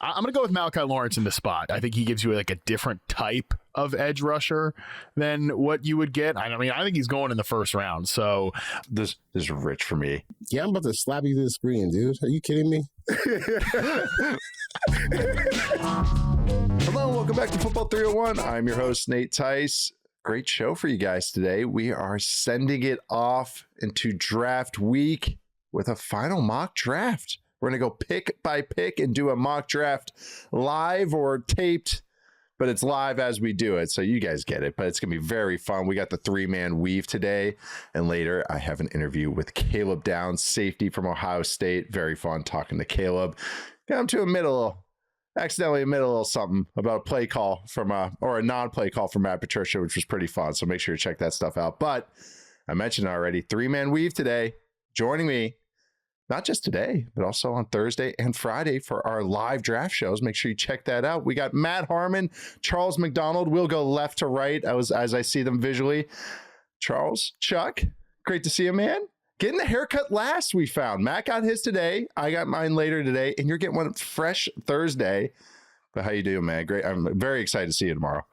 I'm going to go with Malachi Lawrence in the spot. I think he gives you like a different type of edge rusher than what you would get. I mean, I think he's going in the first round. So this is rich for me. Yeah, I'm about to slap you to the screen, dude. Are you kidding me? Hello, and welcome back to Football 301. I'm your host, Nate Tice. Great show for you guys today. We are sending it off into draft week with a final mock draft. We're going to go pick by pick and do a mock draft live or taped, but it's live as we do it. So you guys get it, but it's going to be very fun. We got the 3-man weave today. And later I have an interview with Caleb Downs, safety from Ohio State. Very fun talking to Caleb. Got him to accidentally admit a little something about a play call from or a non-play call from Matt Patricia, which was pretty fun. So make sure you check that stuff out. But I mentioned it already, 3-man weave today. Joining me, not just today, but also on Thursday and Friday for our live draft shows. Make sure you check that out. We got Matt Harmon, Charles McDonald. We'll go left to right as I see them visually. Charles, Chuck, great to see you, man. Getting the haircut last, we found. Matt got his today. I got mine later today, and you're getting one fresh Thursday. But how you doing, man? Great. I'm very excited to see you tomorrow.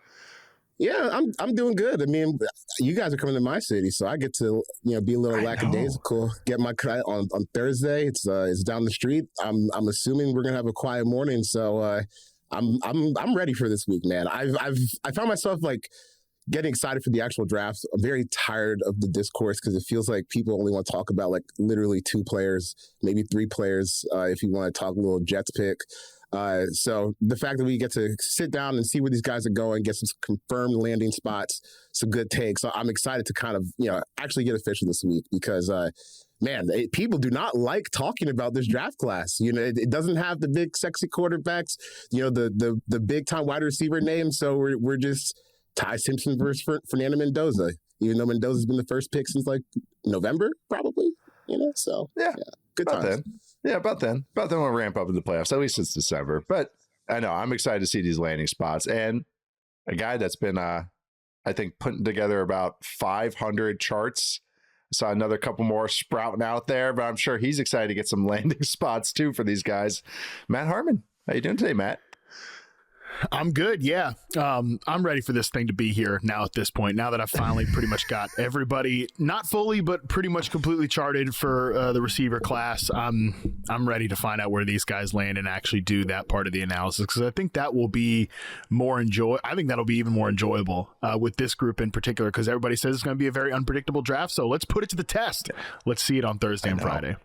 Yeah, I'm doing good. I mean, you guys are coming to my city, so I get to be a little lackadaisical. Get my cut on Thursday. It's down the street. I'm assuming we're gonna have a quiet morning, so I'm ready for this week, man. I found myself like getting excited for the actual draft. I'm very tired of the discourse because it feels like people only want to talk about like literally 2 players, maybe 3 players, if you want to talk a little Jets pick. So the fact that we get to sit down and see where these guys are going, get some confirmed landing spots, some good takes. So I'm excited to kind of, actually get official this week because, people do not like talking about this draft class. It doesn't have the big sexy quarterbacks, the big time wide receiver names. So we're just Ty Simpson versus Fernando Mendoza, even though Mendoza's been the first pick since like November, probably, so yeah good times. Then. Yeah, about then we'll ramp up in the playoffs, at least it's December. But I know I'm excited to see these landing spots. And a guy that's been, I think, putting together about 500 charts. Saw another couple more sprouting out there, but I'm sure he's excited to get some landing spots too for these guys. Matt Harmon, how you doing today, Matt? I'm good. Yeah. I'm ready for this thing to be here now at this point, now that I've finally pretty much got everybody, not fully, but pretty much completely charted for the receiver class. I'm ready to find out where these guys land and actually do that part of the analysis, because I think that will be I think that'll be even more enjoyable with this group in particular, because everybody says it's going to be a very unpredictable draft. So let's put it to the test. Let's see it on Thursday and Friday.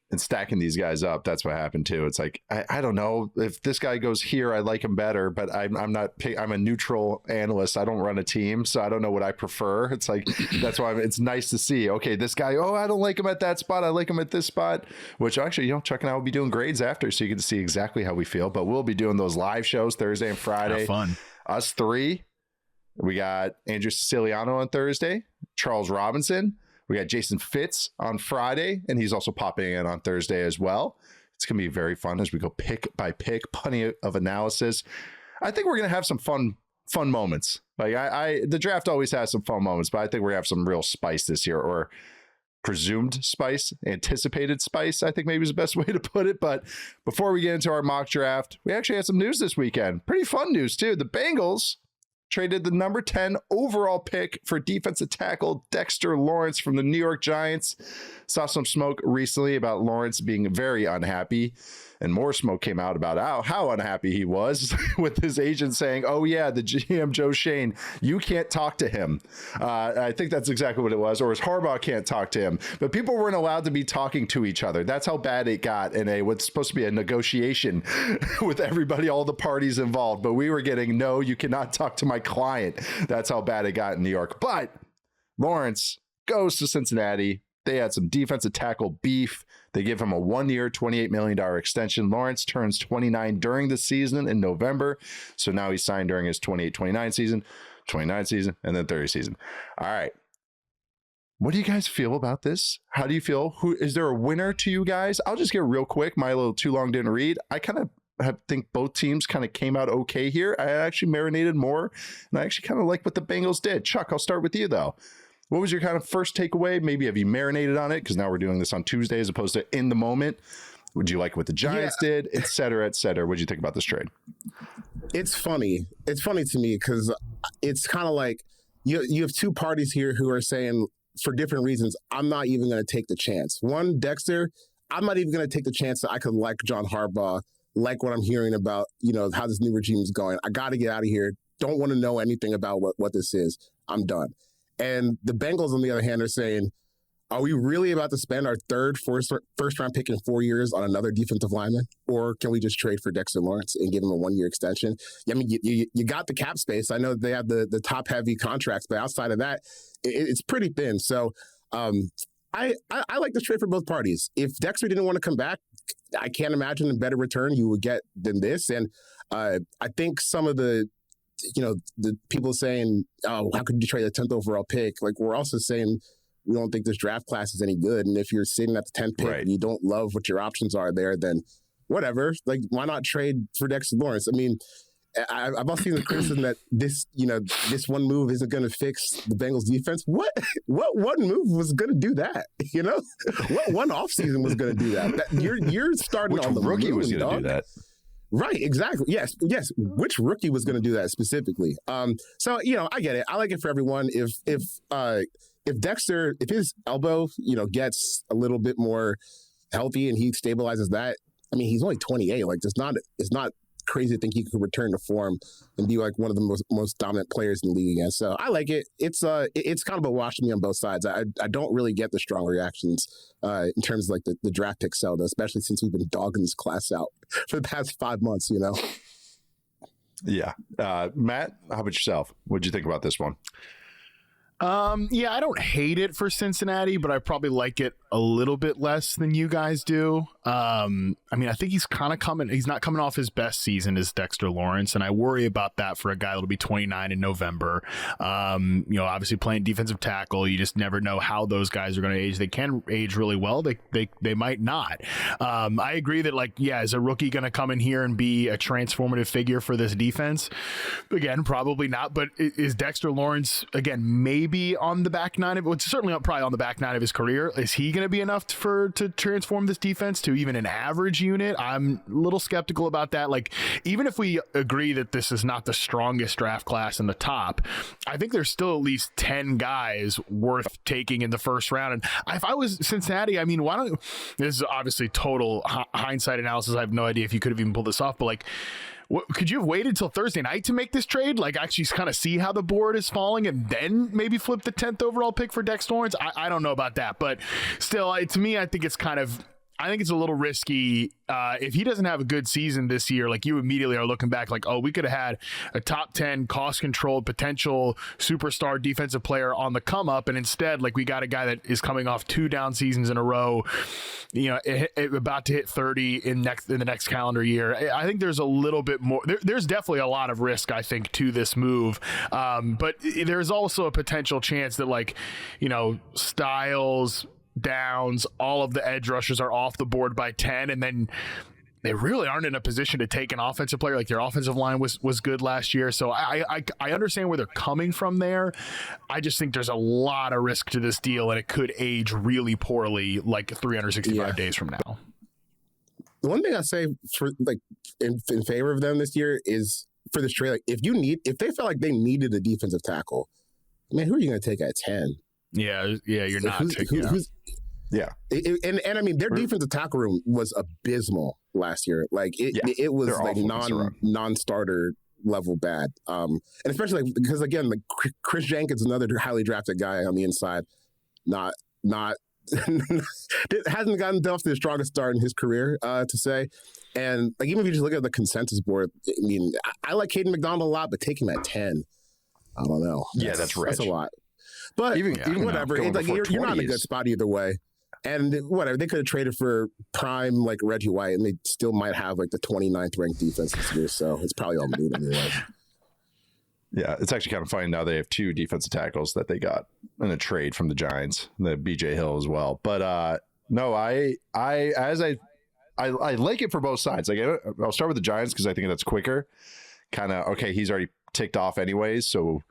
And stacking these guys up, that's what happened too. It's like, I don't know if this guy goes here, I like him better, but I'm a neutral analyst. I don't run a team, so I don't know what I prefer. It's like, that's why it's nice to see, okay, this guy, I don't like him at that spot. I like him at this spot, which actually, Chuck and I will be doing grades after, so you get to see exactly how we feel, but we'll be doing those live shows Thursday and Friday. Have fun. Us 3, we got Andrew Siciliano on Thursday, Charles Robinson. We got Jason Fitz on Friday, and he's also popping in on Thursday as well. It's going to be very fun as we go pick by pick, plenty of analysis. I think we're going to have some fun moments. Like the draft always has some fun moments, but I think we're going to have some real spice this year, or presumed spice, anticipated spice, I think maybe is the best way to put it. But before we get into our mock draft, we actually had some news this weekend. Pretty fun news too. The Bengals traded the number 10 overall pick for defensive tackle Dexter Lawrence from the New York Giants. Saw some smoke recently about Lawrence being very unhappy, and more smoke came out about how unhappy he was with his agent saying, oh yeah, the GM Joe Shane, you can't talk to him. I think that's exactly what it was, or his Harbaugh can't talk to him. But people weren't allowed to be talking to each other. That's how bad it got in what's supposed to be a negotiation with everybody, all the parties involved. But we were getting, no, you cannot talk to my client. That's how bad it got in New York. But Lawrence goes to Cincinnati. They had some defensive tackle beef. They give him a 1-year, $28 million extension. Lawrence turns 29 during the season in November. So now he's signed during his 28-29 season, 29 season, and then 30 season. All right. What do you guys feel about this? How do you feel? Is there a winner to you guys? I'll just get real quick. My little too long didn't read. I kind of think both teams kind of came out okay here. I actually marinated more, and I actually kind of like what the Bengals did. Chuck, I'll start with you, though. What was your kind of first takeaway? Maybe have you marinated on it? Because now we're doing this on Tuesday as opposed to in the moment. Would you like what the Giants did, et cetera, et cetera? What do you think about this trade? It's funny. It's funny to me because it's kind of like you have two parties here who are saying for different reasons, I'm not even going to take the chance. One, Dexter, I'm not even going to take the chance that I could like John Harbaugh, like what I'm hearing about, how this new regime is going. I got to get out of here. Don't want to know anything about what this is. I'm done. And the Bengals, on the other hand, are saying, are we really about to spend our third first round pick in 4 years on another defensive lineman? Or can we just trade for Dexter Lawrence and give him a 1-year extension? I mean, you got the cap space. I know they have the top heavy contracts, but outside of that, it's pretty thin. So I like this trade for both parties. If Dexter didn't want to come back, I can't imagine a better return you would get than this. And I think some of the people saying, oh, how could you trade the 10th overall pick? Like, we're also saying, we don't think this draft class is any good. And if you're sitting at the 10th pick and you don't love what your options are there, then whatever. Like, why not trade for Dexter Lawrence? I mean, I've also seen the criticism that this one move isn't going to fix the Bengals defense. What one move was going to do that? What one offseason was going to do that? You're starting Which on the rookie moon, was going to do that? Right, exactly. Yes. Which rookie was going to do that specifically? So I get it. I like it for everyone. If Dexter, if his elbow, gets a little bit more healthy and he stabilizes that, I mean, he's only 28. Like, it's not crazy to think he could return to form and be like one of the most dominant players in the league again. So I like it. It's kind of a wash to me on both sides. I don't really get the strong reactions in terms of like the draft pick sell, though, especially since we've been dogging this class out for the past 5 months. Yeah. Matt, how about yourself? What'd you think about this one? I don't hate it for Cincinnati, but I probably like it a little bit less than you guys do. I mean, I think he's not coming off his best season as Dexter Lawrence, and I worry about that for a guy that'll be 29 in November. Obviously playing defensive tackle, you just never know how those guys are going to age. They can age really well. They might not. I agree that is a rookie going to come in here and be a transformative figure for this defense? Again, probably not, but is Dexter Lawrence, again, maybe on the back nine of it, certainly probably on the back nine of his career. Is he going to be enough to transform this defense to even an average unit? I'm a little skeptical about that. Like, even if we agree that this is not the strongest draft class in the top, I think there's still at least 10 guys worth taking in the first round. And if I was Cincinnati, I mean, this is obviously total hindsight analysis. I have no idea if you could have even pulled this off, but like, could you have waited till Thursday night to make this trade? Like, actually kind of see how the board is falling and then maybe flip the 10th overall pick for Dexter Lawrence? I don't know about that, but still, to me, I think it's a little risky. If he doesn't have a good season this year, like, you immediately are looking back like, oh, we could have had a top 10 cost controlled potential superstar defensive player on the come up. And instead, like, we got a guy that is coming off 2 down seasons in a row, about to hit 30 in the next calendar year. I think there's a little bit more. There's definitely a lot of risk, I think, to this move. But there's also a potential chance that, Styles, Downs, all of the edge rushers are off the board by 10, and then they really aren't in a position to take an offensive player. Like, their offensive line was good last year. So I understand where they're coming from there. I just think there's a lot of risk to this deal, and it could age really poorly like 365 days from now. The one thing I say for in favor of them this year is for this trade, like, if they felt like they needed a defensive tackle, man, who are you going to take at 10? Yeah, you're not taking and I mean, their defensive tackle room was abysmal last year. Like, it was like non-starter level bad. And especially because, again, like, Chris Jenkins, another highly drafted guy on the inside, not hasn't gotten off to the strongest start in his career, to say. And like, even if you just look at the consensus board, I mean, I like Caden McDonald a lot, but take him at 10, I don't know. That's rich. That's a lot. But even whatever, you're not in a good spot either way. And whatever, they could have traded for prime like Reggie White, and they still might have like the 29th ranked defense this year. So it's probably all moot anyway. Yeah, it's actually kind of funny now they have 2 defensive tackles that they got in a trade from the Giants, the BJ Hill as well. But no, I like it for both sides. Like, I'll start with the Giants because I think that's quicker. Kind of, okay, he's already ticked off anyways, so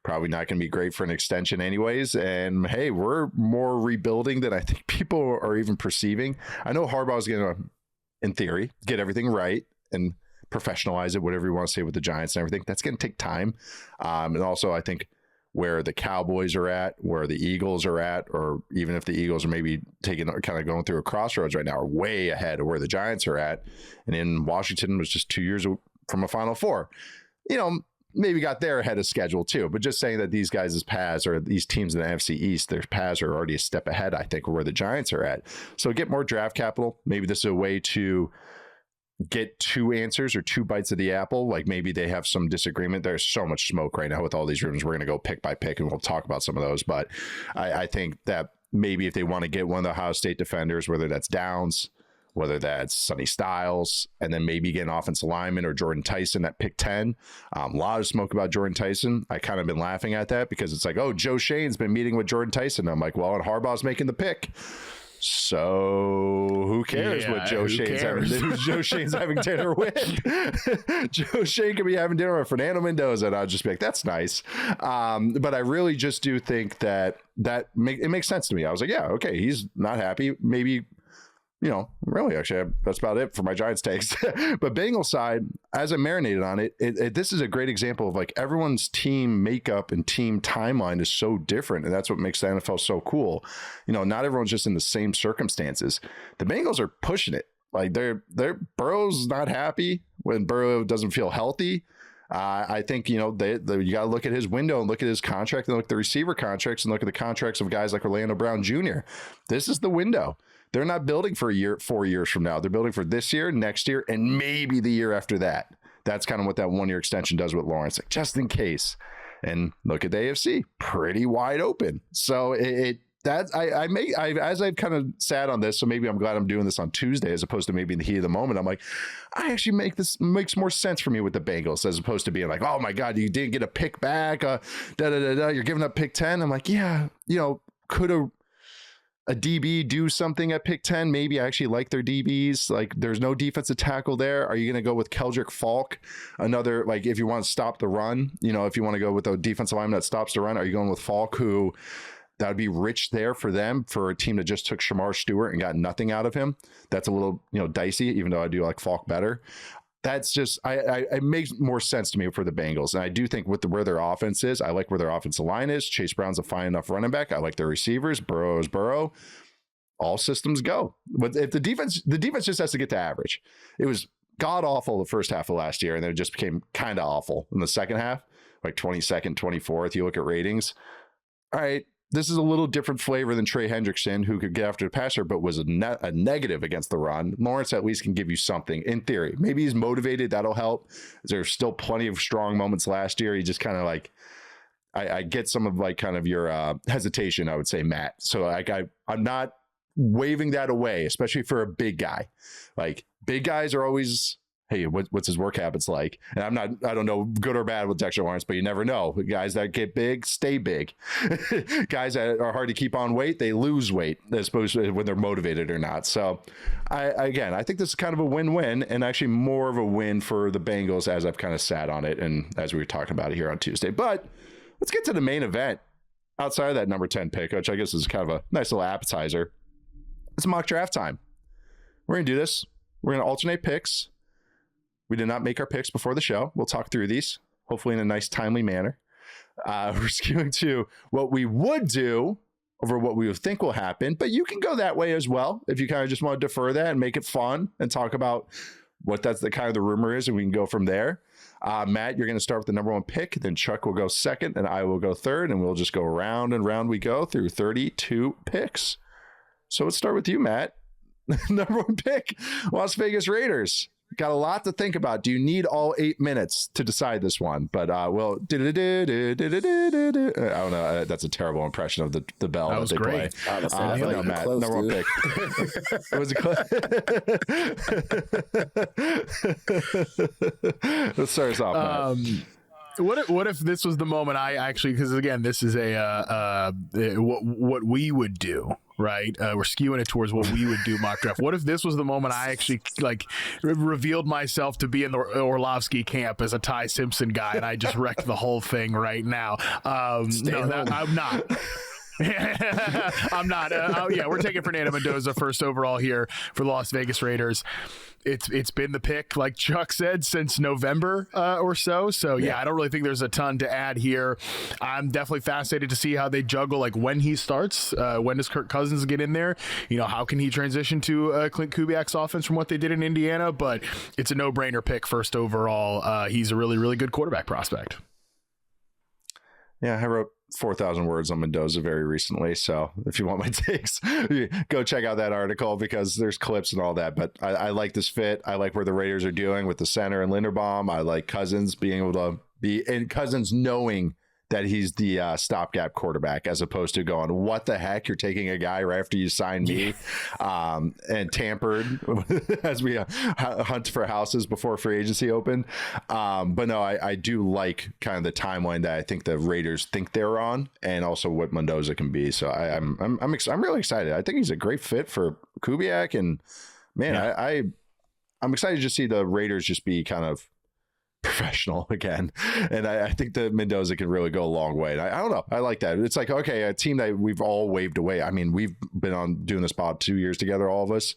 probably not going to be great for an extension anyways. And hey, we're more rebuilding than I think people are even perceiving. I know Harbaugh is going to in theory, get everything right and professionalize it, whatever you want to say with the Giants and everything. That's going to take time. And also, I think where the Cowboys are at, where the Eagles are at, or even if the Eagles are maybe kind of going through a crossroads right now, are way ahead of where the Giants are at. And in Washington was just 2 years from a Final Four. Maybe got there ahead of schedule too, but just saying that these guys' paths or these teams in the NFC East, their paths are already a step ahead, I think, of where the Giants are at. So get more draft capital. Maybe this is a way to get two answers or two bites of the apple. Like maybe they have some disagreement. There's so much smoke right now with all these rumors. We're going to go pick by pick and we'll talk about some of those. But I think that maybe if they want to get one of the Ohio State defenders, whether that's Downs, whether that's Sonny Styles, and then maybe get an offensive lineman or Jordan Tyson at pick 10. A lot of smoke about Jordan Tyson. I kind of been laughing at that because it's like, oh, Joe Shane's been meeting with Jordan Tyson. I'm like, well, and Harbaugh's making the pick. So who cares what Joe Shane's having dinner with? Joe Shane could be having dinner with Fernando Mendoza, and I'll just be like, that's nice. But I really just do think that it makes sense to me. I was like, yeah, okay, he's not happy. Maybe, really, actually, that's about it for my Giants takes. But Bengals side, as I marinated on it, this is a great example of like everyone's team makeup and team timeline is so different. And that's what makes the NFL so cool. Not everyone's just in the same circumstances. The Bengals are pushing it. Like they're Burrow's not happy when Burrow doesn't feel healthy. I think, you got to look at his window and look at his contract and look at the receiver contracts and look at the contracts of guys like Orlando Brown Jr. This is the window. They're not building for 4 years from now. They're building for this year, next year, and maybe the year after that. That's kind of what that 1 year extension does with Lawrence, like just in case. And look at the AFC, pretty wide open. So as I've kind of sat on this, so maybe I'm glad I'm doing this on Tuesday as opposed to maybe in the heat of the moment. I'm like, I actually makes more sense for me with the Bengals as opposed to being like, oh my God, you didn't get a pick back, you're giving up pick 10. I'm like, yeah, could a DB do something at pick 10? Maybe I actually like their DBs. Like there's no defensive tackle there. Are you going to go with Keldrick Falk? Another, like if you want to stop the run, if you want to go with a defensive lineman that stops the run, are you going with Falk, who that would be rich there for them, for a team that just took Shamar Stewart and got nothing out of him? That's a little, dicey, even though I do like Falk better. That's just, it makes more sense to me for the Bengals. And I do think with where their offense is, I like where their offensive line is. Chase Brown's a fine enough running back. I like their receivers. Burrow is Burrow. All systems go. But if the defense just has to get to average. It was god awful the first half of last year, and then it just became kind of awful in the second half, like 22nd, 24th. You look at ratings. All right, this is a little different flavor than Trey Hendrickson, who could get after the passer, but was a negative against the run. Lawrence at least can give you something in theory. Maybe he's motivated. That'll help. There's still plenty of strong moments last year. He just kind of like, I get some of like kind of your hesitation, I would say, Matt. So like I'm not waving that away, especially for a big guy. Like big guys are always, hey, what's his work habits like? And I don't know good or bad with Dexter Lawrence, but you never know. Guys that get big, stay big. Guys that are hard to keep on weight, they lose weight, as opposed to when they're motivated or not. So I think this is kind of a win-win, and actually more of a win for the Bengals as I've kind of sat on it and as we were talking about it here on Tuesday. But let's get to the main event outside of that number 10 pick, which I guess is kind of a nice little appetizer. It's mock draft time. We're going to do this. We're going to alternate picks. We did not make our picks before the show. We'll talk through these, hopefully in a nice, timely manner. We're skewing to what we would do over what we would think will happen, but you can go that way as well if you kind of just want to defer that and make it fun and talk about what that's the kind of the rumor is, and we can go from there. Matt, you're going to start with the number 1 pick, then Chuck will go second, and I will go third, and we'll just go round and round we go through 32 picks. So let's start with you, Matt. Number 1 pick, Las Vegas Raiders. Got a lot to think about. Do you need all 8 minutes to decide this one? But well, I don't know. That's a terrible impression of the bell. That was great. No, Matt, close, number 1 pick. It was Let's start us off, Matt. What if this was the moment I actually, because again, this is what we would do, right? We're skewing it towards what we would do mock draft. What if this was the moment I actually like revealed myself to be in the Orlovsky camp as a Ty Simpson guy, and I just wrecked the whole thing right now? No, I'm not. I'm not. Yeah, we're taking Fernando Mendoza first overall here for the Las Vegas Raiders. It's been the pick, like Chuck said, since November or so. So yeah, I don't really think there's a ton to add here. I'm definitely fascinated to see how they juggle, like when he starts. When does Kirk Cousins get in there? You know, how can he transition to Clint Kubiak's offense from what they did in Indiana? But it's a no-brainer pick first overall. He's a really, really good quarterback prospect. Yeah, I wrote 4,000 words on Mendoza very recently. So if you want my takes, go check out that article because there's clips and all that. But I like this fit. I like where the Raiders are doing with the center and Linderbaum. I like Cousins being able to be, and Cousins knowing that he's the stopgap quarterback, as opposed to going, what the heck? You're taking a guy right after you signed me, and tampered as we hunt for houses before free agency opened. But no, I do like kind of the timeline that I think the Raiders think they're on, and also what Mendoza can be. So I'm really excited. I think he's a great fit for Kubiak, and man, I'm excited to see the Raiders just be kind of professional again, and I think that Mendoza can really go a long way. And I don't know, I like that. It's like, okay, a team that we've all waved away. I mean, we've been on doing this pod 2 years together, all of us.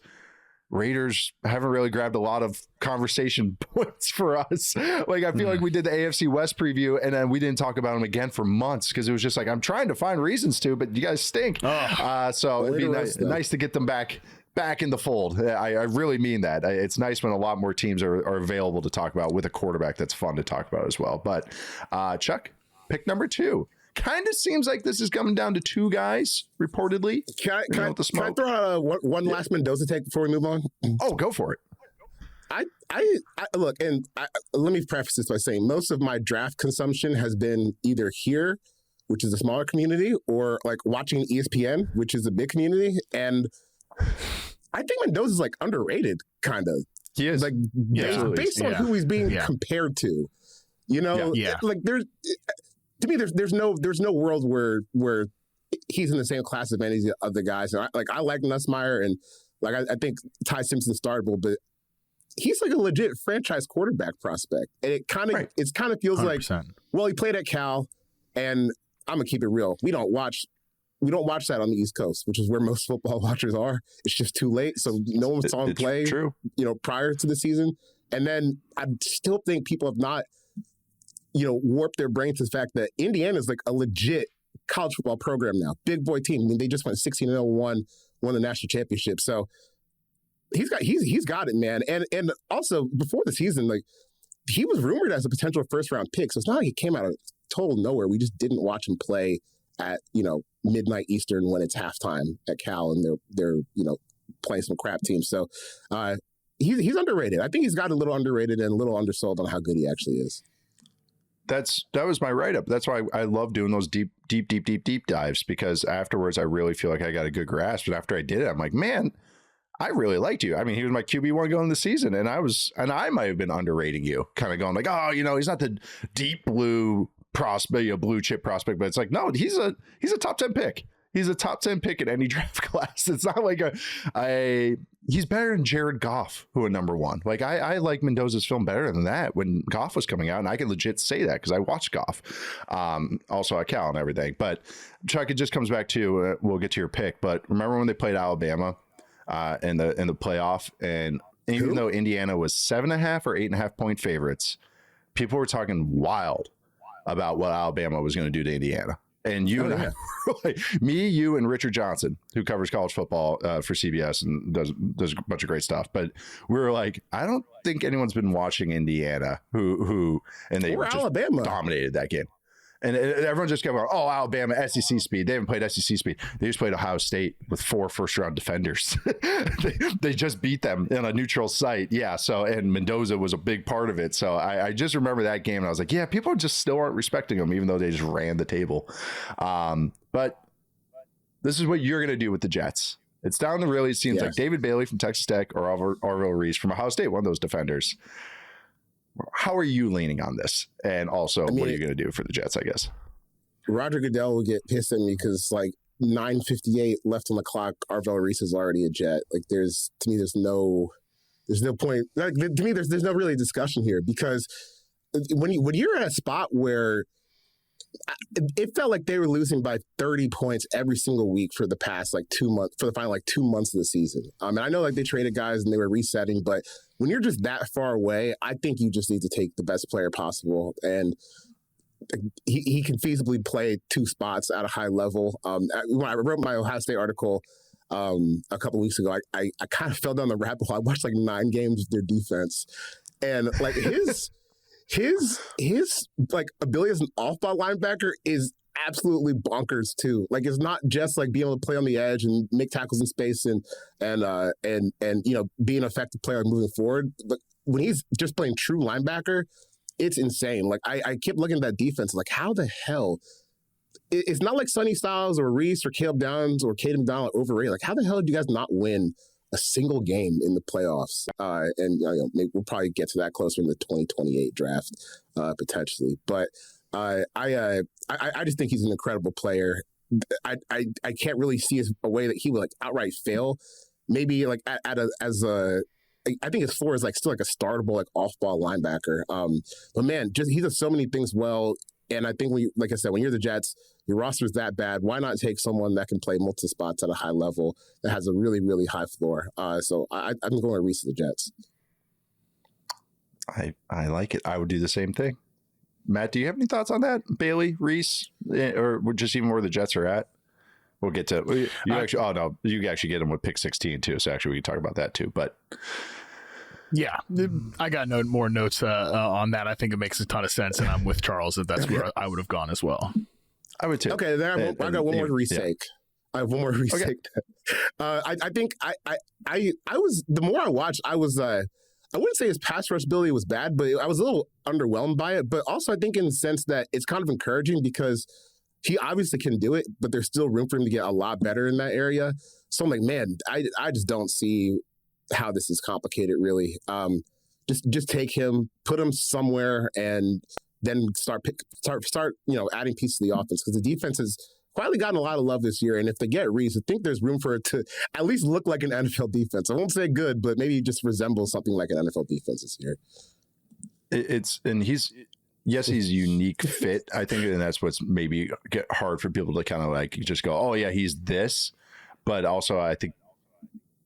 Raiders haven't really grabbed a lot of conversation points for us. Like, I feel like we did the AFC West preview and then we didn't talk about them again for months because it was just like, I'm trying to find reasons to, but you guys stink. So it'd be nice to get them back in the fold. I really mean that. It's nice when a lot more teams are available to talk about with a quarterback that's fun to talk about as well. But Chuck, pick number 2. Kind of seems like this is coming down to 2 guys, reportedly. Can I throw out one last Mendoza take before we move on? Oh, go for it. I look, and let me preface this by saying most of my draft consumption has been either here, which is a smaller community, or like watching ESPN, which is a big community. And I think Mendoza's like underrated, kind of. He is. Like based on who he's being compared to. You know, like to me, there's no world where he's in the same class as any of the guys. And I like Nussmeier, and like I think Ty Simpson's startable, but he's like a legit franchise quarterback prospect. And it kind of feels 100%. Like, well, he played at Cal, and I'm gonna keep it real. We don't watch that on the East Coast, which is where most football watchers are. It's just too late, so no one saw him play. True. You know, prior to the season, and then I still think people have not, warped their brains to the fact that Indiana is like a legit college football program now. Big boy team. I mean, they just went 16-0, won the national championship. So he's got it, man. And also before the season, like he was rumored as a potential first round pick. So it's not like he came out of total nowhere. We just didn't watch him play at midnight Eastern when it's halftime at Cal and they're playing some crap teams. So he's underrated. I think he's got a little underrated and a little undersold on how good he actually is. That was my write-up. That's why I love doing those deep dives, because afterwards I really feel like I got a good grasp. But after I did it, I'm like, man, I really liked you. I mean, he was my QB1 going into the season, and I might have been underrating you, kind of going like, oh, he's not the deep blue prospect, blue chip prospect, but it's like, no, he's a top 10 pick. He's a top 10 pick in any draft class. It's not like he's better than Jared Goff, who are number 1. Like I like Mendoza's film better than that when Goff was coming out, and I can legit say that because I watched Goff, also at Cal and everything. But Chuck, it just comes back to we'll get to your pick, but remember when they played Alabama in the playoff, and even though Indiana was 7.5 or 8.5 point favorites, people were talking wild about what Alabama was going to do to Indiana. And you and I, me, you, and Richard Johnson, who covers college football for CBS and does a bunch of great stuff. But we were like, I don't think anyone's been watching Indiana and they just Alabama dominated that game. And everyone just kept going, oh, Alabama, SEC speed. They haven't played SEC speed. They just played Ohio State with 4 first-round defenders. they just beat them in a neutral site. Yeah, and Mendoza was a big part of it. So I just remember that game, and I was like, yeah, people just still aren't respecting them, even though they just ran the table. But this is what you're going to do with the Jets. It's down to really, it seems like David Bailey from Texas Tech or Orville Reese from Ohio State, one of those defenders. How are you leaning on this? And also, what are you going to do for the Jets, I guess? Roger Goodell will get pissed at me because, like, 9:58 left on the clock, Orville Reese is already a Jet. Like, there's no point. Like, to me, there's no really discussion here, because when you're at a spot where it felt like they were losing by 30 points every single week for the past like 2 months, for the final like 2 months of the season. And I know like they traded guys and they were resetting, but when you're just that far away, I think you just need to take the best player possible. And he can feasibly play 2 spots at a high level. When I wrote my Ohio State article a couple weeks ago, I kind of fell down the rabbit hole. I watched like 9 games of their defense, and like his like ability as an off-ball linebacker is absolutely bonkers too. Like it's not just like being able to play on the edge and make tackles in space and you know be an effective player moving forward. But when he's just playing true linebacker, it's insane. Like I kept looking at that defense, like how the hell? It's not like Sonny Styles or Reese or Caleb Downs or Caden McDonald overrated. Like how the hell do you guys not win a single game in the playoffs? And you know, maybe we'll probably get to that closer in the 2028 draft potentially. But I just think he's an incredible player. I can't really see a way that he would like outright fail. Maybe like I think his floor is like still like a startable like off-ball linebacker. But man, just he does so many things well. And I think like I said, when you're the Jets, your roster is that bad. Why not take someone that can play multiple spots at a high level that has a really, really high floor? So I'm going to Reese to the Jets. I like it. I would do the same thing. Matt, do you have any thoughts on that? Bailey, Reese, or just even where the Jets are at? We'll get to you actually. Oh no, you actually get them with pick 16 too. So actually, we can talk about that too. But yeah, I got more notes on that. I think it makes a ton of sense, and I'm with Charles that that's where I would have gone as well. I would too. Okay, then I got one more retake. I have one more retake. Okay. I think I was the more I watched, I wouldn't say his pass rush ability was bad, but I was a little underwhelmed by it. But also, I think in the sense that it's kind of encouraging because he obviously can do it, but there's still room for him to get a lot better in that area. So I'm like, man, I just don't see how this is complicated, really. Just take him, put him somewhere, and then start adding pieces to the offense because the defense has quietly gotten a lot of love this year. And if they get Reese, I think there's room for it to at least look like an NFL defense. I won't say good, but maybe just resemble something like an NFL defense this year. He's a unique fit, I think, and that's what's maybe get hard for people to kind of like just go, oh yeah, he's this. But also I think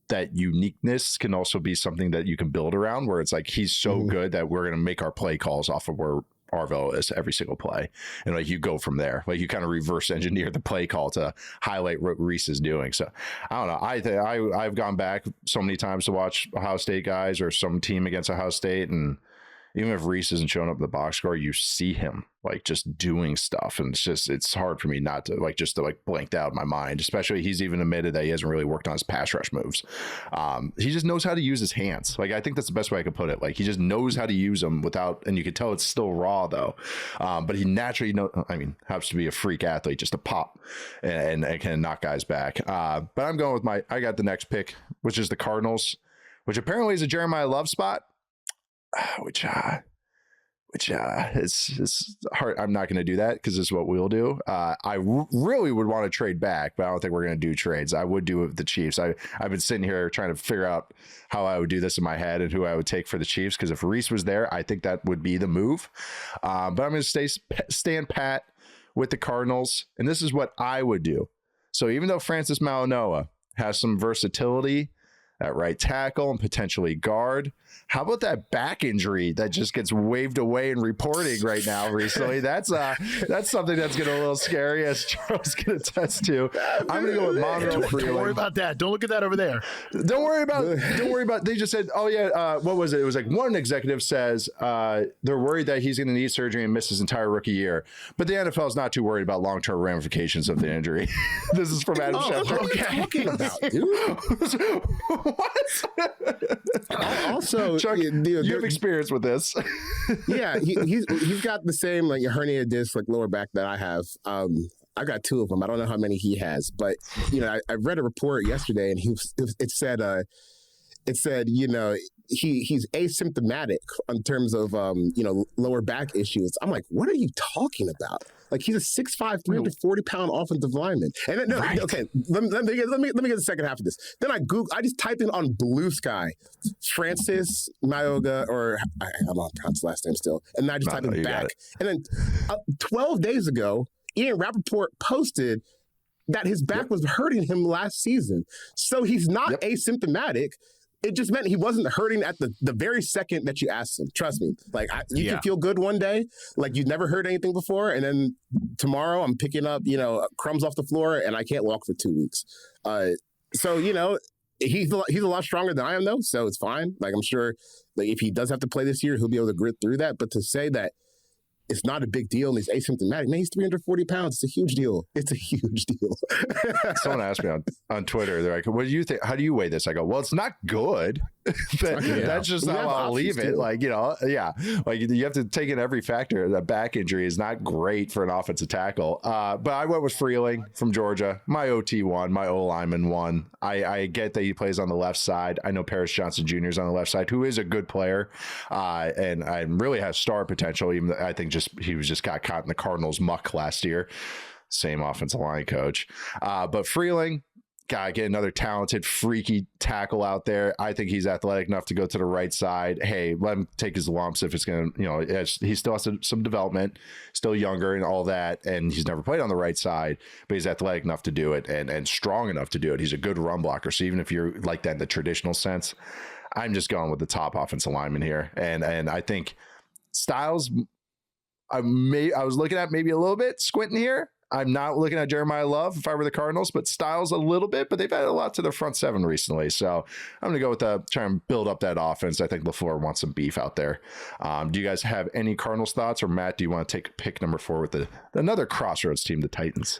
that uniqueness can also be something that you can build around where it's like, he's so good that we're going to make our play calls off of where Arvell is every single play. And like, you go from there, like you kind of reverse engineer the play call to highlight what Reese is doing. So I don't know. I've gone back so many times to watch Ohio State guys or some team against Ohio State. And even if Reese isn't showing up in the box score, you see him like just doing stuff. And it's hard for me not to like, just to like blanked out in my mind, especially he's even admitted that he hasn't really worked on his pass rush moves. He just knows how to use his hands. Like, I think that's the best way I could put it. Like, he just knows how to use them and you can tell it's still raw though. But he naturally happens to be a freak athlete, just a pop and can knock guys back. But I'm going with I got the next pick, which is the Cardinals, which apparently is a Jeremiah Love spot. Which is hard. I'm not going to do that because this is what we'll do. I really would want to trade back, but I don't think we're going to do trades. I would do it with the Chiefs. I've been sitting here trying to figure out how I would do this in my head and who I would take for the Chiefs. Because if Reese was there, I think that would be the move. But I'm going to stand pat with the Cardinals, and this is what I would do. So even though Francis Malinois has some versatility at right tackle and potentially guard, how about that back injury that just gets waved away in reporting right now recently? That's something that's getting a little scary, as Charles can attest to. I'm going to go with Mondo Freeland. Don't worry about that. Don't look at that over there. Don't worry about. They just said, oh yeah, what was it? It was like one executive says they're worried that he's going to need surgery and miss his entire rookie year, but the NFL is not too worried about long-term ramifications of the injury. This is from Adam Schefter. What are you talking about, dude? What? Also, Chuck, you have experience with this. Yeah, he's got the same like herniated disc, like lower back that I have. I got 2 of them. I don't know how many he has, but I read a report yesterday, and it said he's asymptomatic in terms of lower back issues. I'm like, what are you talking about? Like he's a 6'5", 340-pound offensive lineman. And then, okay, let me get the second half of this. Then I just typed in on Blue Sky, Francis Mayoga, or I don't know how to pronounce his last name still. And then I just typed in back. And then 12 days ago, Ian Rappaport posted that his back was hurting him last season. So he's not asymptomatic. It just meant he wasn't hurting at the very second that you asked him. Trust me. Like, you can feel good one day, like you've never heard anything before, and then tomorrow I'm picking up, crumbs off the floor, and I can't walk for 2 weeks. So, he's a lot stronger than I am, though, so it's fine. Like, I'm sure, like, if he does have to play this year, he'll be able to grit through that. But to say that it's not a big deal and he's asymptomatic, man, he's 340 pounds. It's a huge deal. It's a huge deal. Someone asked me on Twitter, they're like, what do you think? How do you weigh this? I go, well, it's not good. That's just how I'll leave it. Like, like you have to take in every factor. That back injury is not great for an offensive tackle. But I went with Freeling from Georgia. My OT won, my O lineman won. I get that he plays on the left side. I know Paris Johnson Jr. is on the left side, who is a good player. And I really has star potential. Even I think he just got caught in the Cardinals muck last year. Same offensive line coach. But Freeling, gotta get another talented, freaky tackle out there. I think he's athletic enough to go to the right side. Hey, let him take his lumps if it's going to, he still has some development, still younger and all that. And he's never played on the right side, but he's athletic enough to do it and strong enough to do it. He's a good run blocker. So even if you're like that in the traditional sense, I'm just going with the top offensive lineman here. And I think Styles, I was looking at maybe a little bit squinting here. I'm not looking at Jeremiah Love if I were the Cardinals, but Styles a little bit, but they've added a lot to their front seven recently. So I'm going to go with try and build up that offense. I think LaFleur wants some beef out there. Do you guys have any Cardinals thoughts, or Matt, do you want to take pick number 4 with another crossroads team, the Titans?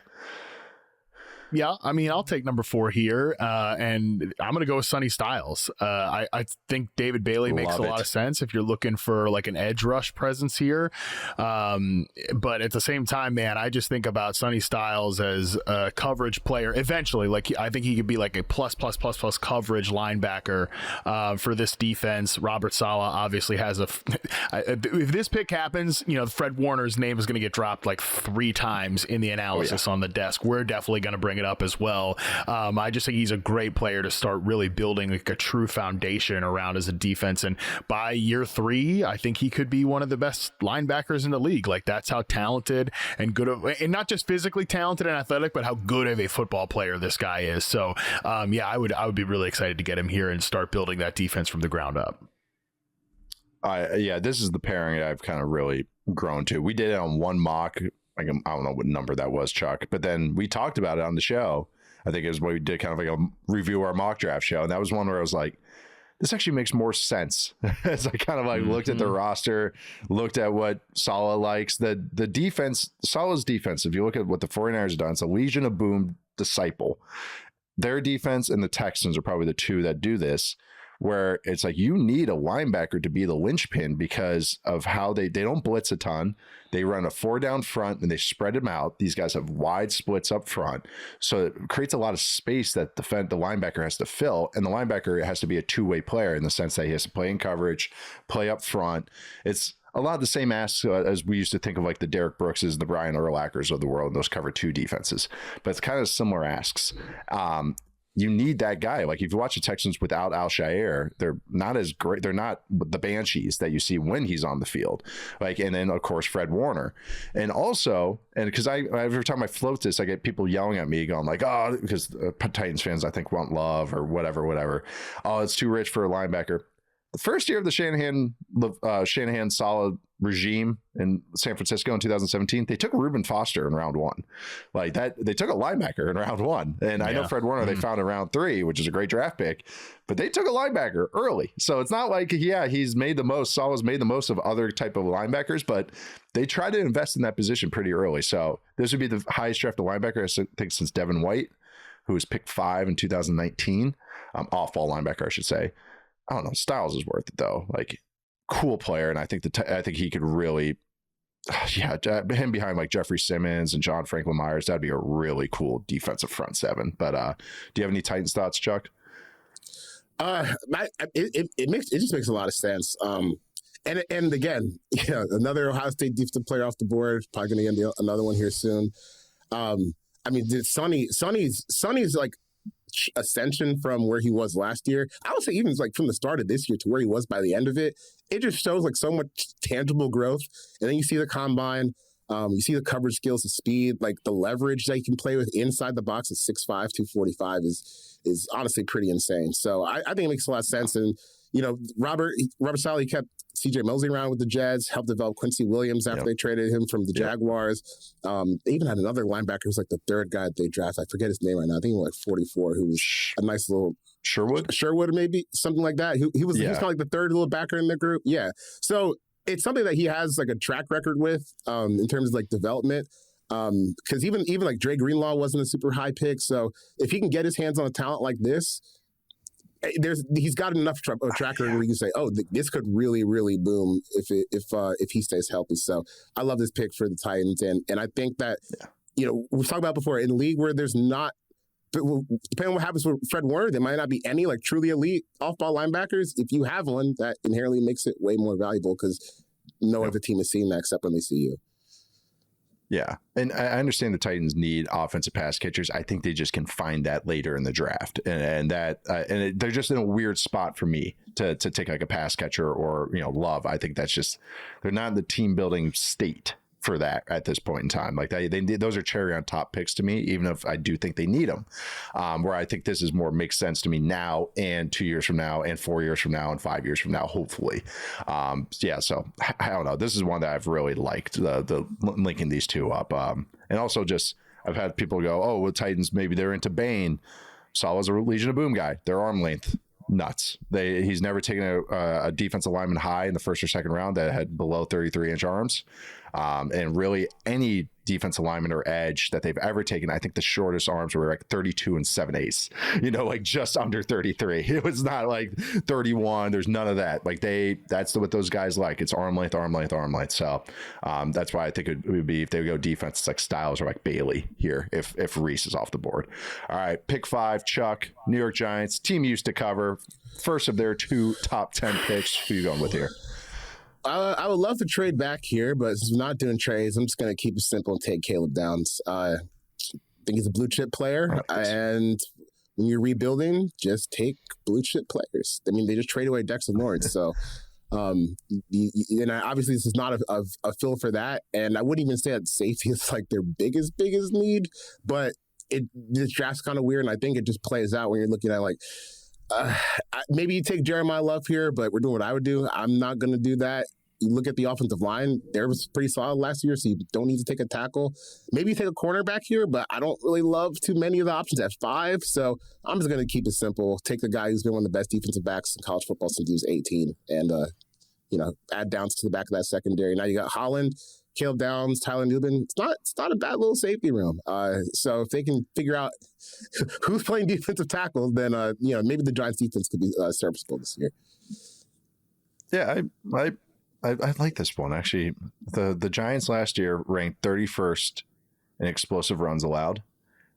Yeah, I mean, I'll take number 4 here, and I'm going to go with Sonny Styles. I think David Bailey makes a lot of sense if you're looking for like an edge rush presence here. But at the same time, man, I just think about Sonny Styles as a coverage player. Eventually, like I think he could be like a plus coverage linebacker for this defense. Robert Saleh obviously has if this pick happens, Fred Warner's name is going to get dropped like 3 times in the analysis on the desk. We're definitely going to bring it up as well. I just think he's a great player to start really building like a true foundation around as a defense. And by year 3, I think he could be one of the best linebackers in the league. Like, that's how talented and good and not just physically talented and athletic, but how good of a football player this guy is. So I would be really excited to get him here and start building that defense from the ground up. This is the pairing I've kind of really grown to. We did it on one mock. I don't know what number that was, Chuck, but then we talked about it on the show. I think it was when we did kind of like a review our mock draft show. And that was one where I was like, this actually makes more sense. As I kind of like looked at the roster, looked at what Saleh likes, the defense, Saleh's defense. If you look at what the 49ers have done, it's a Legion of Boom disciple. Their defense and the Texans are probably the 2 that do this, where it's like you need a linebacker to be the linchpin because of how they don't blitz a ton. They run a 4 down front and they spread them out. These guys have wide splits up front. So it creates a lot of space that the linebacker has to fill. And the linebacker has to be a 2-way player in the sense that he has to play in coverage, play up front. It's a lot of the same asks as we used to think of like the Derek Brookses, the Brian Urlachers of the world, those cover 2 defenses. But it's kind of similar asks. You need that guy. Like if you watch the Texans without Al-Shaair, they're not as great. They're not the Banshees that you see when he's on the field. Like, and then of course, Fred Warner. And also, and because every time I float this, I get people yelling at me going like, oh, because Titans fans, I think, want Love or whatever. Oh, it's too rich for a linebacker. The first year of the Shanahan Saleh regime in San Francisco in 2017, they took Reuben Foster in round 1. Like that, they took a linebacker in round 1. And I know Fred Warner they found in round 3, which is a great draft pick, but they took a linebacker early. So it's not like, he's made the most, Saleh's made the most of other type of linebackers, but they tried to invest in that position pretty early. So this would be the highest drafted linebacker, I think, since Devin White, who was picked 5 in 2019. Off-ball linebacker, I should say. I don't know. Styles is worth it though. Like, cool player, and I think he could really, him behind like Jeffrey Simmons and John Franklin Myers, that'd be a really cool defensive front 7. But do you have any Titans thoughts, Chuck? It just makes a lot of sense. And again, another Ohio State defensive player off the board. Probably going to get another one here soon. I mean, Sonny's like ascension from where he was last year. I would say even like from the start of this year to where he was by the end of it. It just shows like so much tangible growth. And then you see the combine. You see the coverage skills, the speed, like the leverage that he can play with inside the box at 6'5", 245 is honestly pretty insane. So I think it makes a lot of sense. And Robert Saleh kept CJ Mosley around with the Jets, helped develop Quincy Williams after they traded him from the Jaguars. They even had another linebacker who's like the third guy that they drafted. I forget his name right now. I think he was like 44, who was a nice little Sherwood, maybe something like that. He was kind of like the third little backer in the group. Yeah. So it's something that he has like a track record with in terms of like development. Because even like Dre Greenlaw wasn't a super high pick. So if he can get his hands on a talent like this, he's got enough track record where you can say, oh, this could really, really boom if he stays healthy. So I love this pick for the Titans, and I think that we've talked about before in a league where there's not. Depending on what happens with Fred Warner, there might not be any like truly elite off-ball linebackers. If you have one, that inherently makes it way more valuable because no other team is seeing that except when they see you. Yeah, and I understand the Titans need offensive pass catchers. I think they just can find that later in the draft, and they're just in a weird spot for me to take like a pass catcher or Love. I think that's just they're not in the team building state for that at this point in time. Like they those are cherry on top picks to me, even if I do think they need them. Where I think this is more makes sense to me now and 2 years from now and 4 years from now and 5 years from now, hopefully. So I don't know. This is one that I've really liked, the linking these two up. And also just I've had people go, oh, well, Titans, maybe they're into Bane. Saul was a Legion of Boom guy. Their arm length. Nuts. He's never taken a defensive lineman high in the first or second round that had below 33-inch arms. And really any defensive lineman or edge that they've ever taken, I think the shortest arms were like 32 and 7/8, like just under 33. It was not like 31. There's none of that. Like that's what those guys like. It's arm length, arm length, arm length. So that's why I think it would be, if they would go defense, it's like Styles or like Bailey here if Reese is off the board. All right, pick 5, Chuck, New York Giants, team used to cover. First of their 2 top 10 picks. Who are you going with here? I would love to trade back here, but since we're not doing trades, I'm just going to keep it simple and take Caleb Downs. I think he's a blue chip player, and when you're rebuilding, just take blue chip players. I mean, they just traded away Dexter Lawrence, so obviously this is not a fill for that, and I wouldn't even say that safety is like their biggest need, but this draft's kind of weird, and I think it just plays out when you're looking at like. Maybe you take Jeremiah Love here, but we're doing what I would do. I'm not going to do that. You look at the offensive line; they was pretty solid last year, so you don't need to take a tackle. Maybe you take a cornerback here, but I don't really love too many of the options at 5. So I'm just going to keep it simple. Take the guy who's been one of the best defensive backs in college football since he was 18, and add Downs to the back of that secondary. Now you got Holland, Caleb Downs, Tyler Newman. It's not a bad little safety room. So if they can figure out who's playing defensive tackle, then maybe the Giants defense could be serviceable this year. Yeah, I like this one actually. The Giants last year ranked 31st in explosive runs allowed.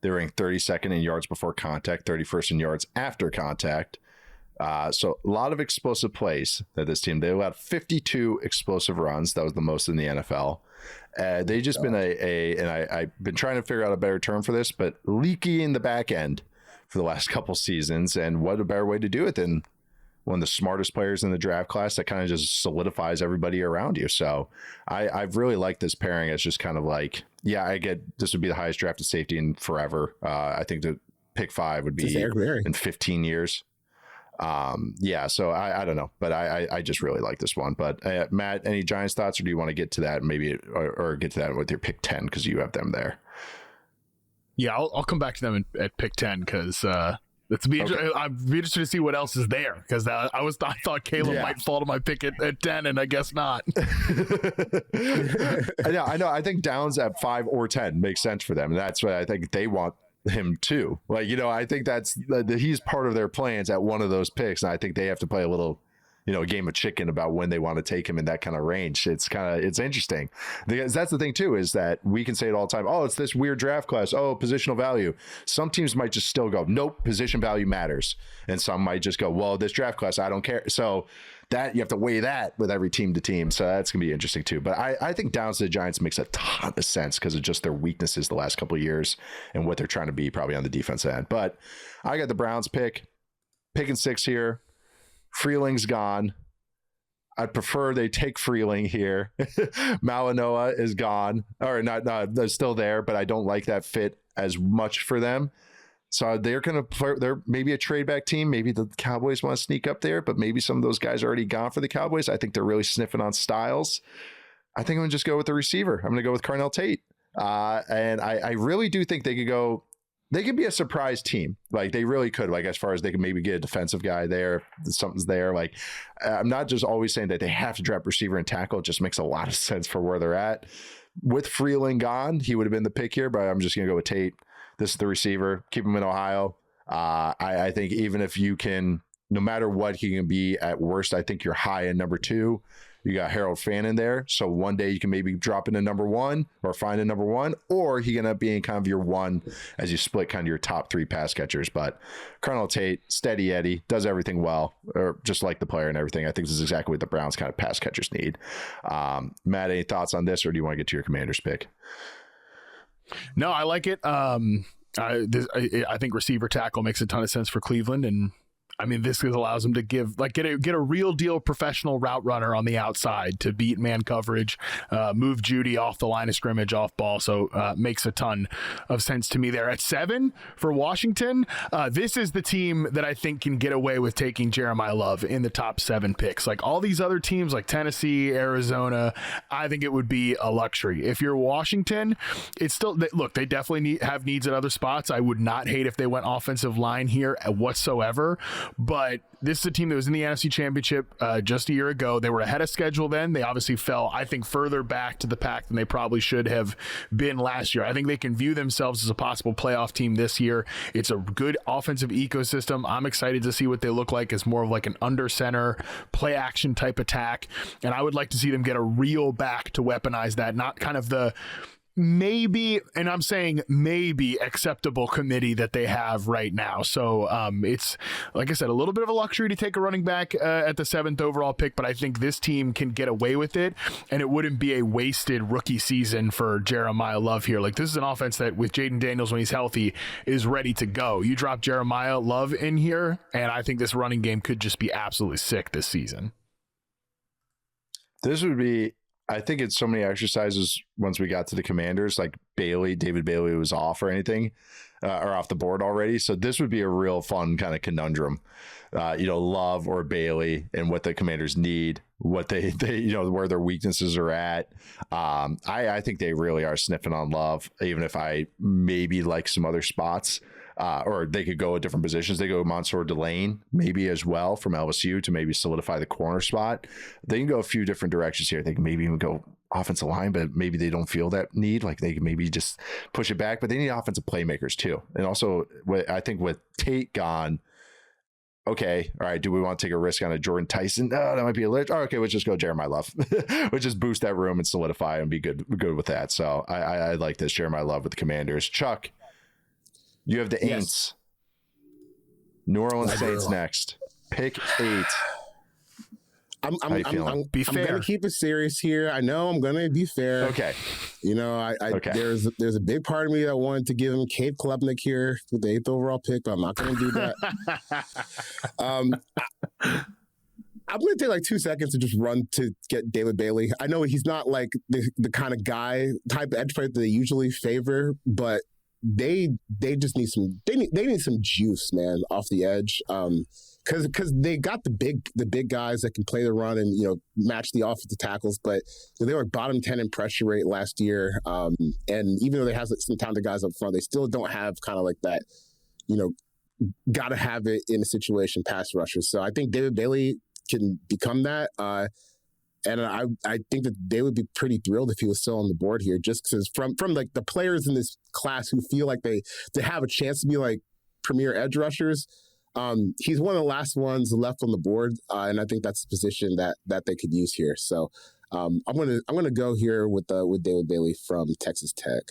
They ranked 32nd in yards before contact, 31st in yards after contact. So a lot of explosive plays that this team. They allowed 52 explosive runs. That was the most in the NFL. They just been and I've been trying to figure out a better term for this, but leaky in the back end for the last couple seasons. And what a better way to do it than one of the smartest players in the draft class that kind of just solidifies everybody around you. So I've really liked this pairing. It's just kind of like, yeah, I get this would be the highest drafted safety in forever. I think the pick 5 would be in 15 years. So I don't know, but I just really like this one. But Matt, any Giants thoughts, or do you want to get to that maybe, or get to that with your pick 10 because you have them there? Yeah, I'll come back to them at pick 10 because I'd be interested to see what else is there because I thought Caleb might fall to my pick at 10, and I guess not. I know. I think Downs at 5 or 10 makes sense for them, and that's what I think they want him too. Like, I think he's part of their plans at one of those picks, and I think they have to play a little a game of chicken about when they want to take him in that kind of range. It's interesting, because that's the thing too, is that we can say it all the time. Oh, it's this weird draft class. Oh, positional value. Some teams might just still go, nope, position value matters. And some might just go, well, this draft class, I don't care. So that you have to weigh that with every team to team. So that's going to be interesting too. But I think downs to the Giants makes a ton of sense because of just their weaknesses the last couple of years and what they're trying to be probably on the defensive end. But I got the Browns picking 6 here. Freeling's gone. I'd prefer they take Freeling here. Malinois is gone, or not, they're still there, but I don't like that fit as much for them. So they're maybe a trade back team. Maybe the Cowboys want to sneak up there, but maybe some of those guys are already gone for the Cowboys. I think they're really sniffing on styles. I think I'm going to just go with the receiver. I'm going to go with Carnell Tate. And I really do think they could be a surprise team. Like they really could, like as far as they could maybe get a defensive guy there, something's there. Like I'm not just always saying that they have to draft receiver and tackle. It just makes a lot of sense for where they're at. With Freeling gone, he would have been the pick here, but I'm just going to go with Tate. This is the receiver. Keep him in Ohio. I think even if you can, no matter what he can be at worst, I think you're high in number 2. You got Harold Fannin there. So one day you can maybe drop into number 1 or find a number 1, or he can end up being kind of your 1 as you split kind of your top 3 pass catchers. But Colonel Tate, steady Eddie, does everything well, or just like the player and everything. I think this is exactly what the Browns kind of pass catchers need. Matt, any thoughts on this, or do you want to get to your Commanders pick? No, I like it. I think receiver tackle makes a ton of sense for Cleveland, and I mean, this allows them to get a real deal professional route runner on the outside to beat man coverage, move Judy off the line of scrimmage, off ball. So makes a ton of sense to me there. At 7 for Washington, this is the team that I think can get away with taking Jeremiah Love in the top 7 picks. Like all these other teams like Tennessee, Arizona, I think it would be a luxury. If you're Washington, it's still, look, they definitely have needs at other spots. I would not hate if they went offensive line here whatsoever. But this is a team that was in the NFC Championship just a year ago. They were ahead of schedule then. They obviously fell, I think, further back to the pack than they probably should have been last year. I think they can view themselves as a possible playoff team this year. It's a good offensive ecosystem. I'm excited to see what they look like as more of like an under center play action type attack. And I would like to see them get a real back to weaponize that, not kind of the maybe, and I'm saying maybe, acceptable committee that they have right now. So it's, like I said, a little bit of a luxury to take a running back at the 7th overall pick, but I think this team can get away with it, and it wouldn't be a wasted rookie season for Jeremiah Love here. Like this is an offense that with Jaden Daniels, when he's healthy, is ready to go. You drop Jeremiah Love in here, and I think this running game could just be absolutely sick this season. This would be, I think it's so many exercises once we got to the Commanders, like David Bailey was off or anything, or off the board already. So this would be a real fun kind of conundrum, Love or Bailey, and what the Commanders need, what they where their weaknesses are at. I think they really are sniffing on Love, even if I maybe like some other spots. Or they could go at different positions. They go Mansour Delane maybe as well from LSU to maybe solidify the corner spot. They can go a few different directions here. They can maybe even go offensive line, but maybe they don't feel that need. Like they can maybe just push it back, but they need offensive playmakers too. And also, I think with Tate gone, okay, all right, do we want to take a risk on a Jordan Tyson? Oh, that might be a lich. Oh, okay, let's just go Jeremiah Love. We'll just boost that room and solidify and be good with that. So I like this Jeremiah Love with the Commanders. Chuck, you have the Aints. Yes. New Orleans Saints next. Pick 8. I'm gonna keep it serious here. I know I'm gonna be fair. Okay. Okay. There's a big part of me that wanted to give him Cade Klubnik here with the 8th overall pick, but I'm not gonna do that. I'm gonna take like 2 seconds to just run to get David Bailey. I know he's not like the kind of guy type edge player that they usually favor, but they just need some they need some juice, man, off the edge. Because they got the big guys that can play the run and match the offensive tackles, but they were bottom 10 in pressure rate last year. And even though they have some talented guys up front, they still don't have kind of like that, got to have it in a situation pass rushers. So I think David Bailey can become that. And I think that they would be pretty thrilled if he was still on the board here, just because from like the players in this class who feel like they have a chance to be like premier edge rushers, He's one of the last ones left on the board, and I think that's a position that they could use here. So I'm gonna go here with David Bailey from Texas Tech.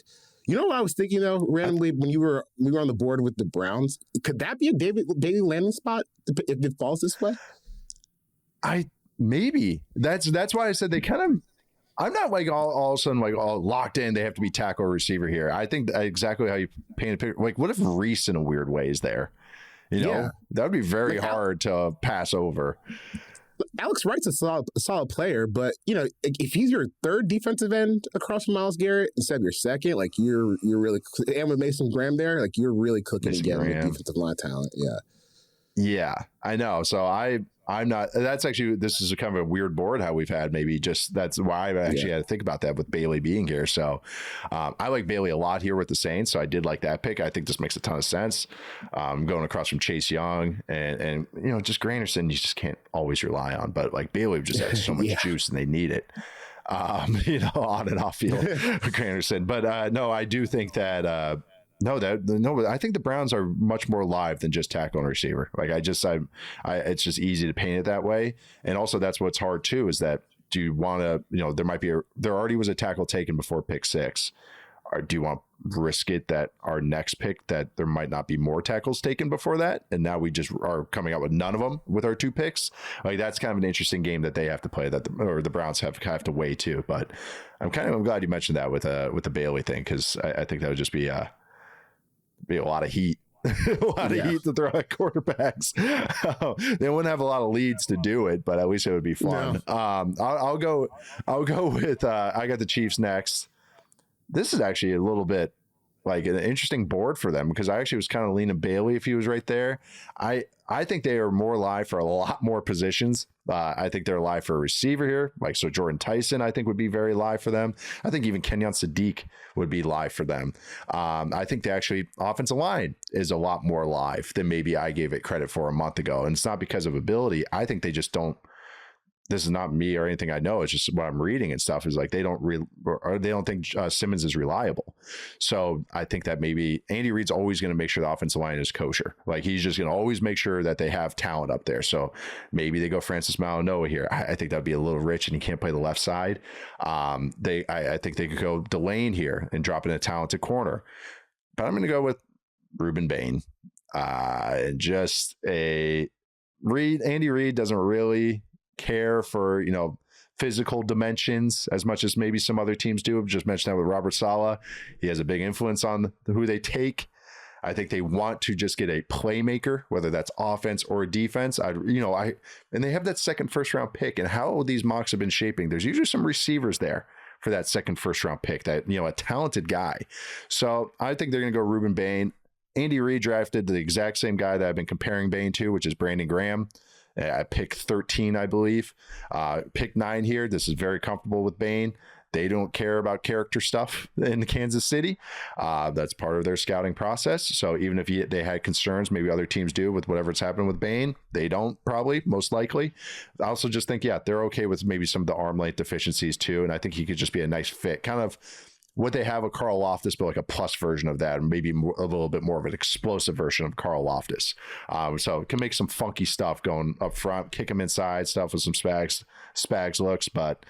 You know what I was thinking though, randomly when we were on the board with the Browns, could that be a David Bailey landing spot if it falls this way? Maybe that's why I said they kind of. I'm not like all of a sudden like all locked in. They have to be tackle or receiver here. I think exactly how you paint a picture. Like, what if Reese in a weird way is there? You know, that would be very hard to pass over. Alex Wright's a solid player, but you know, if he's your third defensive end across from Myles Garrett instead of your second, like you're really, and with Mason Graham there, like you're really cooking again with defensive line talent. Yeah, I know. So I'm not. That's actually, this is a kind of a weird board how we've had. Maybe just that's why I've actually had to think about that with Bailey being here. So I like Bailey a lot here with the Saints. So I did like that pick. I think this makes a ton of sense. Going across from Chase Young and you know, just Granderson, you just can't always rely on. But like Bailey just has so much juice and they need it. You know, on and off field for Granderson. But no, I do think that. No, I think the Browns are much more live than just tackle and receiver. Like it's just easy to paint it that way. And also that's what's hard too, is that do you want to, you know, there already was a tackle taken before pick 6. Or do you want to risk it that our next pick that there might not be more tackles taken before that? And now we just are coming out with none of them with our 2 picks. Like that's kind of an interesting game that they have to play, that the Browns have to weigh too. But I'm glad you mentioned that with the Bailey thing, because I think that would just be a lot of heat. A lot of heat to throw at quarterbacks. They wouldn't have a lot of leads to do it, but at least it would be fun. No. I'll go with I got the Chiefs next. This is actually a little bit like an interesting board for them, because I actually was kind of leaning Bailey if he was right there. I think they are more live for a lot more positions. I think they're live for a receiver here. Like, so Jordan Tyson, I think, would be very live for them. I think even Kenyon Sadiq would be live for them. I think the actually offensive line is a lot more live than maybe I gave it credit for a month ago. And it's not because of ability. I think they just don't. This is not me or anything I know. It's just what I'm reading and stuff is like they don't think Simmons is reliable. So I think that maybe Andy Reid's always going to make sure the offensive line is kosher. Like he's just going to always make sure that they have talent up there. So maybe they go Francis Malinoa here. I think that'd be a little rich, and he can't play the left side. I think they could go Delane here and drop in a talented corner. But I'm going to go with Ruben Bain. Just Andy Reid doesn't really care for, you know, physical dimensions as much as maybe some other teams do. I've just mentioned that with Robert Saleh. He has a big influence on who they take. I think they want to just get a playmaker, whether that's offense or defense. And they have that second first round pick, and how these mocks have been shaping. There's usually some receivers there for that second first round pick, that, you know, a talented guy. So I think they're going to go Ruben Bain. Andy Reid drafted the exact same guy that I've been comparing Bain to, which is Brandon Graham. At pick 13, I believe. Pick 9 here. This is very comfortable with Bain. They don't care about character stuff in Kansas City. That's part of their scouting process. So even if they had concerns, maybe other teams do with whatever's happening with Bain, they don't, probably, most likely. I also just think, they're okay with maybe some of the arm length deficiencies too. And I think he could just be a nice fit. Kind of what they have with Carl Loftus, but like a plus version of that, and maybe a little bit more of an explosive version of Carl Loftus. So it can make some funky stuff going up front, kick him inside, stuff with some Spags looks, but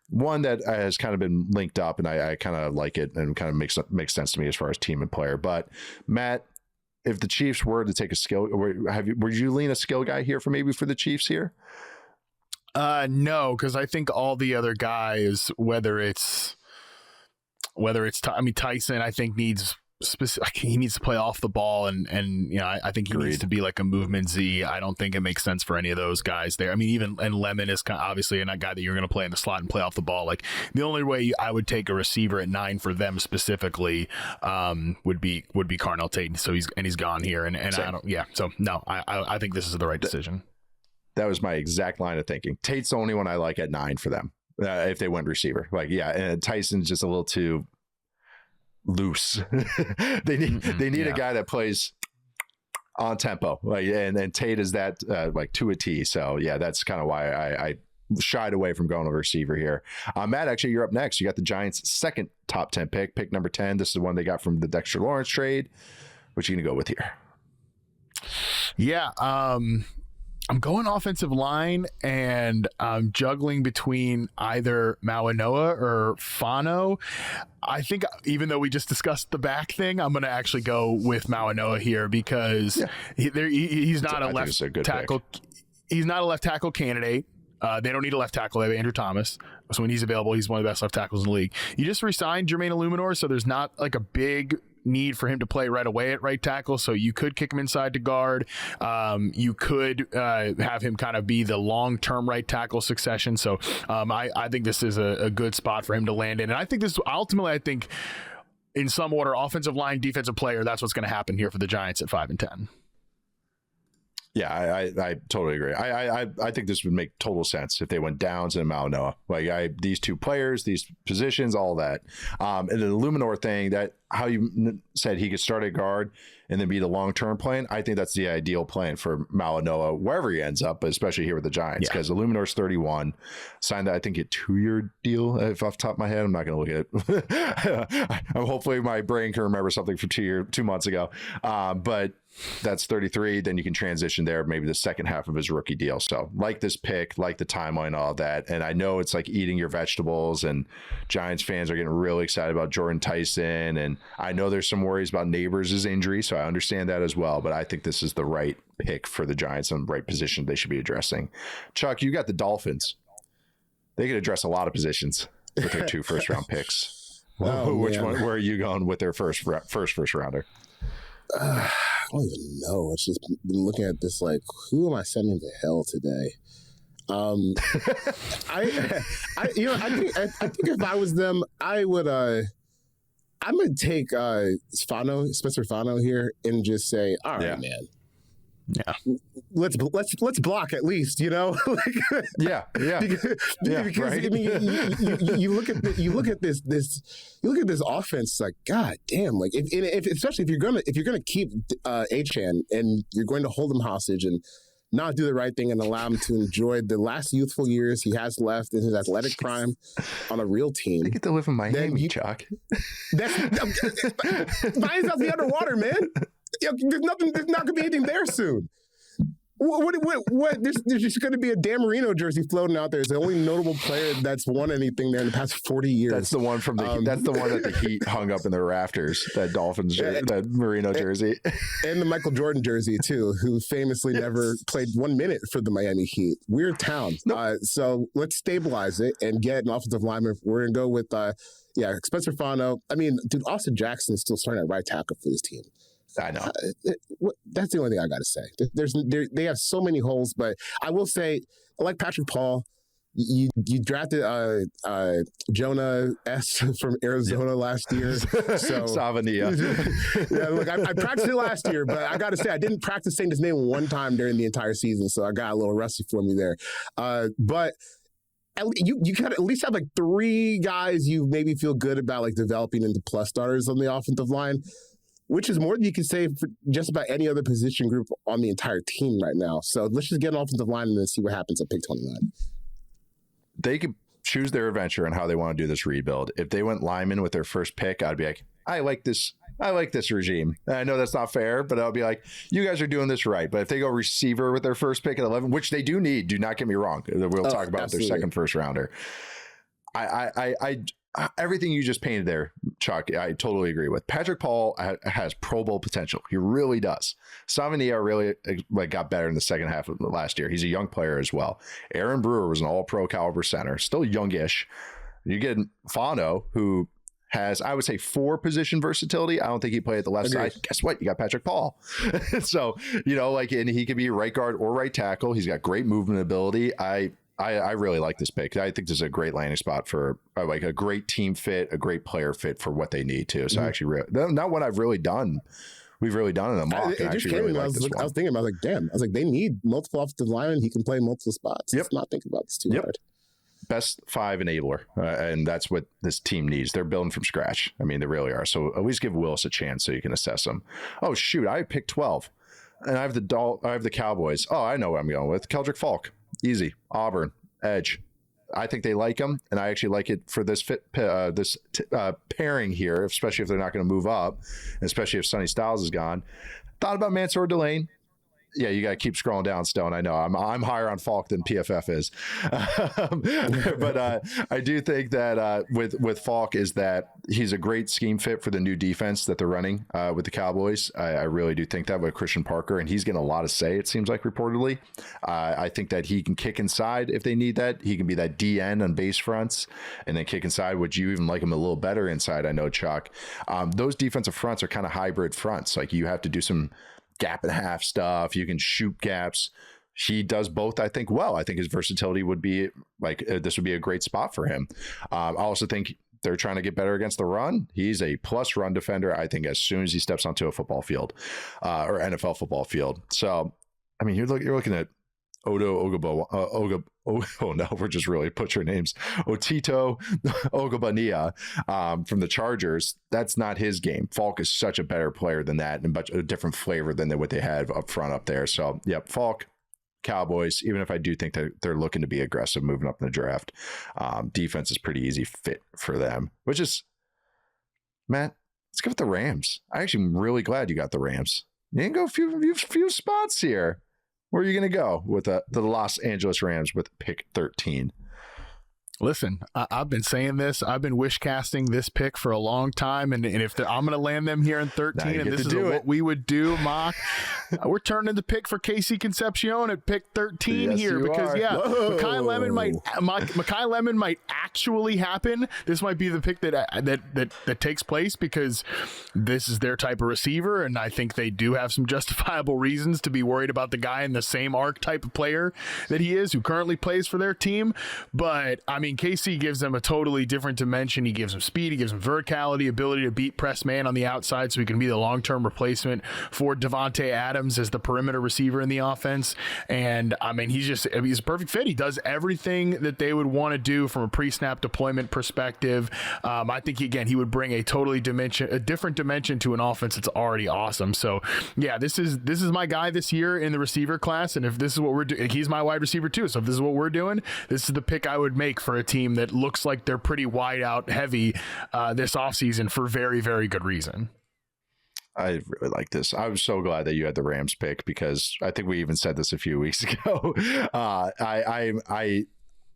one that has kind of been linked up, and I kind of like it, and kind of makes sense to me as far as team and player. But Matt, if the Chiefs were to take a skill, would you lean a skill guy here for the Chiefs here? No, because I think all the other guys, whether it's Tyson, I think needs he needs to play off the ball, and you know, I think he needs to be like a movement Z. I don't think it makes sense for any of those guys there. I mean, even Lemon is obviously a guy that you're going to play in the slot and play off the ball. Like the only way I would take a receiver at 9 for them specifically would be Carnell Tate. So he's gone here, and I don't. Yeah, so no, I think this is the right decision. That was my exact line of thinking. Tate's the only one I like at 9 for them. If they went receiver, and Tyson's just a little too loose. they need a guy that plays on tempo, and Tate is that to a T. So that's kind of why I shied away from going to receiver here. Matt, actually, you're up next. You got the Giants' second top 10 pick number 10. This is the one they got from the Dexter Lawrence trade. What you gonna go with here? Yeah. I'm going offensive line, and I'm juggling between either Mawanoa or Fano. I think even though we just discussed the back thing, I'm going to actually go with Mawanoa here because he's not a left tackle. He's not a left tackle candidate. They don't need a left tackle. They have Andrew Thomas. So when he's available, he's one of the best left tackles in the league. You just re-signed Jermaine Illuminor, so there's not like a big need for him to play right away at right tackle, so you could kick him inside to guard. You could have him kind of be the long-term right tackle succession. So I think this is a good spot for him to land in. And I think this ultimately, I think in some order, offensive line, defensive player, that's what's going to happen here for the Giants at 5-10. Yeah, I totally agree. I think this would make total sense if they went Downs and Mawanoa. Like these two players, these positions, all that. And the Illuminor thing, that how you said he could start at guard and then be the long-term plan, I think that's the ideal plan for Mawanoa, wherever he ends up, but especially here with the Giants, because Illuminor's 31, signed that, I think, a 2-year deal, if off the top of my head. I'm not going to look at it. Hopefully my brain can remember something from 2 months ago. But that's 33. Then you can transition there, maybe the second half of his rookie deal. So like this pick, like the timeline, all that. And I know it's like eating your vegetables, and Giants fans are getting really excited about Jordan Tyson. And I know there's some worries about Neighbors' injury, so I understand that as well. But I think this is the right pick for the Giants and the right position they should be addressing. Chuck, you got the Dolphins. They could address a lot of positions with their 2 first-round picks. Which one? Where are you going with their first rounder? I don't even know. It's just been looking at this like, who am I sending to hell today? I think if I was them, I would. I'm gonna take Spencer Fano here and just say, all right, man. Yeah, let's block at least, because right. I mean, you look at this offense, like, god damn, like if especially if you're gonna keep Achane and you're going to hold him hostage and not do the right thing and allow him to enjoy the last youthful years he has left in his athletic prime on a real team. They get to live in Miami, Chuck. Miami's about to be underwater, man. There's not going to be anything there soon. What? There's just going to be a Dan Marino jersey floating out there. It's the only notable player that's won anything there in the past 40 years. That's the one from the. That's the one that the Heat hung up in the rafters. That Dolphins, that Marino jersey, and the Michael Jordan jersey too, who famously never played 1 minute for the Miami Heat. Weird town. Nope. So let's stabilize it and get an offensive lineman. We're going to go with Spencer Fano. I mean, dude, Austin Jackson is still starting at right tackle for this team. I know. That's the only thing I got to say. They have so many holes, but I will say, like Patrick Paul, you drafted Jonah S. from Arizona last year. So Savania. Look, I practiced it last year, but I got to say, I didn't practice saying his name one time during the entire season, so I got a little rusty for me there. But you kind of at least have like 3 guys you maybe feel good about like developing into plus starters on the offensive line, which is more than you can say for just about any other position group on the entire team right now. So let's just get an offensive line and then see what happens at pick 29. They could choose their adventure and how they want to do this rebuild. If they went lineman with their first pick, I'd be like, I like this regime. And I know that's not fair, but I'll be like, you guys are doing this right. But if they go receiver with their first pick at 11, which they do need, do not get me wrong. We'll talk about absolutely. Their second first rounder. I everything you just painted there, Chuck, I totally agree with. Patrick Paul has Pro Bowl potential. He really does. Savania really got better in the second half of last year. He's a young player as well. Aaron Brewer was an all-pro caliber center, still youngish. You get Fano, who has, I would say, 4 position versatility. I don't think he played at the left side. Guess what? You got Patrick Paul. So, and he could be right guard or right tackle. He's got great movement ability. I really like this pick. I think this is a great landing spot for like a great team fit, a great player fit for what they need to. So actually, not what I've really done. We've really done in a mock. It just came. I was thinking about damn. I was like, they need multiple offensive linemen. He can play multiple spots. Let's not think about this too hard. Best 5 enabler, and that's what this team needs. They're building from scratch. I mean, they really are. So at least give Willis a chance so you can assess them. Oh shoot, I picked 12, and I have the Cowboys. Oh, I know what I'm going with. Keldrick Falk. Easy. Auburn, edge. I think they like him, and I actually like it for this pairing here, especially if they're not going to move up, and especially if Sonny Styles is gone. Thought about Mansour Delane. Yeah, you got to keep scrolling down, Stone. I know I'm higher on Falk than PFF is, but I do think that with Falk is that he's a great scheme fit for the new defense that they're running with the Cowboys. I really do think that with Christian Parker, and he's getting a lot of say. It seems like reportedly. I think that he can kick inside if they need that. He can be that DN on base fronts, and then kick inside. Would you even like him a little better inside? I know, Chuck. Those defensive fronts are kind of hybrid fronts. Like you have to do some gap and a half stuff. You can shoot gaps. He does both, I think, well. I think his versatility would be like this would be a great spot for him. I also think they're trying to get better against the run. He's a plus run defender, I think, as soon as he steps onto a football field or NFL football field. So, I mean, you're looking at Odo Ogabo, oh no, we're just really butchering names. Otito Ogabania from the Chargers. That's not his game. Falk is such a better player than that, and a different flavor than what they had up front up there. So, yep, Falk, Cowboys, even if I do think that they're looking to be aggressive moving up in the draft, defense is pretty easy fit for them, which is, Matt, let's go with the Rams. I actually am really glad you got the Rams. You can go a few spots here. Where are you going to go with the Los Angeles Rams with pick 13? Listen, I've been saying this. I've been wish casting this pick for a long time, and if I'm going to land them here in 13, and this is what we would do, Mock, we're turning the pick for Casey Concepcion at pick 13 here because Makai Lemon might actually happen. This might be the pick that takes place because this is their type of receiver, and I think they do have some justifiable reasons to be worried about the guy in the same arc type of player that he is, who currently plays for their team. But I mean, KC gives them a totally different dimension. He gives them speed. He gives them verticality, ability to beat press man on the outside, so he can be the long-term replacement for Devontae Adams as the perimeter receiver in the offense. And I mean, he's a perfect fit. He does everything that they would want to do from a pre-snap deployment perspective. I think he would bring a different dimension to an offense that's already awesome. So yeah, this is my guy this year in the receiver class. And if this is what we're doing, he's my wide receiver too. So if this is what we're doing, this is the pick I would make for a team that looks like they're pretty wide out heavy this offseason for very, very good reason. I really like this. I was so glad that you had the Rams pick because I think we even said this a few weeks ago. I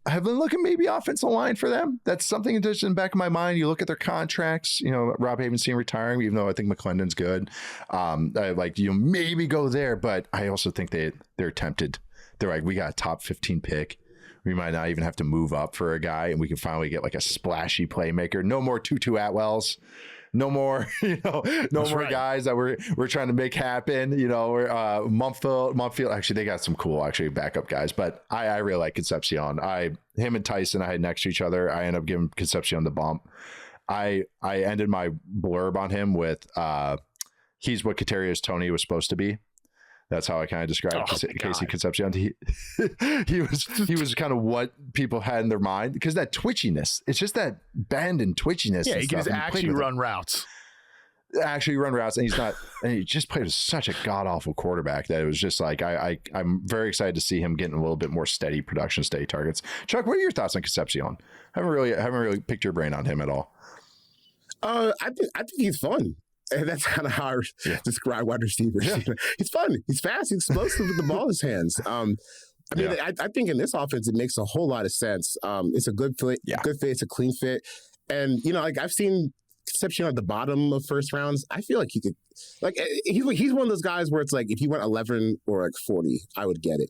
have been looking maybe offensive line for them. That's something that's in the back of my mind. You look at their contracts, Rob Havenstein retiring, even though I think McClendon's good. I maybe go there, but I also think they're tempted. They're like, we got a top 15 pick. We might not even have to move up for a guy, and we can finally get like a splashy playmaker. No more Tutu Atwells. No more, more guys that we're trying to make happen. Mumfield. Actually, they got some cool backup guys, but I really like Concepcion. Him and Tyson, I had next to each other. I ended up giving Concepcion the bump. I ended my blurb on him with he's what Kadarius Toney was supposed to be. That's how I kind of described Casey Concepcion. He was kind of what people had in their mind because that twitchiness. It's just that bend and twitchiness. Yeah, he can actually run routes. And he just played with such a god awful quarterback that it was just like I'm very excited to see him getting a little bit more steady production, steady targets. Chuck, what are your thoughts on Concepcion? I haven't really picked your brain on him at all. I think he's fun. And that's kind of how I describe wide receivers. Yeah. He's fun. He's fast. He's explosive with the ball in his hands. I think in this offense, it makes a whole lot of sense. It's a good fit. Good fit. It's a clean fit. And, I've seen Concepcion at the bottom of first rounds. I feel like he could, he's one of those guys where it's like, if he went 11 or like 40, I would get it.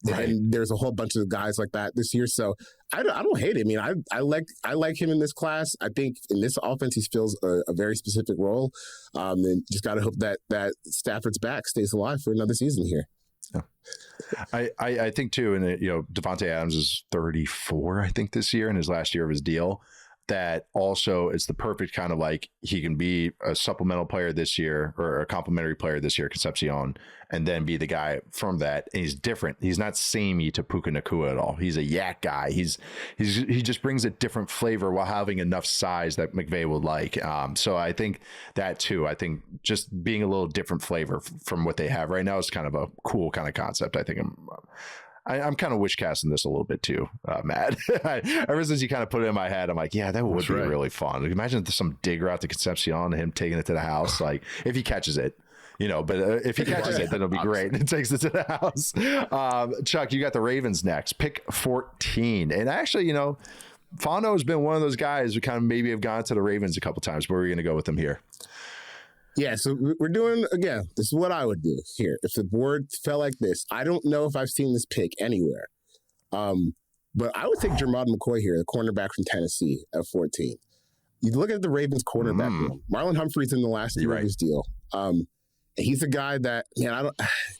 Right. And there's a whole bunch of guys like that this year. So I don't hate it. I mean, I like him in this class. I think in this offense, he fills a very specific role. And just got to hope that Stafford's back stays alive for another season here. Yeah. I think too, and Devontae Adams is 34, I think, this year in his last year of his deal. That also it's the perfect kind of like he can be a supplemental player this year or a complimentary player this year, Concepcion, and then be the guy from that. And he's different. He's not samey to Puka Nacua at all. He's a yak guy. He just brings a different flavor while having enough size that McVay would like. So I think that too. I think just being a little different flavor from what they have right now is kind of a cool kind of concept. I think I'm kind of wish casting this a little bit too, Matt. Ever since you kind of put it in my head, I'm like, yeah, that would be really fun. Imagine some dig route to Concepcion and him taking it to the house. Like if he catches it, but if he catches it, then it'll be great. It takes it to the house. Chuck, you got the Ravens next, pick 14. And actually, Fondo has been one of those guys who kind of maybe have gone to the Ravens a couple times. Where are we going to go with him here? Yeah, so we're doing, again, this is what I would do here. If the board fell like this, I don't know if I've seen this pick anywhere. But I would take Jermod McCoy here, the cornerback from Tennessee at 14. You look at the Ravens cornerback room. Marlon Humphrey's in the last year of his deal. He's a guy that, man,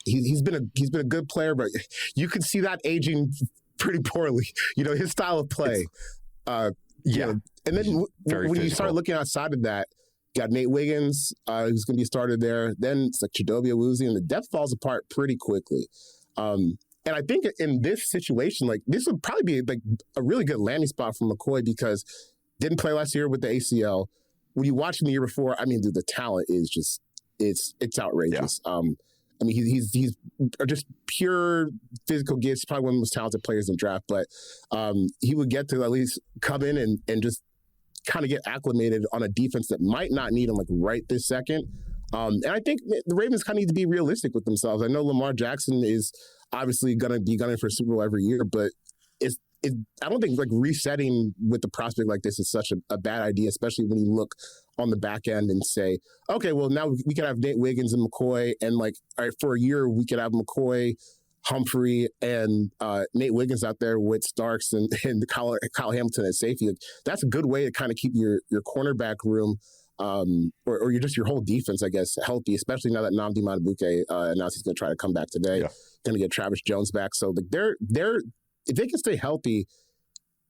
he's been a good player, but you could see that aging pretty poorly. His style of play. And then when you start looking outside of that, you got Nate Wiggins, who's going to be started there. Then it's like Chidobe Awuzie, and the depth falls apart pretty quickly. And I think in this situation, like, this would probably be like a really good landing spot for McCoy because didn't play last year with the ACL. When you watch him the year before, I mean, dude, the talent is just it's outrageous. Yeah. I mean, he's just pure physical gifts. He's probably one of the most talented players in the draft, but he would get to at least come in and just kind of get acclimated on a defense that might not need him like right this second. And I think the Ravens kind of need to be realistic with themselves. I know Lamar Jackson is obviously going to be gunning for a Super Bowl every year, but I don't think like resetting with the prospect like this is such a bad idea, especially when you look on the back end and say, okay, well, now we could have Nate Wiggins and McCoy, and like, all right, for a year we could have McCoy, Humphrey, and Nate Wiggins out there with Starks and Kyle Hamilton at safety. Like, that's a good way to kind of keep your cornerback room or your whole defense, I guess, healthy, especially now that Nnamdi Madubuike announced he's going to try to come back today. Yeah. Going to get Travis Jones back. So like they're if they can stay healthy,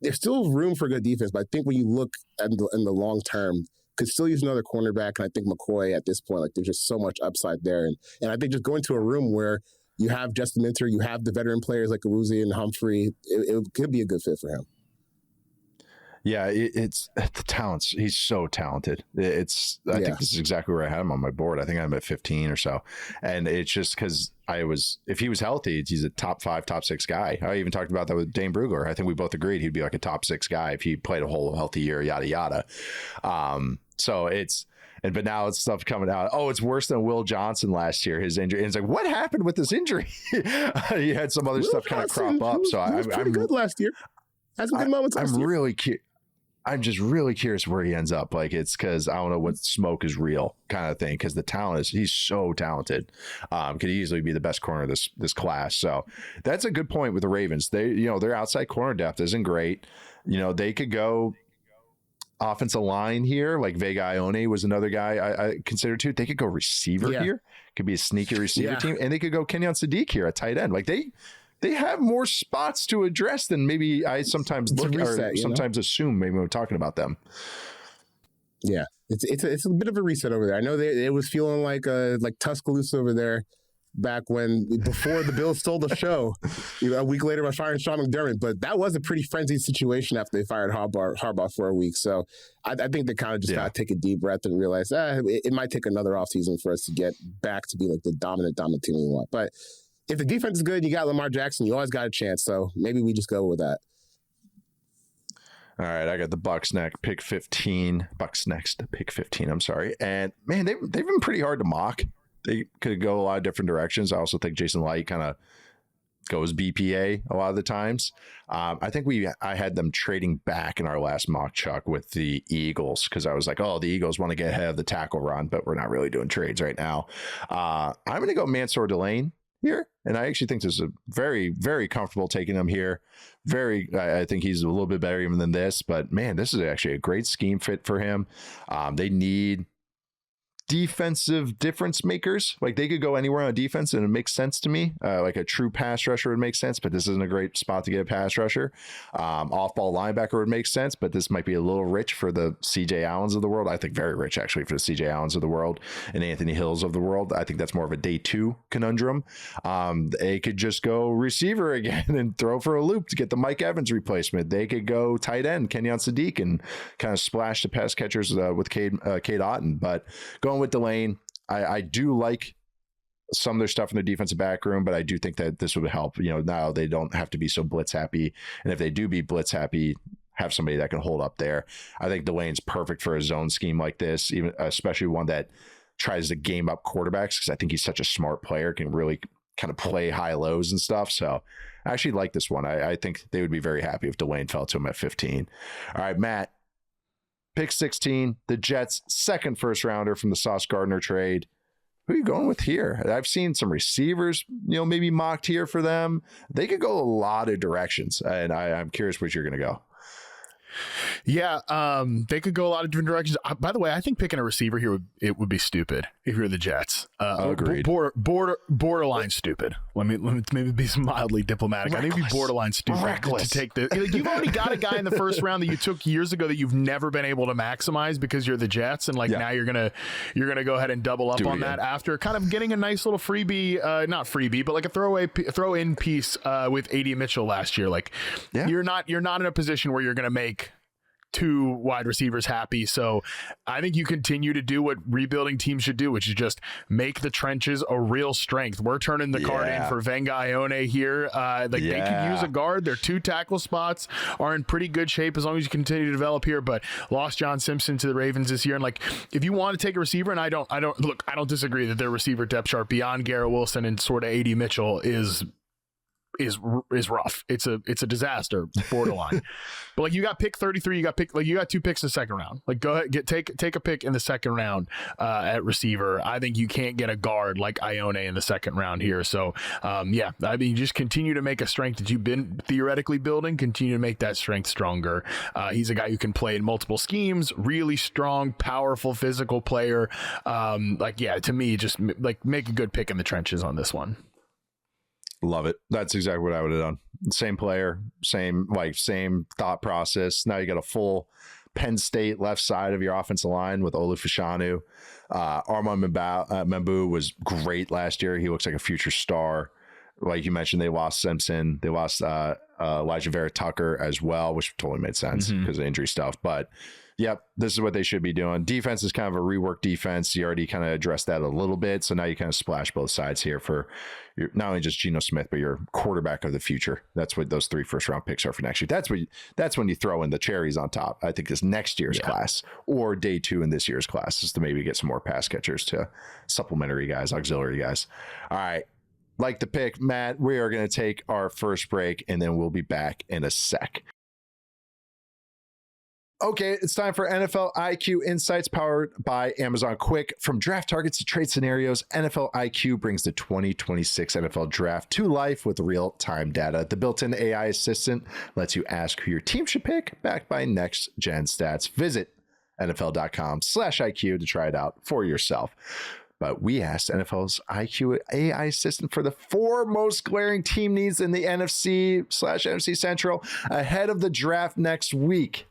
there's still room for good defense. But I think when you look in the long term, could still use another cornerback. And I think McCoy at this point, like, there's just so much upside there. And I think just going to a room where you have Justin Minter, you have the veteran players like Awuzie and Humphrey, it could be a good fit for him. Yeah, it's the talents. He's so talented. I think this is exactly where I had him on my board. I think I'm at 15 or so. And it's just because if he was healthy, he's a top 5, top 6 guy. I even talked about that with Dane Brugler. I think we both agreed he'd be like a top 6 guy if he played a whole healthy year, yada, yada. But now it's stuff coming out. Oh, it's worse than Will Johnson last year, his injury. And it's like, what happened with this injury? He had some other stuff kind of crop up. So I'm pretty good last year. Had some good moments last year. I'm just really curious where he ends up. Like, it's because I don't know what smoke is real kind of thing. Because the talent he's so talented. Could easily be the best corner of this class. So that's a good point with the Ravens. Their outside corner depth isn't great. They could go offensive line here. Like Vega Ione was another guy I considered too. They could go receiver here. Could be a sneaky receiver team, and they could go Kenyon Sadiq here at tight end. Like they have more spots to address than maybe I sometimes sometimes assume maybe when we're talking about them. Yeah, it's a bit of a reset over there. I know it was feeling like Tuscaloosa over there back before the Bills stole the show. A week later by firing Sean McDermott, but that was a pretty frenzied situation after they fired Harbaugh for a week. So I think they kind of just got to take a deep breath and realize it might take another offseason for us to get back to be like the dominant team we want. But if the defense is good, you got Lamar Jackson, you always got a chance. So maybe we just go with that. All right, I got the Bucks next, pick 15. Bucks next, pick 15. I'm sorry. And man, they've been pretty hard to mock. They could go a lot of different directions. I also think Jason Light kind of goes BPA a lot of the times. I think I had them trading back in our last mock, Chuck, with the Eagles, because I was like, oh, the Eagles want to get ahead of the tackle run, but we're not really doing trades right now. I'm going to go Mansour Delane here, and I actually think this is a very, very comfortable taking him here. I think he's a little bit better even than this, but man, this is actually a great scheme fit for him. They need defensive difference makers. Like, they could go anywhere on defense and it makes sense to me. Like a true pass rusher would make sense, but this isn't a great spot to get a pass rusher. Off-ball linebacker would make sense, but this might be a little rich for the CJ Allens of the world. I think very rich actually for the CJ Allens of the world and Anthony Hills of the world. I think that's more of a day 2 conundrum. They could just go receiver again and throw for a loop to get the Mike Evans replacement. They could go tight end Kenyon Sadiq and kind of splash the pass catchers with Cade Otton. But going with Delane, I do like some of their stuff in their defensive back room, but I do think that this would help. Now they don't have to be so blitz happy, and if they do be blitz happy, have somebody that can hold up there. I think Delane's perfect for a zone scheme like this, even especially one that tries to game up quarterbacks because I think he's such a smart player, can really kind of play high lows and stuff. So I actually like this one. I think they would be very happy if Delane fell to him at 15. All right, Matt, pick 16, the Jets' second first rounder from the Sauce Gardner trade. Who are you going with here? I've seen some receivers, maybe mocked here for them. They could go a lot of directions, and I'm curious where you're going to go. Yeah, they could go a lot of different directions. By the way, I think picking a receiver here would be stupid if you're the Jets. Agreed. Borderline stupid. Let me maybe be mildly diplomatic. Reckless. I think it'd be borderline stupid to take the. You've already got a guy in the first round that you took years ago that you've never been able to maximize because you're the Jets, and now you're gonna go ahead and double up on that after kind of getting a nice little freebie, not freebie, but like a throw in piece with A.D. Mitchell last year. You're not in a position where you're gonna make two wide receivers happy. So I think you continue to do what rebuilding teams should do, which is just make the trenches a real strength. We're turning the card in for Venga Ione here. They could use a guard. Their 2 tackle spots are in pretty good shape as long as you continue to develop here, but lost John Simpson to the Ravens this year. And if you want to take a receiver, and I don't disagree that their receiver depth chart beyond Garrett Wilson and sort of A.D. Mitchell is rough. It's a disaster, borderline. But you got pick 33, you got 2 picks in the second round. Go ahead, take a pick in the second round at receiver. I think you can't get a guard like Ione in the second round here. So just continue to make a strength that you've been theoretically building, continue to make that strength stronger. He's a guy who can play in multiple schemes, really strong, powerful, physical player. To me, just make a good pick in the trenches on this one. Love it. That's exactly what I would have done. Same player, same thought process. Now you got a full Penn State left side of your offensive line with Olu Fashanu. Harmon Membu was great last year. He looks like a future star. Like you mentioned, they lost Simpson. They lost Elijah Vera Tucker as well, which totally made sense because of injury stuff. But yep, this is what they should be doing. Defense is kind of a rework defense. You already kind of addressed that a little bit. So now you kind of splash both sides here for not only just Geno Smith, but your quarterback of the future. That's what those 3 first round picks are for next year. That's when you throw in the cherries on top. I think is next year's class or day 2 in this year's class is to maybe get some more pass catchers to supplementary guys, auxiliary guys. All right. Like the pick, Matt, we are going to take our first break and then we'll be back in a sec. Okay, it's time for NFL IQ Insights powered by Amazon Quick. From draft targets to trade scenarios, NFL IQ brings the 2026 NFL Draft to life with real-time data. The built-in AI assistant lets you ask who your team should pick, backed by next-gen stats. Visit NFL.com/IQ to try it out for yourself. But we asked NFL's IQ AI assistant for the 4 most glaring team needs in the NFC/NFC Central ahead of the draft next week.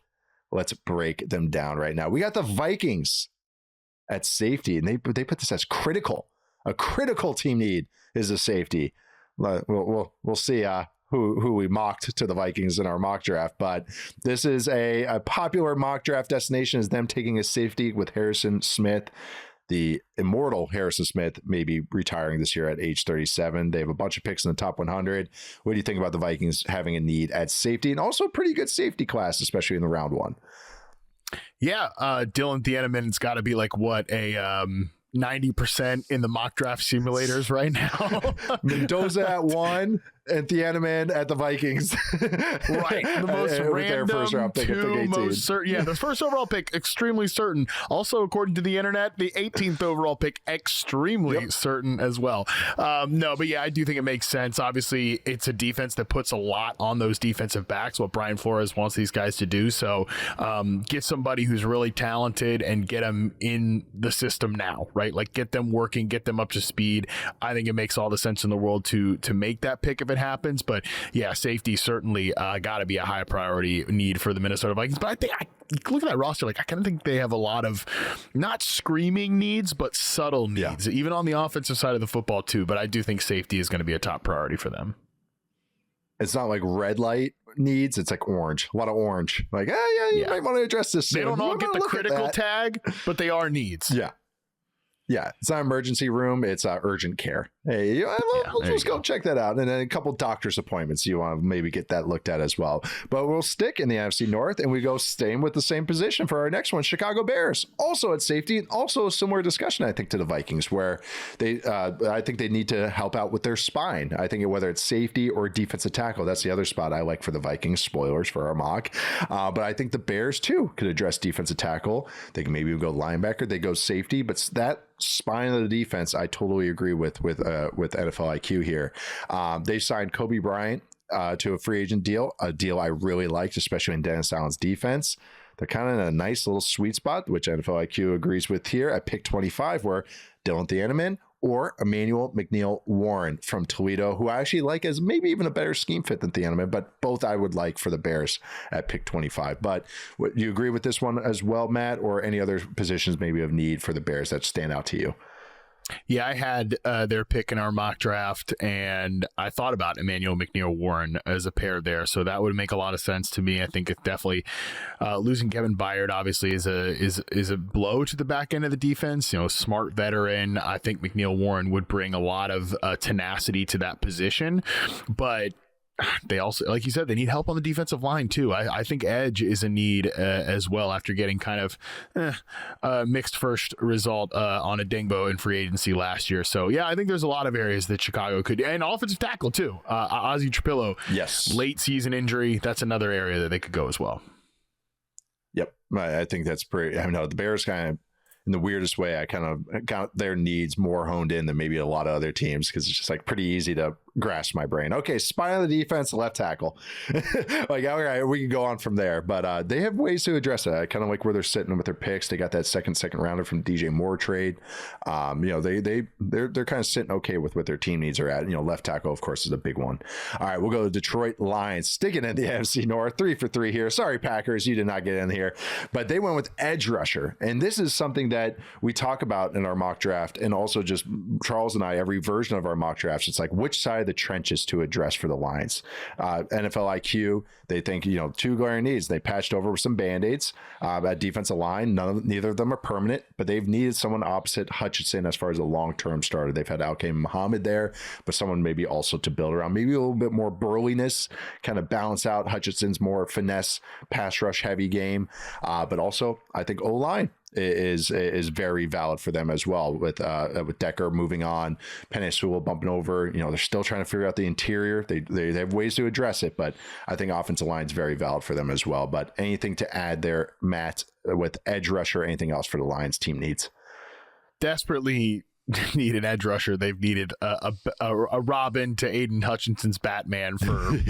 Let's break them down right now. We got the Vikings at safety, and they put this as critical. A critical team need is a safety. We'll see who we mocked to the Vikings in our mock draft, but this is a popular mock draft destination is them taking a safety with Harrison Smith. The immortal Harrison Smith may be retiring this year at age 37. They have a bunch of picks in the top 100. What do you think about the Vikings having a need at safety and also a pretty good safety class, especially in the round 1? Yeah, Dylan Thieneman's got to be a 90% in the mock draft simulators right now. Mendoza at 1 and Thieneman at the Vikings. Right. The most random first round pick, most certain. The first overall pick, extremely certain. Also, according to the internet, the 18th overall pick, extremely certain as well. I do think it makes sense. Obviously, it's a defense that puts a lot on those defensive backs, what Brian Flores wants these guys to do. So get somebody who's really talented and get them in the system now, right? Get them working, get them up to speed. I think it makes all the sense in the world to make that pick if it happens. But safety certainly got to be a high priority need for the Minnesota Vikings. But I think look at that roster. I kind of think they have a lot of not screaming needs, but subtle needs, even on the offensive side of the football too. But I do think safety is going to be a top priority for them. It's not like red light needs. It's orange, a lot of orange. You might want to address this soon. They don't all get the critical tag, but they are needs. Yeah. It's not emergency room. It's urgent care. Hey, we'll just go check that out. And then a couple doctor's appointments. You want to maybe get that looked at as well. But we'll stick in the NFC North and we go staying with the same position for our next one. Chicago Bears, also at safety, and also a similar discussion, I think, to the Vikings, where I think they need to help out with their spine. I think whether it's safety or defensive tackle, that's the other spot I like for the Vikings. Spoilers for our mock. But I think the Bears, too, could address defensive tackle. They can maybe go linebacker. They go safety. But that spine of the defense, I totally agree with NFL IQ here. They signed Kobe Bryant to a free agent deal, a deal I really liked, especially in Dennis Allen's defense. They're kind of in a nice little sweet spot, which NFL IQ agrees with here at pick 25, where Dylan Thieneman or Emmanuel McNeil-Warren from Toledo, who I actually like as maybe even a better scheme fit than Thieneman, but both I would like for the Bears at pick 25. But do you agree with this one as well, Matt, or any other positions maybe of need for the Bears that stand out to you? Yeah, I had their pick in our mock draft, and I thought about Emmanuel McNeil-Warren as a pair there, so that would make a lot of sense to me. I think it's definitely losing Kevin Byard obviously is a blow to the back end of the defense. Smart veteran. I think McNeil-Warren would bring a lot of tenacity to that position, but they also, like you said, they need help on the defensive line too. I think edge is a need as well after getting kind of mixed first result on a Dingbo in free agency last year. So yeah, I think there's a lot of areas that Chicago could, and offensive tackle too. Ozzie Trapillo, yes, late season injury. That's another area that they could go as well. Yep, I think that's pretty. I know the Bears kind of, in the weirdest way, I kind of got their needs more honed in than maybe a lot of other teams, because it's just like pretty easy to grasp my brain. Okay, spine of the defense, left tackle. Like, all right, we can go on from there. But they have ways to address it. I kind of like where they're sitting with their picks. They got that second rounder from DJ Moore trade. They're kind of sitting okay with what their team needs are at. Left tackle, of course, is a big one. All right, we'll go to Detroit Lions, sticking in the NFC North, 3 for 3 here. Sorry, Packers, you did not get in here, but they went with edge rusher, and this is something that we talk about in our mock draft, and also just Charles and I, every version of our mock drafts. It's like, which side of the trenches to address for the Lions? NFL IQ, they think, two glaring needs. They patched over with some band-aids at defensive line. Neither of them are permanent, but they've needed someone opposite Hutchinson as far as a long-term starter. They've had Al-Qaim Muhammad there, but someone maybe also to build around, maybe a little bit more burliness, kind of balance out Hutchinson's more finesse, pass rush heavy game. But also, I think O-line is very valid for them as well, with Decker moving on, Penei Sewell bumping over. They're still trying to figure out the interior. They have ways to address it, but I think offensive line is very valid for them as well. But anything to add there, Matt, with edge rusher, anything else for the Lions team needs? Desperately need an edge rusher. They've needed a Robin to Aiden Hutchinson's Batman for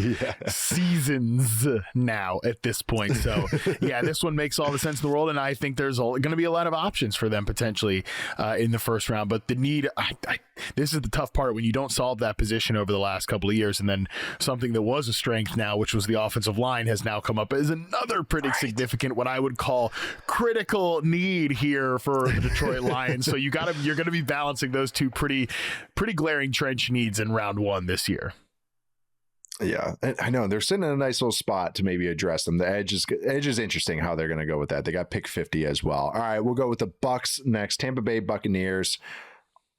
seasons now at this point. So yeah, this one makes all the sense in the world, and I think there's going to be a lot of options for them potentially in the first round. But the need, this is the tough part when you don't solve that position over the last couple of years, and then something that was a strength now, which was the offensive line, has now come up as another pretty significant, what I would call critical need here for the Detroit Lions. So you're going to be balancing those two pretty glaring trench needs in round one this year. Yeah, I know they're sitting in a nice little spot to maybe address them. The edge is interesting how they're going to go with that. They got pick 50 as well. All right, we'll go with the Bucks next. Tampa Bay Buccaneers,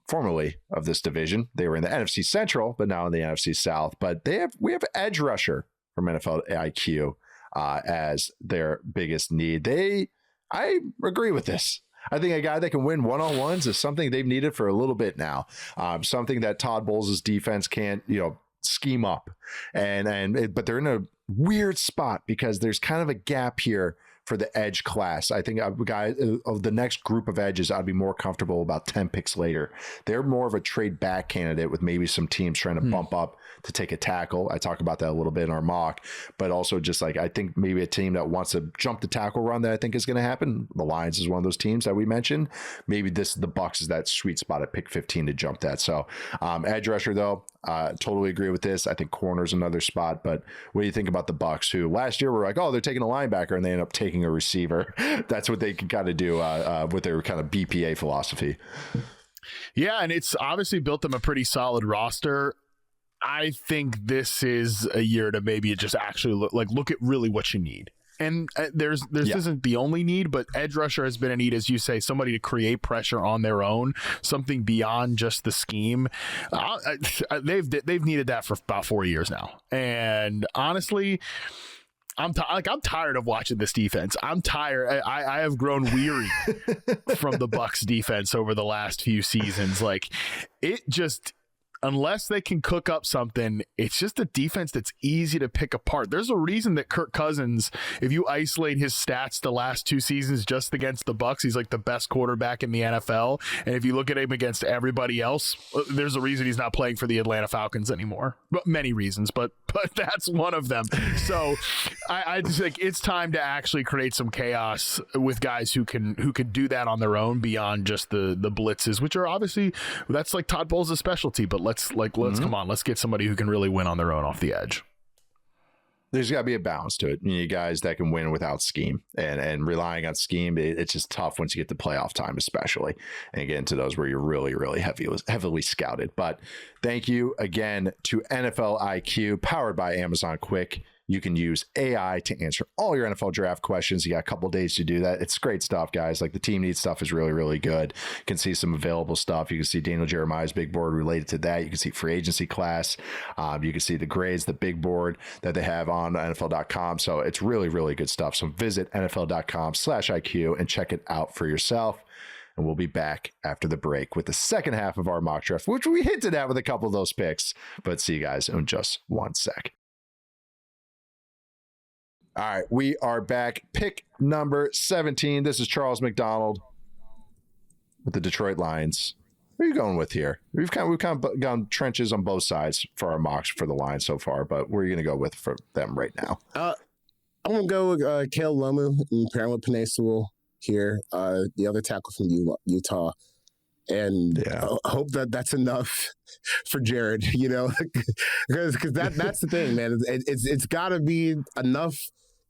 formerly of this division. They were in the NFC Central, but now in the NFC South. But we have edge rusher from NFL IQ as their biggest need. I agree with this. I think a guy that can win one-on-ones is something they've needed for a little bit now. Something that Todd Bowles' defense can't, scheme up. But they're in a weird spot because there's kind of a gap here for the edge class. I think a guy of the next group of edges, I'd be more comfortable about 10 picks later. They're more of a trade back candidate with maybe some teams trying to bump up to take a tackle. I talk about that a little bit in our mock, but also just like, I think maybe a team that wants to jump the tackle run that I think is going to happen. The Lions is one of those teams that we mentioned. Maybe the Bucks is that sweet spot at pick 15 to jump that. So edge rusher though, totally agree with this. I think corner's another spot, but what do you think about the Bucks, who last year were like, oh, they're taking a linebacker, and they end up taking a receiver? That's what they can kind of do with their kind of BPA philosophy. Yeah, and it's obviously built them a pretty solid roster. I think this is a year to maybe just actually look at really what you need. And there's isn't the only need, but edge rusher has been a need, as you say, somebody to create pressure on their own, something beyond just the scheme. They've needed that for about 4 years now, and honestly, I'm tired of watching this defense. I'm tired. I have grown weary from the Bucs defense over the last few seasons. Like, it just, unless they can cook up something, it's just a defense that's easy to pick apart. There's a reason that Kirk Cousins, if you isolate his stats the last 2 seasons just against the Bucs, he's like the best quarterback in the NFL. And if you look at him against everybody else, there's a reason he's not playing for the Atlanta Falcons anymore. But many reasons, but that's one of them. So I just think it's time to actually create some chaos with guys who can do that on their own beyond just the blitzes, which are obviously, that's like Todd Bowles' specialty. But let's come on, let's get somebody who can really win on their own off the edge. There's got to be a balance to it. You need guys that can win without scheme, and relying on scheme, it's just tough once you get to playoff time, especially, and get into those where you're really, really heavily scouted. But thank you again to NFL IQ, powered by Amazon Quick. You can use AI to answer all your NFL draft questions. You got a couple days to do that. It's great stuff, guys. Like, the team needs stuff is really, really good. You can see some available stuff. You can see Daniel Jeremiah's big board related to that. You can see free agency class. You can see the grades, the big board that they have on NFL.com. So it's really, really good stuff. So visit NFL.com/IQ and check it out for yourself. And we'll be back after the break with the second half of our mock draft, which we hinted at with a couple of those picks. But see you guys in just 1 sec. All right, we are back. Pick number 17. This is Charles McDonald with the Detroit Lions. What are you going with here? We've kind of gone trenches on both sides for our mocks for the Lions so far, but what are you going to go with for them right now? I'm going to go with Kale Lomu and pairing with Penei Sewell here, the other tackle from Utah. And hope that that's enough for Jared, because that's the thing, man. It's got to be enough.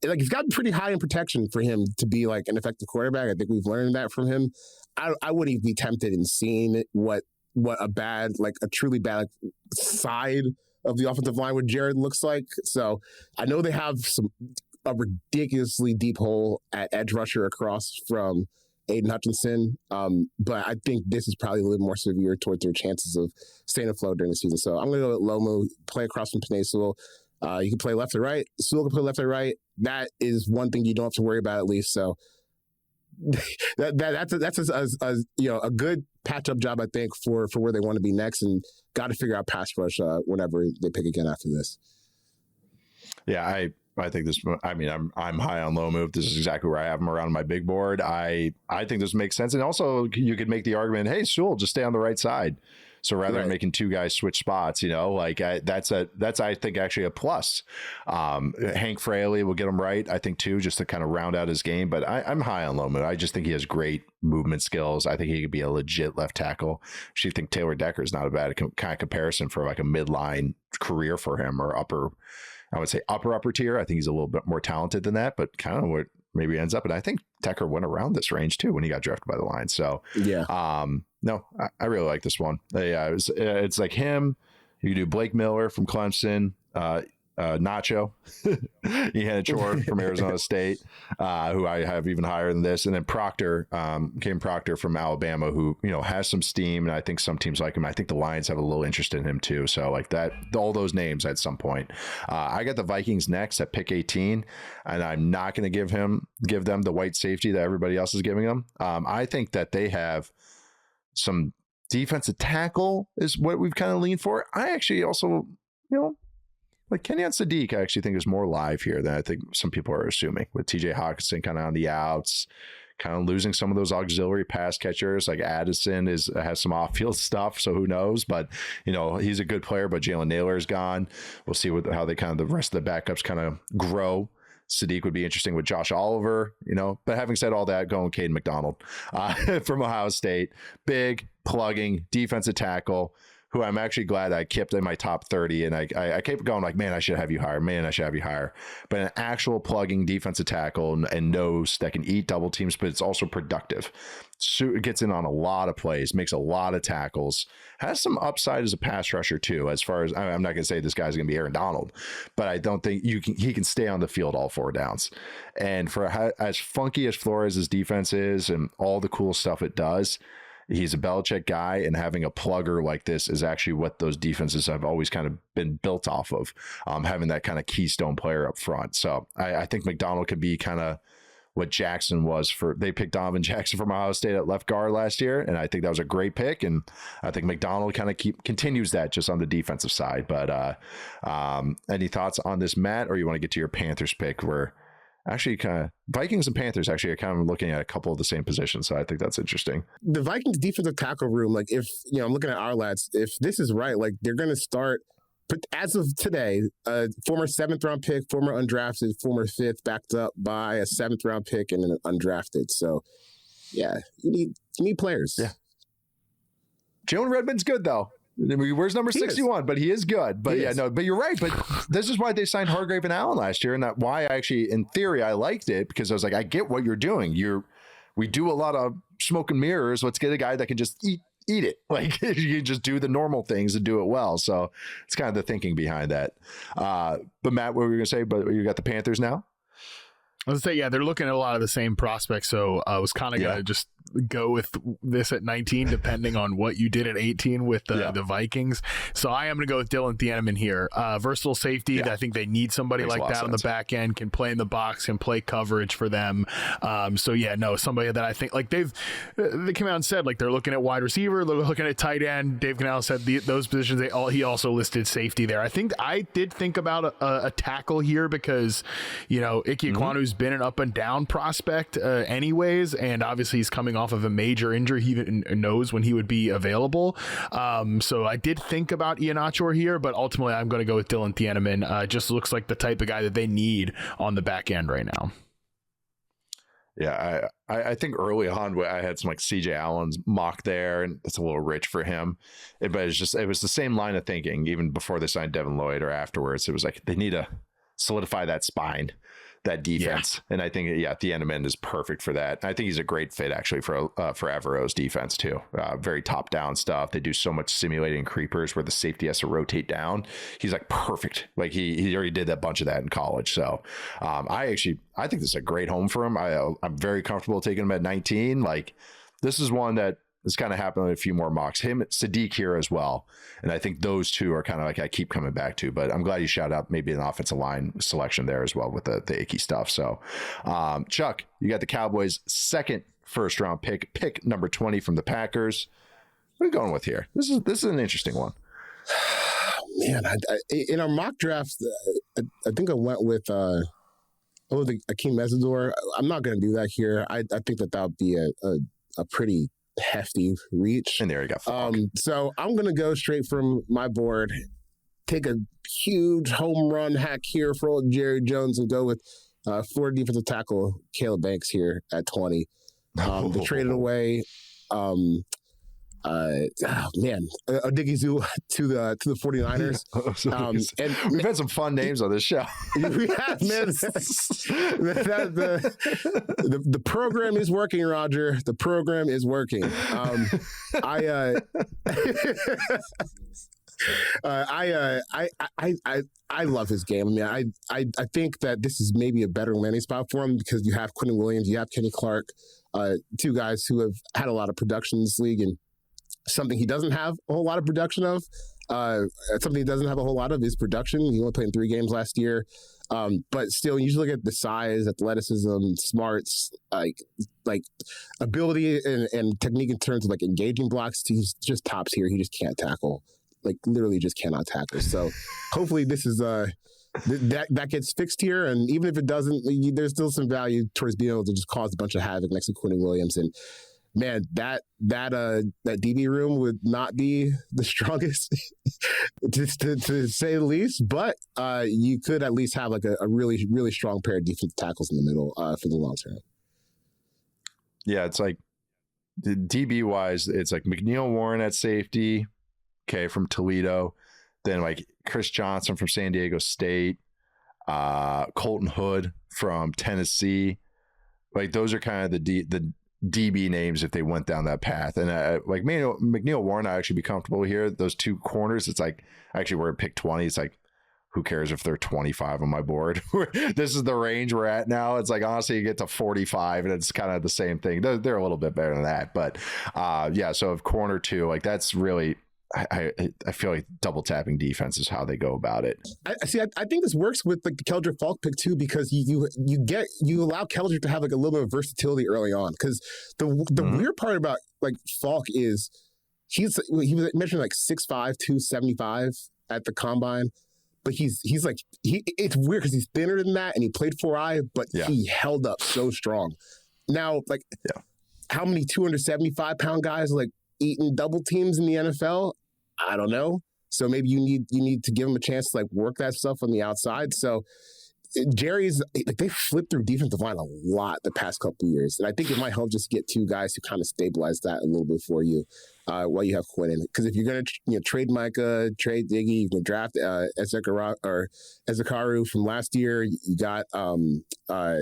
Like, it's got pretty high in protection for him to be like an effective quarterback. I think we've learned that from him. I wouldn't be tempted in seeing what a bad, like a truly bad side of the offensive line with Jared looks like. So I know they have a ridiculously deep hole at edge rusher across from Aiden Hutchinson. But I think this is probably a little more severe towards their chances of staying afloat during the season. So I'm going to go with Lomu, play across from Penei Sewell. You can play left or right. Sewell can play left or right. That is one thing you don't have to worry about, at least. So that's a good patch-up job, I think, for where they want to be next, and got to figure out pass rush whenever they pick again after this. Yeah, I think this. I mean, I'm high on Lomu. This is exactly where I have him around my big board. I think this makes sense, and also you could make the argument, hey, Sewell, just stay on the right side. So rather than making 2 guys switch spots, that's I think actually a plus. Hank Fraley will get him right, I think, too, just to kind of round out his game. But I'm high on Lomu. I just think he has great movement skills. I think he could be a legit left tackle. I actually think Taylor Decker is not a bad kind of comparison for like a midline career for him, or upper tier. I think he's a little bit more talented than that, but kind of what maybe ends up. And I think Decker went around this range too when he got drafted by the Lions. So no, I really like this one. It's like him. You can do Blake Miller from Clemson, Nacho, Iheanacho from Arizona State, who I have even higher than this, and then Proctor, Cam Proctor from Alabama, who has some steam, and I think some teams like him. I think the Lions have a little interest in him too. So like that, all those names at some point. I got the Vikings next at pick 18, and I'm not going to give them the white safety that everybody else is giving them. I think that they have some defensive tackle is what we've kind of leaned for. I actually also, like Kenyon Sadiq, I actually think is more live here than I think some people are assuming, with TJ Hawkinson kind of on the outs, kind of losing some of those auxiliary pass catchers. Like Addison has some off-field stuff, so who knows? But he's a good player. But Jalen Naylor is gone. We'll see how they the rest of the backups kind of grow. Sadiq would be interesting with Josh Oliver, But having said all that, going Caden McDonald from Ohio State, big plugging defensive tackle, who I'm actually glad I kept in my top 30. And I kept going like, man, I should have you higher. Man, I should have you higher. But an actual plugging defensive tackle and knows that can eat double teams, but it's also productive. So it gets in on a lot of plays, makes a lot of tackles, has some upside as a pass rusher too. As far as, I'm not going to say this guy's going to be Aaron Donald, but I don't think he can stay on the field all 4 downs. And for as funky as Flores' defense is and all the cool stuff it does, he's a Belichick guy, and having a plugger like this is actually what those defenses have always kind of been built off of, having that kind of keystone player up front. So I think McDonald could be kind of what Jackson was they picked Donovan Jackson from Ohio State at left guard last year. And I think that was a great pick. And I think McDonald kind of continues that just on the defensive side. But any thoughts on this, Matt, or you want to get to your Panthers pick where actually kind of Vikings and Panthers actually are kind of looking at a couple of the same positions. So I think that's interesting. The Vikings defensive tackle room, like if, I'm looking at our lads, if this is right, like they're going to start, but as of today, former 7th round pick, former undrafted, former 5th, backed up by a 7th round pick and an undrafted. So yeah, you need players. Yeah. Jalen Redmond's good though. Where's number 61? But he is good. But but you're right. But this is why they signed Hargrave and Allen last year. And that why I actually, in theory, I liked it, because I was like, I get what you're doing. We do a lot of smoke and mirrors. Let's get a guy that can just eat it. Like you just do the normal things and do it well. So it's kind of the thinking behind that. But Matt, what were you going to say? But you got the Panthers now? I was going to say, they're looking at a lot of the same prospects. So I was kind of going to just go with this at 19, depending on what you did at 18 with the Vikings. So I am going to go with Dylan Thieneman here. Versatile safety. I think they need somebody like that on the back end, can play in the box, can play coverage for them. Somebody that I think like they came out and said like they're looking at wide receiver, they're looking at tight end. Dave Cannell said those positions. He also listed safety there. I did think about a tackle here because Ike Ekwonu's been an up and down prospect anyways, and obviously he's coming off of a major injury. He even knows when he would be available. So I did think about Iheanacho here, but ultimately I'm going to go with Dylan Thieneman. Just looks like the type of guy that they need on the back end right now. Yeah, I think early on I had some like CJ Allen's mock there, and it's a little rich for him. But it was the same line of thinking even before they signed Devin Lloyd or afterwards. It was like they need to solidify that spine, that defense. And I think, Thieneman is perfect for that. I think he's a great fit actually for Evero's defense too. Very top down stuff. They do so much simulating creepers where the safety has to rotate down. He's like perfect. Like he already did a bunch of that in college. So I think this is a great home for him. I'm very comfortable taking him at 19. Like this is one that has kind of happened with a few more mocks. Him, Sadiq here as well. And I think those two are kind of like I keep coming back to, but I'm glad you shout out maybe an offensive line selection there as well with the icky stuff. So Chuck, you got the Cowboys' second first round pick number 20 from the Packers. What are you going with here? This is an interesting one. Man, in our mock draft, I think I went with the Akeem Mesidor. I'm not going to do that here. I think that would be a pretty hefty reach. And there you go. So I'm going to go straight from my board, take a huge home run hack here for old Jerry Jones and go with Florida defensive tackle Caleb Banks here at 20. They traded away Odiggy Zoo to the 49ers. And we've had some fun names on this show. We have, man. The program is working, Roger. The program is working. I love his game. I mean, I think that this is maybe a better landing spot for him because you have Quentin Williams, you have Kenny Clark, two guys who have had a lot of production in this league, and something he doesn't have a whole lot of production of. Something he doesn't have a whole lot of is production. He only played in 3 games last year. But still, you look at the size, athleticism, smarts, like ability and technique in terms of like engaging blocks. He's just tops here. He just can't tackle. Like literally just cannot tackle. So hopefully this is that gets fixed here. And even if it doesn't, there's still some value towards being able to just cause a bunch of havoc next to Quentin Williams. And man, that DB room would not be the strongest, just to say the least. But you could at least have like a really, really strong pair of defensive tackles in the middle for the long term. Yeah, it's like the DB wise, it's like McNeil Warren at safety, okay, from Toledo. Then like Chris Johnson from San Diego State, Colton Hood from Tennessee. Like those are kind of the DB names if they went down that path. And like McNeil Warren, I actually be comfortable here. Those two corners, it's like actually we're at pick 20. It's like, who cares if they're 25 on my board? This is the range we're at now. It's like, honestly, you get to 45 and it's kind of the same thing. They're a little bit better than that. But yeah, so if corner 2, like that's really, I feel like double tapping defense is how they go about it. I think this works with like the Keldrick Falk pick too, because you allow Keldrick to have like a little bit of versatility early on. Because the weird part about like Falk is he was mentioned like 6'5", 275 at the combine. But he's like it's weird because he's thinner than that and he played 4i, but he held up so strong. Now, like how many 275-pound guys are like eating double teams in the NFL? I don't know. So maybe you need to give him a chance to like work that stuff on the outside. So Jerry's like they flipped through defensive line a lot the past couple of years, and I think it might help just get two guys who kind of stabilize that a little bit for you while you have Quinn in it. Because if you're gonna trade Micah, trade Diggy, you can draft Ezekaru from last year. You got why am I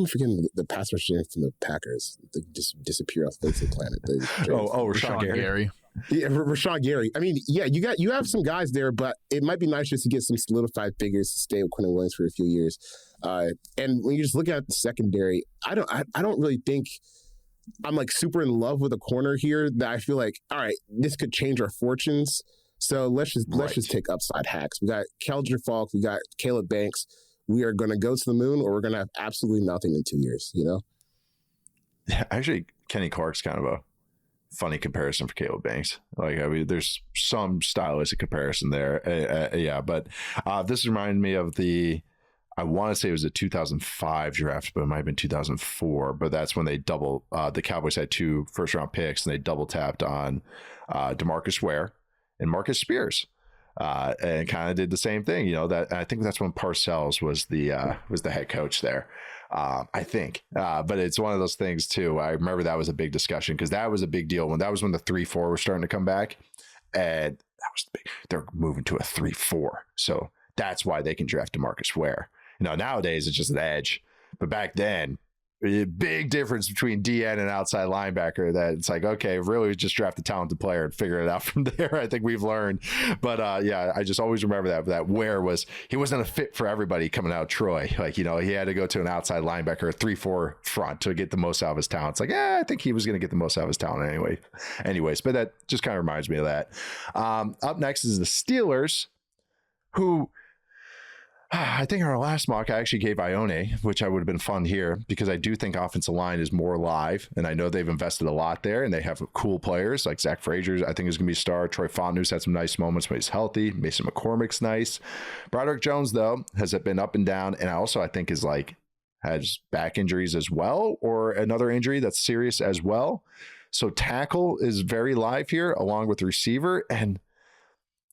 forgetting the pass rusher from the Packers? They just disappear off the face of the planet. Rashawn Gary. Yeah, Rashawn Gary. I mean, yeah, you have some guys there, but it might be nice just to get some solidified figures to stay with Quinn Williams for a few years. And when you just look at the secondary, I don't really think I'm like super in love with a corner here that I feel like, all right, this could change our fortunes. So let's just take upside hacks. We got Keldrick Falk, we got Caleb Banks. We are going to go to the moon, or we're going to have absolutely nothing in 2 years. Yeah, actually, Kenny Clark's kind of a funny comparison for Caleb Banks. Like, I mean, there's some stylistic comparison there. Yeah, but this reminded me of I want to say it was a 2005 draft, but it might have been 2004. But that's when they the Cowboys had 2 first-round picks, and they double tapped on DeMarcus Ware and Marcus Spears, and kind of did the same thing. That I think that's when Parcells was the head coach there. I think, but it's one of those things too. I remember that was a big discussion because that was a big deal when the 3-4 was starting to come back, and that was big. They're moving to a 3-4, so that's why they can draft DeMarcus Ware. Nowadays it's just an edge, but back then, a big difference between DN and outside linebacker. That it's like, okay, really just draft a talented player and figure it out from there. I think we've learned, but yeah, I just always remember that Ware he wasn't a fit for everybody coming out of Troy. Like, he had to go to an outside linebacker, 3-4 front to get the most out of his talent. It's like, I think he was going to get the most out of his talent anyways, but that just kind of reminds me of that. Up next is the Steelers, who I think our last mock I actually gave Ione, which I would have been fun here because I do think offensive line is more live, and I know they've invested a lot there, and they have cool players like Zach Frazier. I think is going to be a star. Troy Fontenot's had some nice moments when he's healthy. Mason McCormick's nice. Broderick Jones though has been up and down, and I think is has back injuries as well, or another injury that's serious as well. So tackle is very live here, along with receiver, and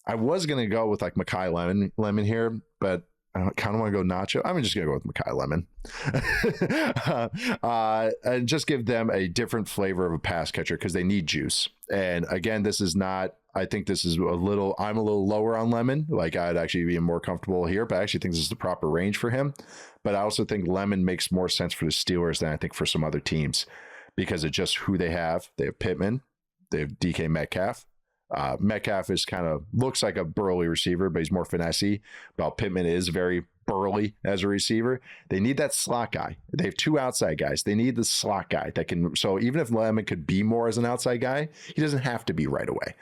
I was going to go with like Mekhi Lemon here, but I kind of want to go Nacho. I'm just going to go with Mekhi Lemon and just give them a different flavor of a pass catcher because they need juice. And again, this is not, I think this is I'm a little lower on Lemon. Like I'd actually be more comfortable here, but I actually think this is the proper range for him. But I also think Lemon makes more sense for the Steelers than I think for some other teams because of just who they have. They have Pittman. They have DK Metcalf. Metcalf is kind of looks like a burly receiver, but he's more finessey. While Pittman is very burly as a receiver, they need that slot guy. They have 2 outside guys. They need the slot guy that can. So even if Lemon could be more as an outside guy, he doesn't have to be right away.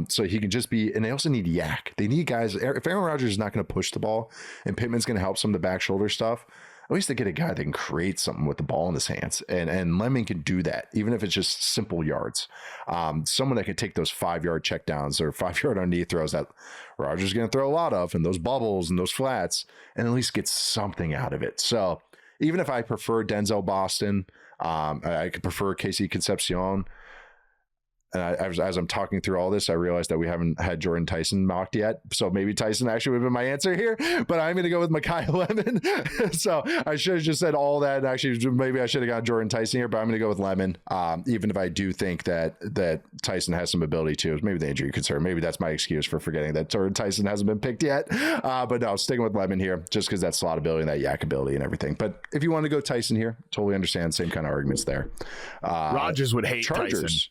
So he can just be. And they also need yak. They need guys. If Aaron Rodgers is not going to push the ball, and Pittman's going to help some of the back shoulder stuff, at least they get a guy that can create something with the ball in his hands. And Lemon can do that, even if it's just simple yards. Someone that can take those 5-yard checkdowns or 5-yard underneath throws that Rodgers is going to throw a lot of, and those bubbles and those flats, and at least get something out of it. So even if I prefer Denzel Boston, I could prefer Casey Concepcion. And as I'm talking through all this, I realized that we haven't had Jordan Tyson mocked yet. So maybe Tyson actually would have been my answer here, but I'm going to go with Mekhi Lemon. So I should have just said all that. Actually, maybe I should have got Jordan Tyson here, but I'm going to go with Lemon. Even if I do think that Tyson has some ability to, maybe the injury concern. Maybe that's my excuse for forgetting that Jordan Tyson hasn't been picked yet. But no, sticking with Lemon here, just because that slot ability and that yak ability and everything. But if you want to go Tyson here, totally understand. Same kind of arguments there. Rodgers would hate Chargers. Tyson.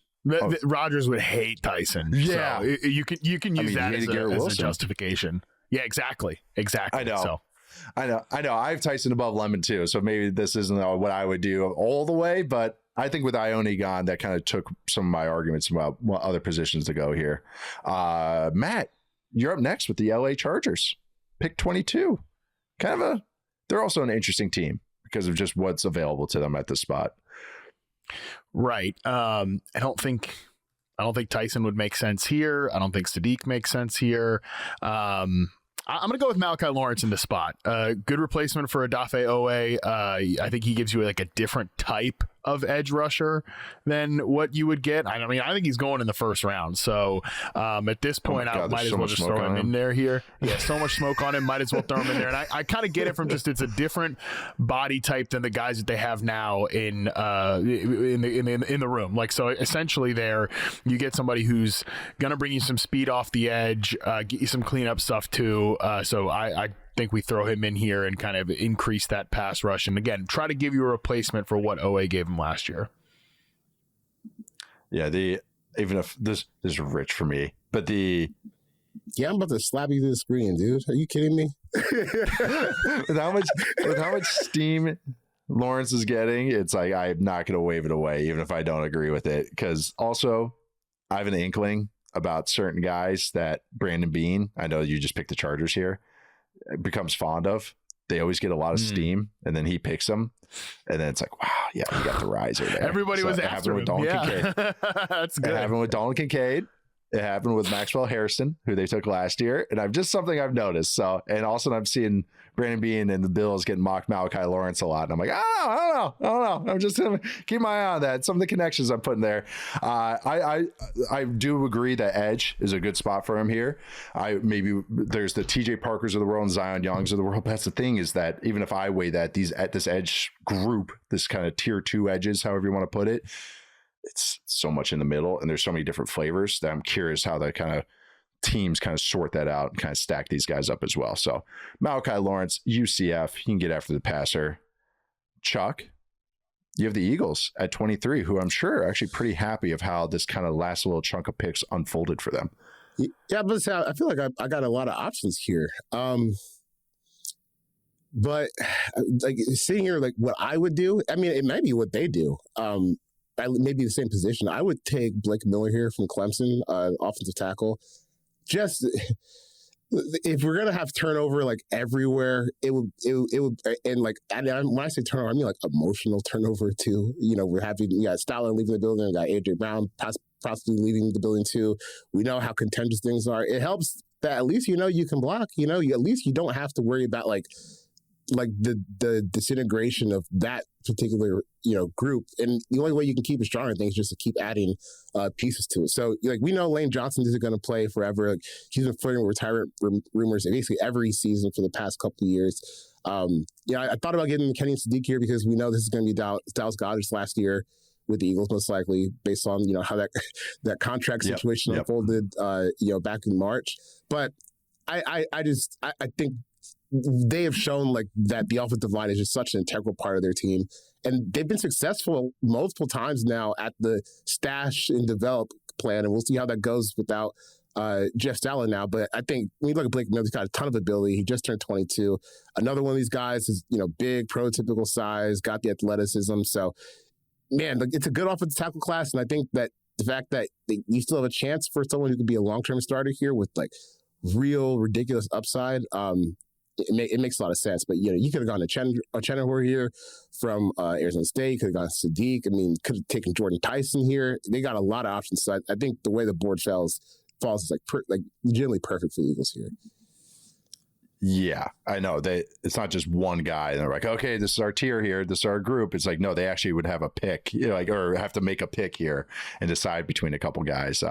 Rodgers would hate Tyson. Yeah, so you can use that as a justification. Yeah, exactly. I know. So. I know. I have Tyson above Lemon too. So maybe this isn't what I would do all the way, but I think with Ione gone, that kind of took some of my arguments about what other positions to go here. Matt, you're up next with the LA Chargers. Pick 22. They're also an interesting team because of just what's available to them at this spot. Right. I don't think Tyson would make sense here. I don't think Sadiq makes sense here. I'm going to go with Malachi Lawrence in this spot. Good replacement for Odafe Owe. I think he gives you like a different type of edge rusher than what you would get. I mean, I think he's going in the first round. So at this point, I might as well just throw him in there here. Yeah, so much smoke on him. Might as well throw him in there. And I kind of get it from just it's a different body type than the guys that they have now in the room. Like, so essentially there you get somebody who's going to bring you some speed off the edge, get you some cleanup stuff too. So I think we throw him in here and kind of increase that pass rush. And again, try to give you a replacement for what OA gave him last year. Yeah. Even if this is rich for me, but I'm about to slap you to the screen, dude. Are you kidding me? with how much steam Lawrence is getting, it's like, I'm not going to wave it away, even if I don't agree with it. Cause also I have an inkling about certain guys that Brandon Beane, I know you just picked the Chargers here, becomes fond of. They always get a lot of steam, and then he picks them, and then it's like, wow, yeah, you got the riser there. Everybody was after him. Kincaid. That's good. It happened with Dalton Kincaid. It happened with Maxwell Harrison, who they took last year, and I've noticed. So, and also I'm seeing Brandon Beane and the Bills getting mocked Malachi Lawrence a lot, and I'm like, I don't know. I'm just gonna keep my eye on that. Some of the connections I'm putting there. I do agree that edge is a good spot for him here. Maybe there's the TJ Parkers of the world and Zion Youngs of the world. But that's the thing, is that even if I weigh that at this edge group, this kind of tier 2 edges, however you want to put it, it's so much in the middle, and there's so many different flavors that I'm curious how that kind of teams kind of sort that out and kind of stack these guys up as well. So Malachi Lawrence, UCF, he can get after the passer. Chuck, you have the Eagles at 23, who I'm sure are actually pretty happy of how this kind of last little chunk of picks unfolded for them. Yeah, but I feel like I got a lot of options here. But like sitting here, like what I would do, I mean, it might be what they do. Maybe the same position. I would take Blake Miller here from Clemson, offensive tackle. Just if we're gonna have turnover like everywhere, it would, and like, and when I say turnover, I mean like emotional turnover too. You know, we got Stalin leaving the building, we got AJ Brown possibly leaving the building too. We know how contentious things are. It helps that at least you can block. At least you don't have to worry about like the disintegration of that particular group, and the only way you can keep it strong, I think, is just to keep adding pieces to it. So like we know Lane Johnson isn't going to play forever. Like, he's been flirting with retirement rumors basically every season for the past couple of years. I thought about getting Kenny Sadiq here because we know this is going to be Dallas Goedert's last year with the Eagles, most likely, based on how that contract situation unfolded back in March. But I think they have shown like that the offensive line is just such an integral part of their team, and they've been successful multiple times now at the stash and develop plan, and we'll see how that goes without Jeff Stalin now. But I think when you look at Blake Miller, he's got a ton of ability. He just turned 22. Another one of these guys is big, prototypical size, got the athleticism. So man, it's a good offensive tackle class, and I think that the fact that you still have a chance for someone who could be a long-term starter here with like real ridiculous upside. It makes a lot of sense, but you could have gone to Chenahor here from Arizona State. Could have gone to Sadiq. I mean, could have taken Jordan Tyson here. They got a lot of options. So I think the way the board falls is like legitimately perfect for the Eagles here. Yeah, I know. It's not just one guy. And they're like, okay, this is our tier here. This is our group. It's like, no, they actually would have a pick, or have to make a pick here and decide between a couple guys.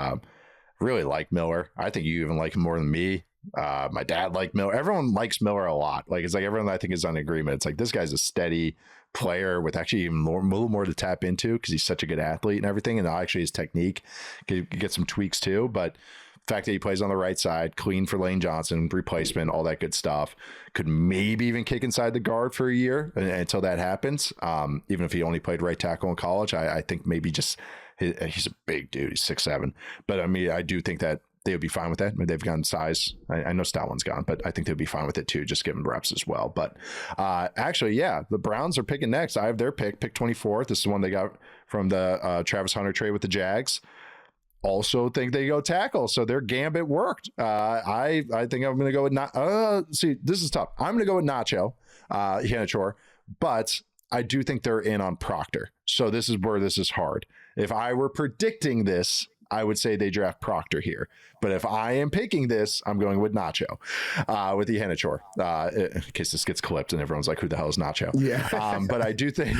Really like Miller. I think you even like him more than me. My dad liked Miller. Everyone likes Miller a lot. Like, it's like everyone I think is on agreement. It's like, this guy's a steady player with actually even a little more to tap into because he's such a good athlete and everything. And actually his technique could get some tweaks too. But the fact that he plays on the right side, clean for Lane Johnson, replacement, all that good stuff, could maybe even kick inside the guard for a year until that happens. Even if he only played right tackle in college, I think maybe just he's a big dude. He's 6'7". But I mean, I do think that they would be fine with that. I mean, they've gone size. I know Stoutland's gone, but I think they'd be fine with it too. Just give them reps as well. But actually, yeah, the Browns are picking next. I have their pick 24th. This is the one they got from the Travis Hunter trade with the Jags. Also think they go tackle, so their gambit worked. I think I'm going to go with see, this is tough. I'm going to go with Nacho Henachor, but I do think they're in on Proctor. So this is where this is hard. If I were predicting this, I would say they draft Proctor here. But if I am picking this, I'm going with Nacho, with the Henachor, in case this gets clipped and everyone's like, who the hell is Nacho? Yeah. But I do think,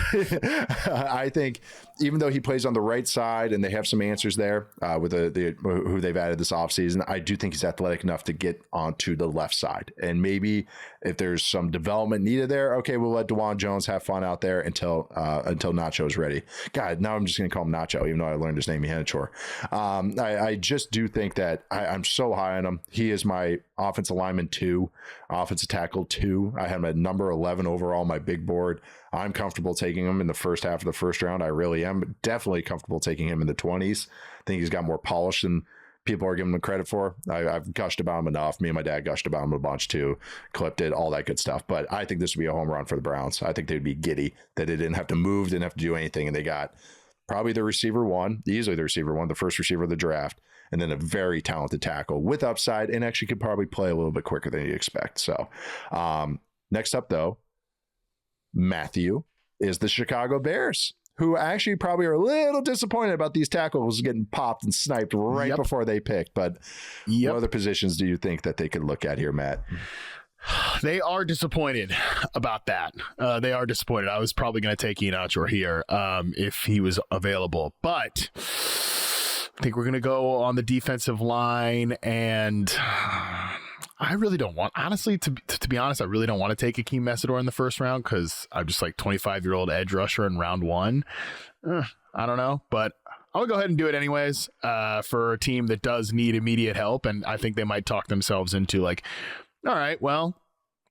I think even though he plays on the right side and they have some answers there with the who they've added this offseason, I do think he's athletic enough to get onto the left side. And maybe if there's some development needed there, okay, we'll let DeJuan Jones have fun out there until Nacho's ready. God, now I'm just going to call him Nacho, even though I learned his name, Henachor. I just do think that I'm so high on him. He is my offensive lineman 2, offensive tackle 2. I have him at number 11 overall on my big board. I'm comfortable taking him in the first half of the first round. I really am. Definitely comfortable taking him in the 20s. I think he's got more polish than people are giving him credit for. I've gushed about him enough. Me and my dad gushed about him a bunch too, clipped it, all that good stuff. But I think this would be a home run for the Browns. I think they'd be giddy that they didn't have to move, didn't have to do anything, and they got probably the receiver 1, easily the receiver 1, the first receiver of the draft, and then a very talented tackle with upside and actually could probably play a little bit quicker than you expect. So next up, though, Matthew, is the Chicago Bears, who actually probably are a little disappointed about these tackles getting popped and sniped right before they picked. But what other positions do you think that they could look at here, Matt? They are disappointed about that. They are disappointed. I was probably going to take Ian Achor here if he was available, but I think we're going to go on the defensive line, and I really don't want, honestly, to be honest, I really don't want to take Akeem Messidor in the first round because I'm just like 25-year-old edge rusher in round 1. I don't know, but I'll go ahead and do it anyways for a team that does need immediate help, and I think they might talk themselves into like, all right, well,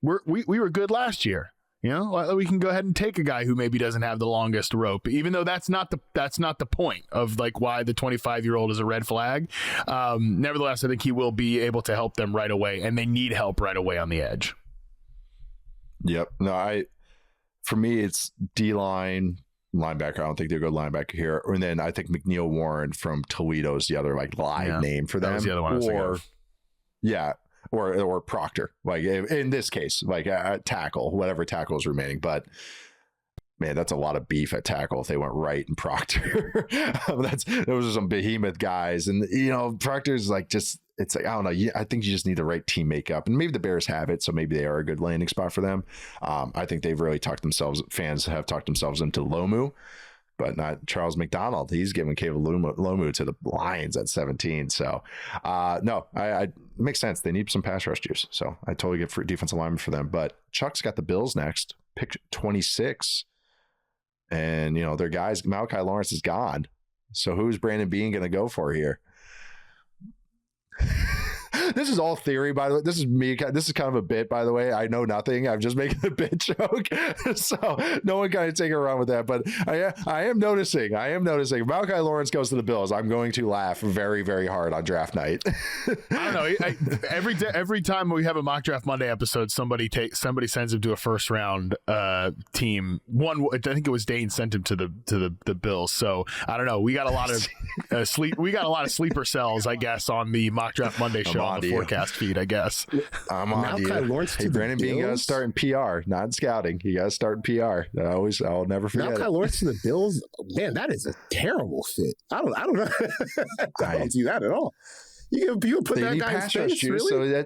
we were good last year. You know, we can go ahead and take a guy who maybe doesn't have the longest rope, even though that's not the point of like why the 25-year-old is a red flag. Nevertheless, I think he will be able to help them right away, and they need help right away on the edge. Yep. No, for me, it's D-line, linebacker. I don't think they'll go linebacker here. And then I think McNeil Warren from Toledo is the other like live name for them. That was the other one I was thinking of. Yeah. Or Proctor, like in this case, like a tackle, whatever tackle is remaining. But man, that's a lot of beef at tackle if they went right and Proctor. Those are some behemoth guys, and Proctor's like it's like I don't know. I think you just need the right team makeup, and maybe the Bears have it, so maybe they are a good landing spot for them. I think they've really fans have talked themselves into Lomu. But not Charles McDonald. He's giving Caleb Lomu to the Lions at 17. So, no, it makes sense. They need some pass rush juice. So I totally get free defensive lineman for them. But Chuck's got the Bills next, pick 26. And, their guys, Malachi Lawrence is gone. So who's Brandon Beane going to go for here? This is all theory, by the way. This is me. This is kind of a bit, by the way. I know nothing. I'm just making a bit joke. So no one can take around with that. But I am noticing. If Malachi Lawrence goes to the Bills, I'm going to laugh very, very hard on draft night. I don't know. Every time we have a Mock Draft Monday episode, somebody sends him to a first round team. I think it was Dane sent him to the Bills. So I don't know. We got a lot of sleeper cells, I guess, on the Mock Draft Monday show. On the forecast feed, I guess. I'm on to you. Lawrence hey, Brandon Beane, you got to start in PR, not in scouting. You got to start in PR. I'll never forget Malachi Lawrence to the Bills, man, that is a terrible fit. I don't know. I don't see that at all. You put that guy in space, really? So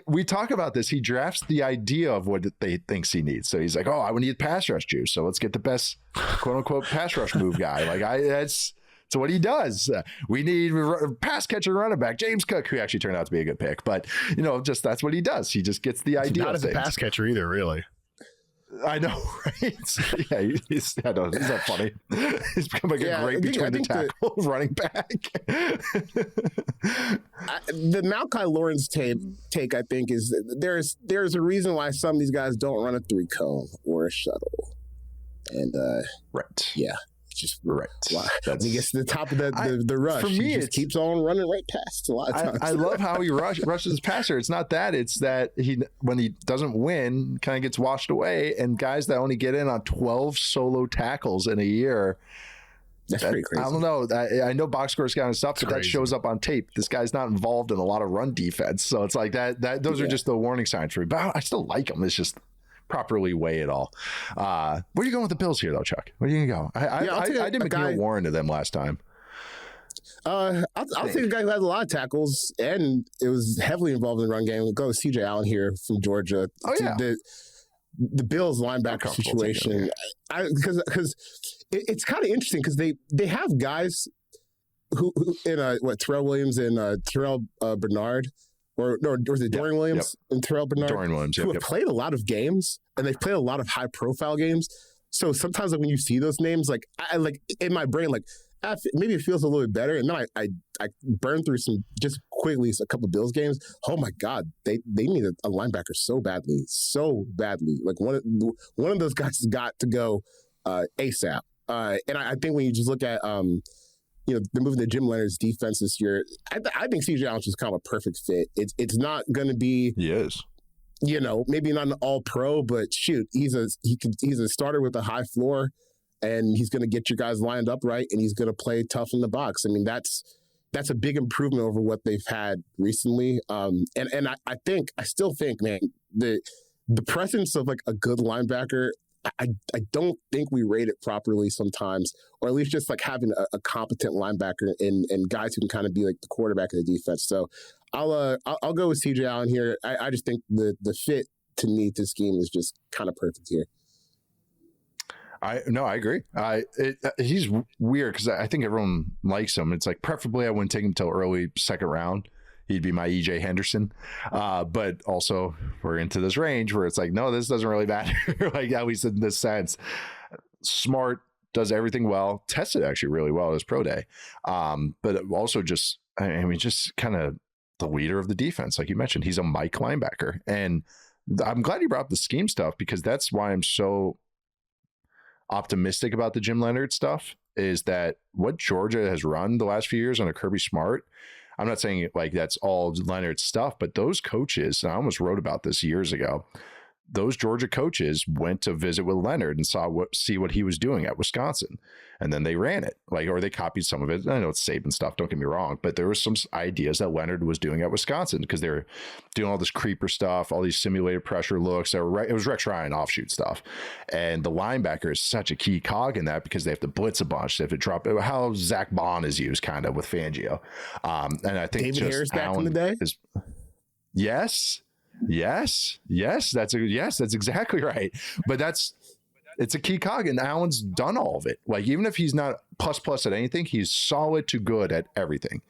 we talk about this. He drafts the idea of what they thinks he needs. So he's like, oh, I need pass rush juice. So let's get the best quote unquote pass rush move guy. That's what he does. We need pass catcher running back, James Cook, who actually turned out to be a good pick. But, just that's what he does. He just gets the idea. Not as a pass catcher either, really. I know, right? Yeah, he's not funny. He's become like a great between the tackle running back. The Malachi Lawrence take, I think, is there's a reason why some of these guys don't run a 3-cone or a shuttle. And right. Yeah. Just right. When he gets to the top of the rush, for me, he just keeps on running right past a lot of times. I love how he rushes his passer. It's not that. It's that when he doesn't win, kind of gets washed away. And guys that only get in on 12 solo tackles in a year, that's pretty crazy. I don't know. I know box scores kind of stuff, but that shows up on tape. This guy's not involved in a lot of run defense. So it's like that. Those are just the warning signs for me. But I still like him. It's just properly weigh it all. Where are you going with the Bills here, though, Chuck? Where are you going to go? I did McNeil Warren to them last time. I'll take a guy who has a lot of tackles and it was heavily involved in the run game. We'll go with CJ Allen here from Georgia. Oh, yeah. The Bills linebacker situation, because it's kind of interesting because they have guys who in Terrell Williams and Terrell Bernard. Or was it Dorian Williams and Terrell Bernard? Dorian Williams, who have played a lot of games, and they've played a lot of high-profile games. So sometimes, when you see those names, I in my brain, maybe it feels a little bit better. And then I burn through a couple of Bills games. Oh my God, they need a linebacker so badly. Like one of those guys has got to go ASAP. And I think when you just look at they're moving to Jim Leonard's defense this year. I think CJ Allen's just kind of a perfect fit. It's not going to be. He is. Maybe not an all-pro, but shoot, he's a starter with a high floor, and he's going to get your guys lined up right, and he's going to play tough in the box. I mean, that's a big improvement over what they've had recently. And I still think, man, the presence of a good linebacker. I don't think we rate it properly sometimes, or at least just having a competent linebacker and guys who can kind of be the quarterback of the defense. So I'll go with CJ Allen here. I just think the fit to me to scheme is just kind of perfect here. I agree. He's weird because I think everyone likes him. It's preferably I wouldn't take him till early second round. He'd be my EJ Henderson. But also we're into this range where it's no, this doesn't really matter. At least in this sense. Smart, does everything well, tested actually really well at his pro day. But also just kind of the leader of the defense. Like you mentioned, he's a Mike linebacker. And I'm glad you brought up the scheme stuff because that's why I'm so optimistic about the Jim Leonard stuff is that what Georgia has run the last few years under Kirby Smart, I'm not saying that's all Leonard's stuff, but those coaches, and I almost wrote about this years ago, those Georgia coaches went to visit with Leonard and see what he was doing at Wisconsin. And then they ran it, or they copied some of it. I know it's Saban stuff, don't get me wrong, but there were some ideas that Leonard was doing at Wisconsin because they were doing all this creeper stuff, all these simulated pressure looks. It was Rex Ryan offshoot stuff. And the linebacker is such a key cog in that because they have to blitz a bunch. They have to drop how Zach Bond is used kind of with Fangio. And I think David Harris back in the day? Yes, that's exactly right. But it's a key cog, and Allen's done all of it. Even if he's not plus at anything, he's solid to good at everything.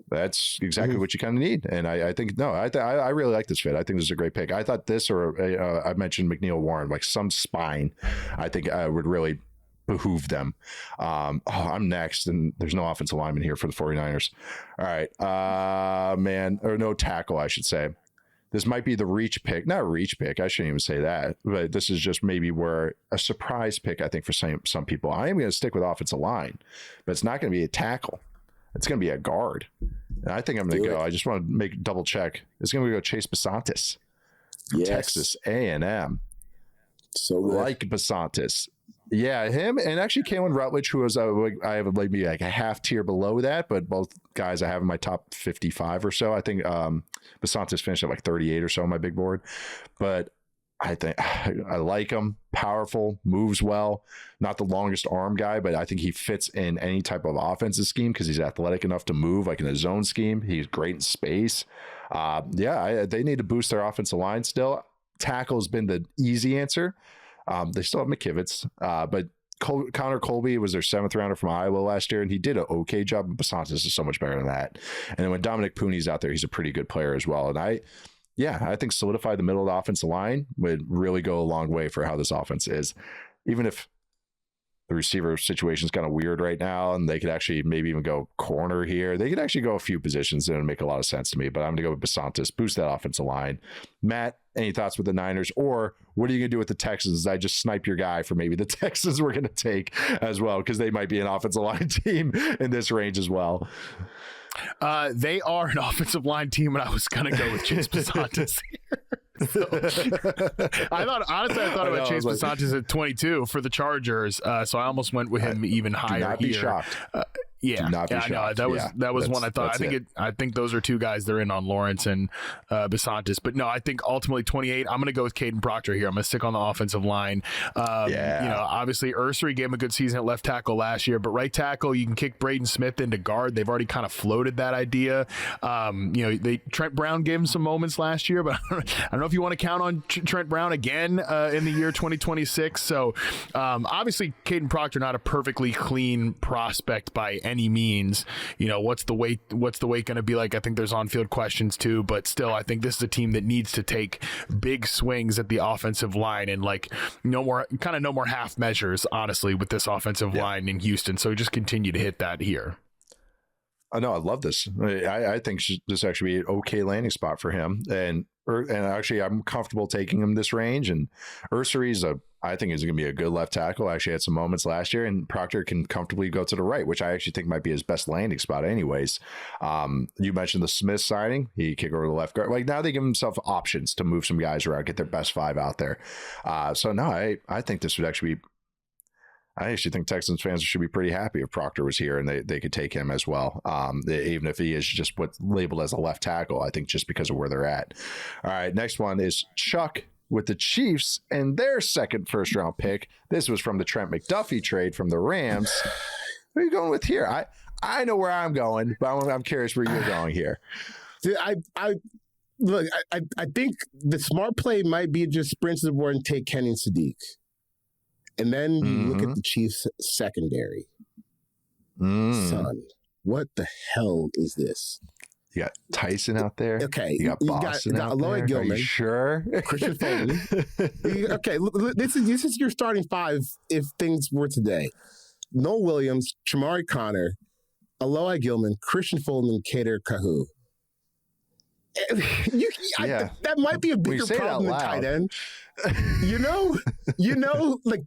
That's exactly what you kind of need. And I think I really like this fit. I think this is a great pick. I thought this, or I mentioned McNeil Warren, some spine. I think would really behoove them. I'm next, and there's no offensive lineman here for the 49ers. All right, or no tackle, I should say. This might be the reach pick, not reach pick. I shouldn't even say that, but this is just maybe where a surprise pick, I think, for some people. I am going to stick with offensive line, but it's not going to be a tackle. It's going to be a guard. And I think I'm going to go. I just want to double check. It's going to go Chase Basantis from Texas A&M. So good. Like Basantis. Yeah, him and actually Kalen Rutledge, who was I have maybe a half tier below that, but both guys I have in my top 55 or so. I think Basantis finished at 38 or so on my big board, but I think I like him. Powerful, moves well. Not the longest arm guy, but I think he fits in any type of offensive scheme because he's athletic enough to move in a zone scheme. He's great in space. They need to boost their offensive line still. Tackle has been the easy answer. They still have McKivitz, but Connor Colby was their 7th rounder from Iowa last year, and he did an okay job. Basantis is so much better than that. And then when Dominic Pooney's out there, he's a pretty good player as well. And I think solidify the middle of the offensive line would really go a long way for how this offense is. Even if the receiver situation is kind of weird right now, and they could actually maybe even go corner here. They could actually go a few positions and it would make a lot of sense to me, but I'm going to go with Basantis, boost that offensive line. Matt, any thoughts with the Niners, or what are you going to do with the Texans? I just snipe your guy for maybe the Texans we're going to take as well, because they might be an offensive line team in this range as well. They are an offensive line team, and I was going to go with Chase Basantis here. So, I thought about Chase Basantis at 22 for the Chargers, so I almost went with him even higher. Do not be shocked. Yeah, I know that was one I thought. I think those are two guys they're in on, Lawrence and Basantis. But no, I think ultimately 28. I'm going to go with Caden Proctor here. I'm going to stick on the offensive line. Obviously Ursary gave him a good season at left tackle last year, but right tackle you can kick Braden Smith into guard. They've already kind of floated that idea. Trent Brown gave him some moments last year, but I don't know if you want to count on Trent Brown again in the year 2026. So obviously Caden Proctor not a perfectly clean prospect by any means. What's the weight going to be like? I think there's on-field questions too, but still I think this is a team that needs to take big swings at the offensive line, and no more half measures, honestly, with this offensive line in Houston. So just continue to hit that here. Oh, no, I love this. I think this actually be an okay landing spot for him. And actually, I'm comfortable taking him this range. And Ursary's I think he's going to be a good left tackle. I actually had some moments last year, and Proctor can comfortably go to the right, which I actually think might be his best landing spot anyways. You mentioned the Smith signing. He kick over the left guard. Now they give themselves options to move some guys around, get their best 5 out there. I think this would actually be, I actually think Texans fans should be pretty happy if Proctor was here and they could take him as well. Even if he is just what's labeled as a left tackle, I think just because of where they're at. All right, next one is Chuck with the Chiefs and their second first-round pick. This was from the Trent McDuffie trade from the Rams. What are you going with here? I know where I'm going, but I'm curious where you're going here. I think the smart play might be just sprint to the board and take Kenny and Sadiq. And then you look at the Chiefs secondary. Son, what the hell is this? You got Tyson out there. Okay. You got Boston out there. Gilman, are you sure? Christian Fulton. Okay. This is your starting 5 if things were today. Noel Williams, Chamari Connor, Aloy Gilman, Christian Fulton, and Kader Kahu. That might be a bigger problem than tight end.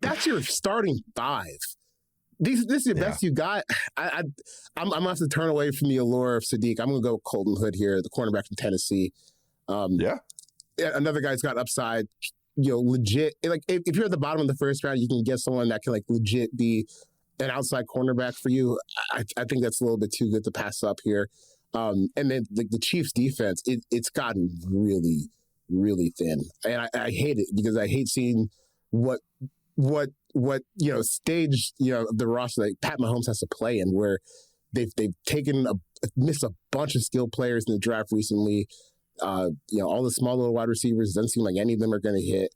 That's your starting 5. This is the best you got. I'm gonna have to turn away from the allure of Sadiq. I'm gonna go Colton Hood here, the cornerback from Tennessee. Another guy's got upside. Legit. If you're at the bottom of the first round, you can get someone that can legit be an outside cornerback for you. I think that's a little bit too good to pass up here. And then the Chiefs defense, it's gotten really, really thin. And I hate it because I hate seeing what stage, the roster that Pat Mahomes has to play in, where they've missed a bunch of skilled players in the draft recently. All the small little wide receivers, doesn't seem like any of them are going to hit.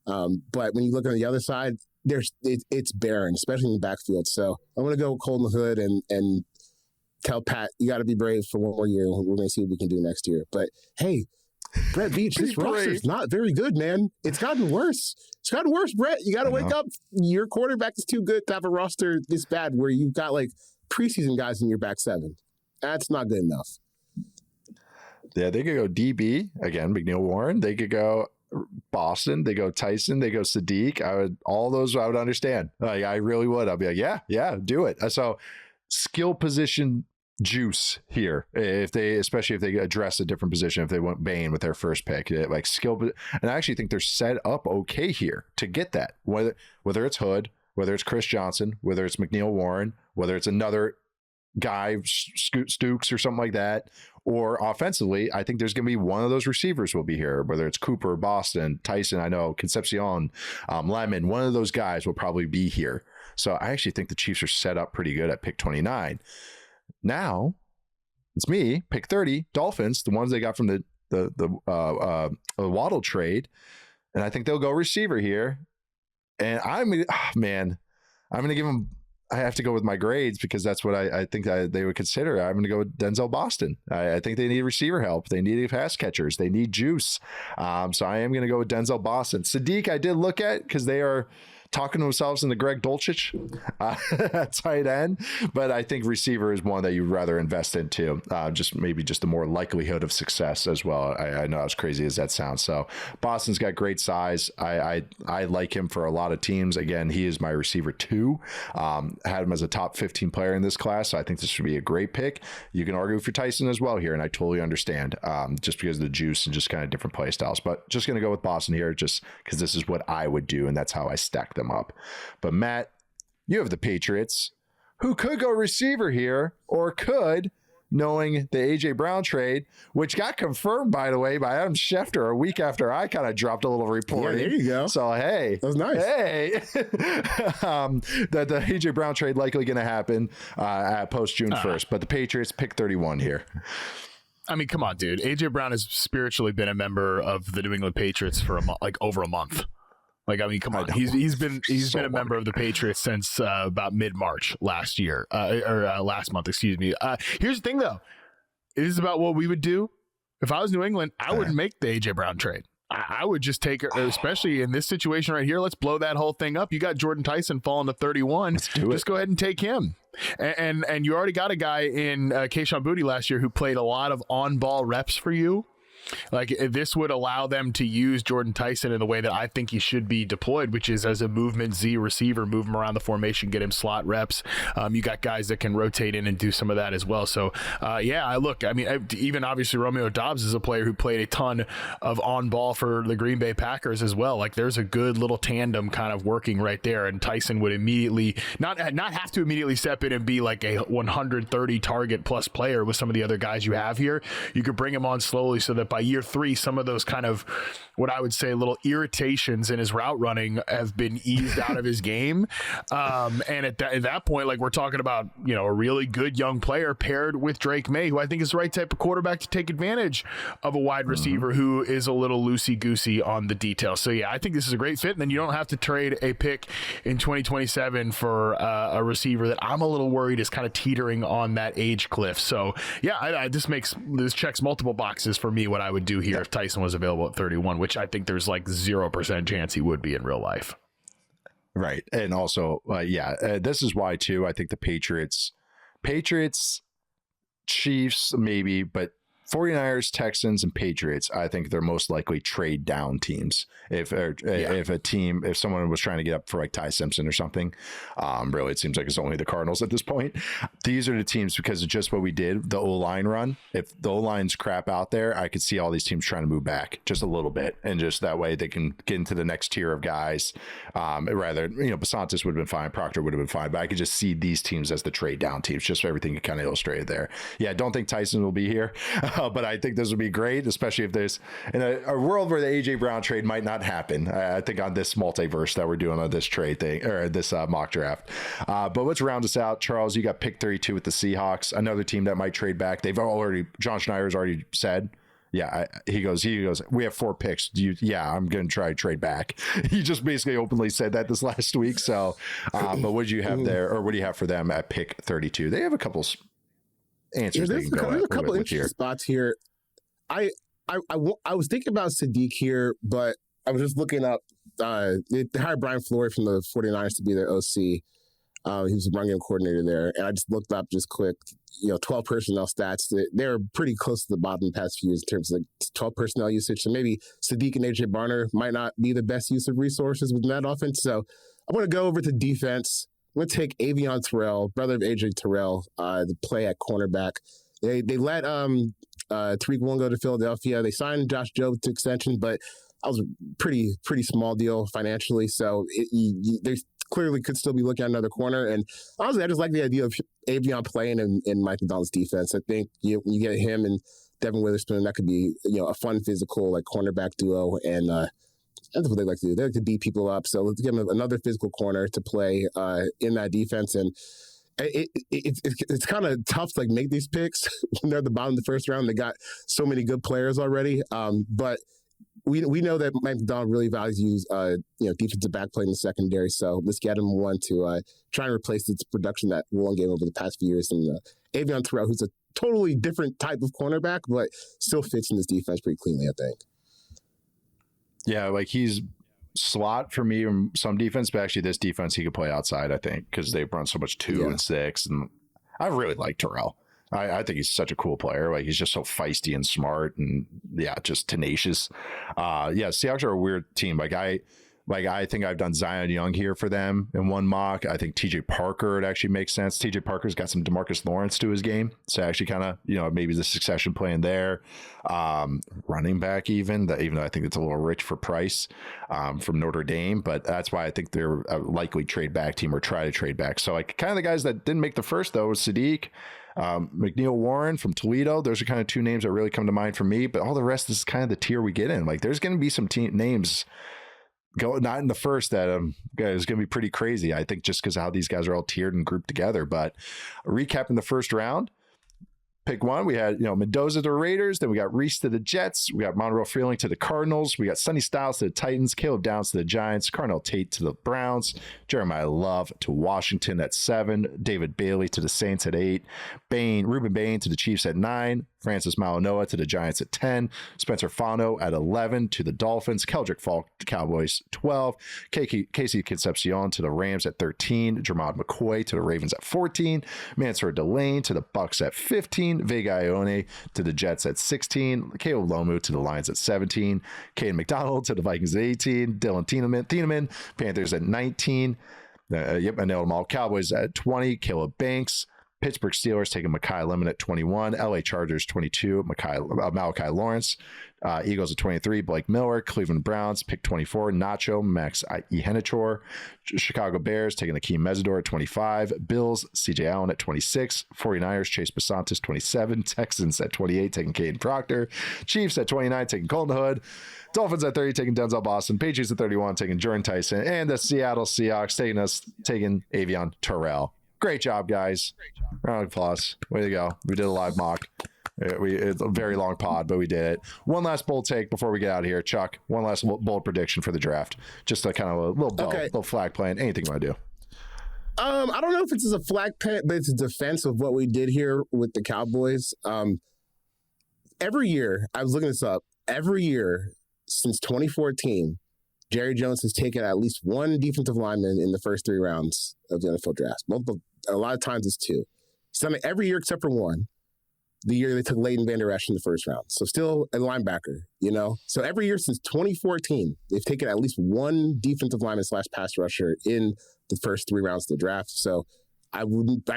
But when you look on the other side, it's barren, especially in the backfield. So I'm going to go with Colton Hood and tell Pat, you got to be brave for one more year. We're going to see what we can do next year. But hey, Brett Beach, this roster is not very good, man. It's gotten worse. Brett. You got to wake up. Your quarterback is too good to have a roster this bad where you've got preseason guys in your back 7. That's not good enough. Yeah, they could go DB again, McNeil Warren. They could go Boston. They go Tyson. They go Sadiq. I would understand. I really would. I'd be like, yeah, do it. So skill position juice here, especially if they address a different position, if they went Bain with their first pick, skill. And I actually think they're set up okay here to get that, whether it's Hood, whether it's Chris Johnson, whether it's McNeil Warren, whether it's another guy, Stukes or something like that, or offensively, I think there's going to be one of those receivers will be here, whether it's Cooper, Boston, Tyson, I know, Concepcion, Lemon, one of those guys will probably be here. So I actually think the Chiefs are set up pretty good at pick 29. Now, It's me, pick 30, Dolphins, the ones they got from the Waddle trade. And I think they'll go receiver here. And I'm going to give them, I have to go with my grades because that's what I think they would consider. I'm going to go with Denzel Boston. I think they need receiver help. They need pass catchers. They need juice. So I am going to go with Denzel Boston. Sadiq, I did look at because they are talking to themselves into Greg Dulcich at tight end, but I think receiver is one that you'd rather invest into, just the more likelihood of success as well. I know as crazy as that sounds. So Boston's got great size. I like him for a lot of teams. Again, he is my receiver 2. Had him as a top 15 player in this class, so I think this would be a great pick. You can argue for Tyson as well here, and I totally understand, just because of the juice and just kind of different play styles, but just going to go with Boston here just because this is what I would do, and that's how I stack them up. But Matt, you have the Patriots, who could go receiver here, or could, knowing the AJ Brown trade, which got confirmed, by the way, by Adam Schefter a week after I kind of dropped a little reporting. Yeah, there you go. So hey, that was nice. Hey, that the AJ Brown trade likely going to happen post June 1st, but the Patriots pick 31 here. I mean, come on, dude. AJ Brown has spiritually been a member of the New England Patriots for over a month. Like, I mean, come on. He's been a member of the Patriots since about mid-March last year, or last month, excuse me. Here's the thing, though. It is about what we would do. If I was New England, I wouldn't make the AJ Brown trade. I would just take it, especially in this situation right here. Let's blow that whole thing up. You got Jordan Tyson falling to 31. Let's do it. Just go ahead and take him. And you already got a guy in Kayshon Boutte last year who played a lot of on-ball reps for you. Like, this would allow them to use Jordan Tyson in the way that I think he should be deployed, which is as a movement Z receiver, move him around the formation, get him slot reps. You got guys that can rotate in and do some of that as well. So, even obviously Romeo Doubs is a player who played a ton of on ball for the Green Bay Packers as well. Like, there's a good little tandem kind of working right there. And Tyson would immediately not have to immediately step in and be like a 130 target plus player with some of the other guys you have here. You could bring him on slowly so that by year 3, some of those kind of what I would say little irritations in his route running have been eased out of his game. And at that point, like, we're talking about, a really good young player paired with Drake May, who I think is the right type of quarterback to take advantage of a wide receiver who is a little loosey-goosey on the details. So yeah, I think this is a great fit. And then you don't have to trade a pick in 2027 for a receiver that I'm a little worried is kind of teetering on that age cliff. So yeah, this checks multiple boxes for me, what I would do here if Tyson was available at 31, which I think there's like 0% chance he would be in real life. Right. And also, this is why too, I think the Patriots, Chiefs, maybe, but 49ers, Texans, and Patriots, I think they're most likely trade down teams. If someone was trying to get up for like Ty Simpson or something, really, it seems like it's only the Cardinals at this point. These are the teams because of just what we did, the O-line run. If the O-line's crap out there, I could see all these teams trying to move back just a little bit, and just that way they can get into the next tier of guys. Basantis would have been fine, Proctor would have been fine, but I could just see these teams as the trade down teams, just for everything you kind of illustrated there. Yeah, I don't think Tyson will be here. But I think this would be great, especially if there's in a world where the AJ Brown trade might not happen. I think on this multiverse that we're doing on this trade thing, or this mock draft. But let's round us out. Charles, you got pick 32 with the Seahawks, another team that might trade back. John Schneider's already said, he goes, we have 4 picks. I'm going to try to trade back. He just basically openly said that this last week. So, but what do you have there, or what do you have for them at pick 32? They have a couple answers. There's a couple interesting spots here. I was thinking about Sadiq here, but I was just looking up. They hired Brian Flores from the 49ers to be their OC. He was a run game coordinator there, and I just looked up just quick. 12 personnel stats. They're pretty close to the bottom the past few years in terms of 12 personnel usage. So maybe Sadiq and AJ Barner might not be the best use of resources within that offense. So I want to go over to defense. I'm going to take Avion Terrell, brother of AJ Terrell, to play at cornerback. They let Tariq Woolen go to Philadelphia. They signed Josh Jobs to extension, but that was a pretty small deal financially. So they clearly could still be looking at another corner. And honestly, I just like the idea of Avion playing in Mike McDonald's defense. I think when you get him and Devin Witherspoon, that could be a fun physical like cornerback duo. And that's what they like to do. They like to beat people up. So let's give them another physical corner to play in that defense. And it's kind of tough to like make these picks when they're at the bottom of the first round. They got so many good players already, but we know that Mike McDonald really values defensive back play in the secondary. So let's get him one to try and replace the production that Woolen gave over the past few years. And Avion Terrell, who's a totally different type of cornerback, but still fits in this defense pretty cleanly, I think. Yeah, like he's slot for me in some defense, but actually this defense he could play outside, I think, because they've run so much 2 and 6. And I really like Terrell. I think he's such a cool player. Like he's just so feisty and smart and just tenacious. Seahawks are a weird team. I think I've done Zion Young here for them in one mock. I think TJ Parker, it actually makes sense. TJ Parker's got some DeMarcus Lawrence to his game. So actually kind of, maybe the succession plan there. Running back even though I think it's a little rich for price from Notre Dame, but that's why I think they're a likely trade back team or try to trade back. So like kind of the guys that didn't make the first though was Sadiq, McNeil Warren from Toledo. Those are kind of 2 names that really come to mind for me, but all the rest is kind of the tier we get in. Like there's going to be some names not in the first that is going to be pretty crazy, I think, just because of how these guys are all tiered and grouped together. But recapping the first round, pick 1, we had Mendoza to the Raiders, then we got Reese to the Jets, we got Monroe Freeling to the Cardinals, we got Sonny Styles to the Titans, Caleb Downs to the Giants, Carnell Tate to the Browns, Jeremiah Love to Washington at 7, David Bailey to the Saints at 8, Ruben Bain to the Chiefs at 9, Francis Malanoa to the Giants at 10, Spencer Fano at 11 to the Dolphins, Keldrick Falk to Cowboys 12, Casey Concepcion to the Rams at 13, Jermod McCoy to the Ravens at 14, Mansour Delane to the Bucks at 15, Vega Ione to the Jets at 16, Caleb Lomu to the Lions at 17, Caden McDonald to the Vikings at 18, Dylan Thieneman, Panthers at 19, I nailed them all, Cowboys at 20, Caleb Banks, Pittsburgh Steelers taking Mekhi Lemon at 21, LA Chargers 22, Malachi Lawrence, Eagles at 23, Blake Miller, Cleveland Browns pick 24, Nacho Max Ihenachor, Chicago Bears taking Akeem Mesidor at 25, Bills CJ Allen at 26, 49ers Chase Basantis 27, Texans at 28 taking Caden Proctor, Chiefs at 29 taking Colton Hood, Dolphins at 30 taking Denzel Boston, Patriots at 31 taking Jordan Tyson, and the Seattle Seahawks taking Avion Terrell. Great job, guys. Round of applause. Way to go. We did a live mock. It's a very long pod, but we did it. One last bold take before we get out of here. Chuck, one last bold prediction for the draft. Just a kind of a little bow, little flag plan. Anything you want to do. I don't know if it's a flag plant, but it's a defense of what we did here with the Cowboys. Every year, I was looking this up, every year since 2014, Jerry Jones has taken at least one defensive lineman in the first 3 rounds of the NFL draft. A lot of times it's 2. He's done it every year except for one. The year they took Leighton Vander Esch in the first round. So still a linebacker, So every year since 2014, they've taken at least one defensive lineman / pass rusher in the first 3 rounds of the draft. So I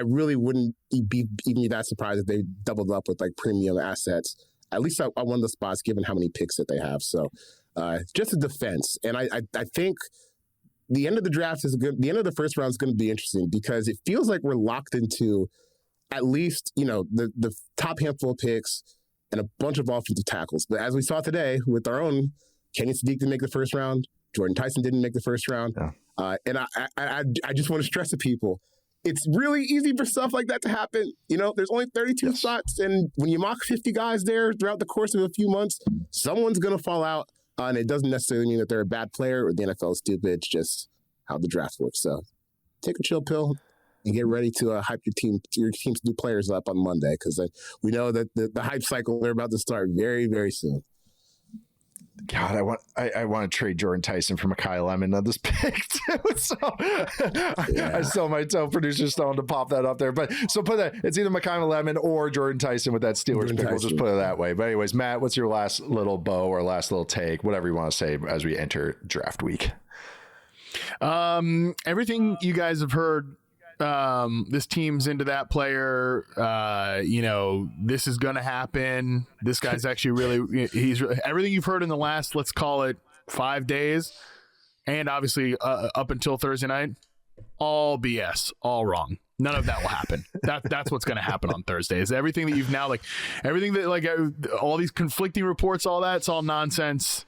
really wouldn't be even that surprised if they doubled up with like premium assets, at least at one of the spots, given how many picks that they have. So just a defense. And I think the end of the draft is good. The end of the first round is going to be interesting because it feels like we're locked into at least, the top handful of picks and a bunch of offensive tackles. But as we saw today with our own, Kenny Sadiq didn't make the first round. Jordan Tyson didn't make the first round. Yeah. And I just want to stress to people, it's really easy for stuff like that to happen. There's only 32 spots. And when you mock 50 guys there throughout the course of a few months, someone's going to fall out. And it doesn't necessarily mean that they're a bad player or the NFL is stupid. It's just how the draft works. So take a chill pill and get ready to hype your team's new players up on Monday because we know that the hype cycle, they're about to start very, very soon. God, I want to trade Jordan Tyson for Mekhi Lemon on this pick too. So I still might tell producer Stone to pop that up there. But so put that, it's either Mekhi Lemon or Jordan Tyson with that Steelers pick. We'll just put it that way. But anyways, Matt, what's your last little bow or last little take, whatever you want to say as we enter draft week? Everything you guys have heard. This team's into that player. This is going to happen. This guy's actually he's everything you've heard in the last, let's call it 5 days. And obviously up until Thursday night, all BS, all wrong. None of that will happen. That's what's going to happen on Thursday is everything that you've now everything that all these conflicting reports, all that, it's all nonsense.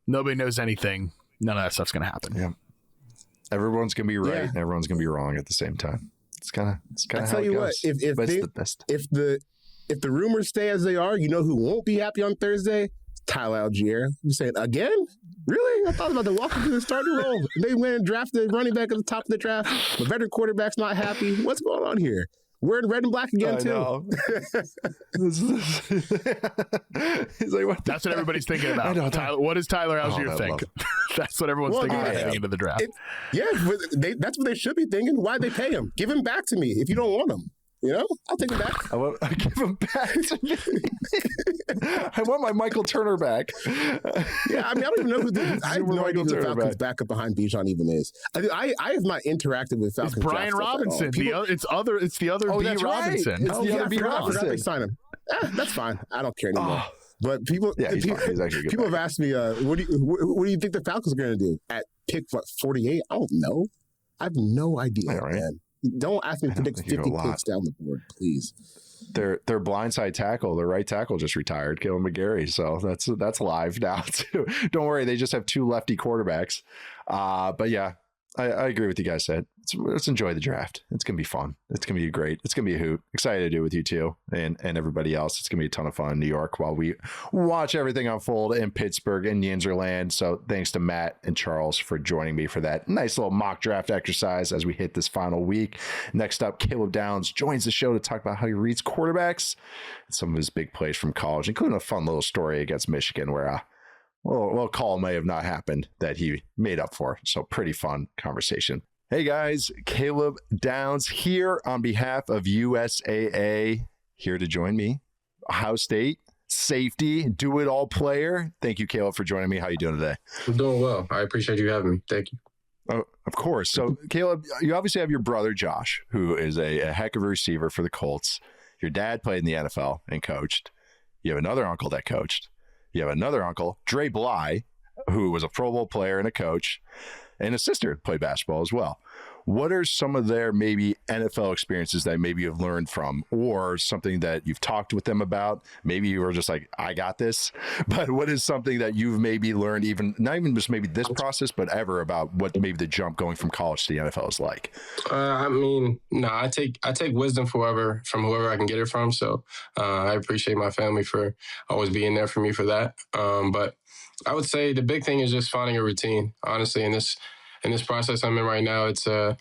Nobody knows anything. None of that stuff's going to happen. Yeah. Everyone's going to be right and everyone's going to be wrong at the same time. It's kind of I how tell it you goes. what, But it's the best. if the rumors stay as they are, you know who won't be happy on Thursday? Tyler Algier. You saying again? Really? I thought about to walk into the starting role. They went and drafted running back at the top of the draft. The veteran quarterback's not happy. What's going on here? We're in red and black again, too. He's like, what That's what everybody's thinking about. Tyler, what does Tyler Algier think? That's what everyone's thinking about heading into the draft. That's what they should be thinking. Why'd they pay him? Give him back to me if you don't want him. You know, I'll take him back. I give him back to me. I want my Michael Turner back. Yeah, I mean, I don't even know I have no idea who the Falcons' backup behind Bijan even is. I have not interacted with Falcons. It's Brian Robinson. It's the other B. That's Robinson. Right. It's the other B. Robinson. I forgot they signed him. That's fine. I don't care anymore. But people, he's actually people have asked me, what do you think the Falcons are going to do at pick 48? I don't know. I have no idea, man. Don't ask me to predict 50 picks down the board, please. Their blindside tackle, their right tackle just retired, Caleb McGarry. So that's live now too. Don't worry, they just have 2 lefty quarterbacks. But yeah, I agree with you guys said. Let's enjoy the draft. It's gonna be fun. It's gonna be great. It's gonna be a hoot. Excited to do it with you too, and everybody else. It's gonna be a ton of fun in New York while we watch everything unfold in Pittsburgh and Yinzerland. So thanks to Matt and Charles for joining me for that nice little mock draft exercise as we hit this final week. Next up, Caleb Downs joins the show to talk about how he reads quarterbacks and some of his big plays from college, including a fun little story against Michigan where well, call may have not happened that he made up for. So pretty fun conversation. Hey guys, Caleb Downs here on behalf of USAA, here to join me. Ohio State safety, do-it-all player. Thank you, Caleb, for joining me. How are you doing today? I'm doing well. I appreciate you having me. Thank you. Oh, of course. So, Caleb, you obviously have your brother, Josh, who is a heck of a receiver for the Colts. Your dad played in the NFL and coached. You have another uncle that coached. You have another uncle, Dre Bly, who was a Pro Bowl player and a coach, and a sister played basketball as well. What are some of their maybe NFL experiences that maybe you've learned from, or something that you've talked with them about? Maybe you were just like, I got this. But what is something that you've maybe learned, even not even just maybe this process, but ever, about what maybe the jump going from college to the NFL is like? I take wisdom from whoever I can get it from. So I appreciate my family for always being there for me for that. But I would say the big thing is just finding a routine. Honestly, in this process I'm in right now, it's an